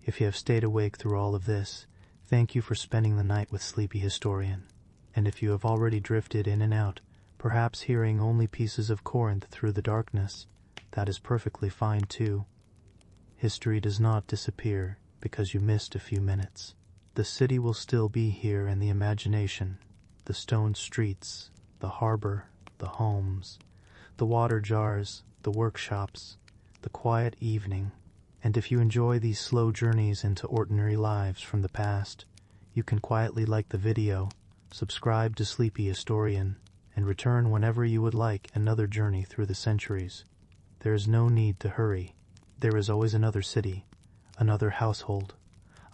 If you have stayed awake through all of this, thank you for spending the night with Sleepy Historian. And if you have already drifted in and out, perhaps hearing only pieces of Corinth through the darkness, that is perfectly fine too. History does not disappear because you missed a few minutes. The city will still be here in the imagination. The stone streets, the harbor, the homes, the water jars, the workshops, the quiet evening. And if you enjoy these slow journeys into ordinary lives from the past, you can quietly like the video, subscribe to Sleepy Historian, and return whenever you would like another journey through the centuries. There is no need to hurry. There is always another city, another household,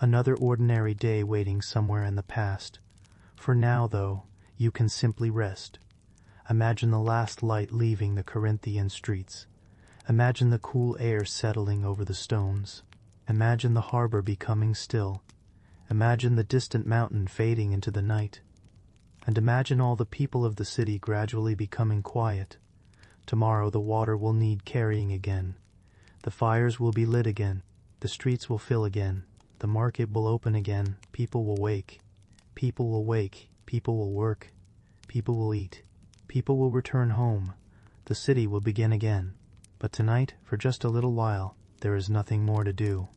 another ordinary day waiting somewhere in the past. For now, though, you can simply rest. Imagine the last light leaving the Corinthian streets. Imagine the cool air settling over the stones. Imagine the harbor becoming still. Imagine the distant mountain fading into the night. And imagine all the people of the city gradually becoming quiet. Tomorrow the water will need carrying again. The fires will be lit again. The streets will fill again. The market will open again. People will wake. People will wake. People will work. People will eat. People will return home. The city will begin again. But tonight, for just a little while, there is nothing more to do.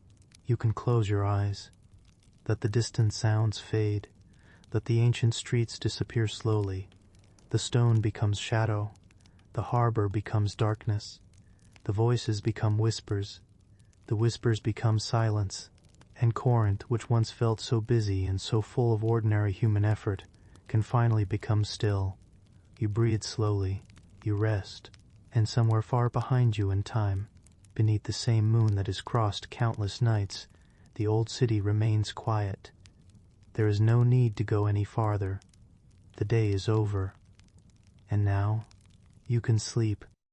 You can close your eyes. Let the distant sounds fade. Let the ancient streets disappear slowly. The stone becomes shadow. The harbor becomes darkness. The voices become whispers. The whispers become silence. And Corinth, which once felt so busy and so full of ordinary human effort, can finally become still. You breathe slowly, you rest, and somewhere far behind you in time, beneath the same moon that has crossed countless nights, the old city remains quiet. There is no need to go any farther. The day is over. And now, you can sleep.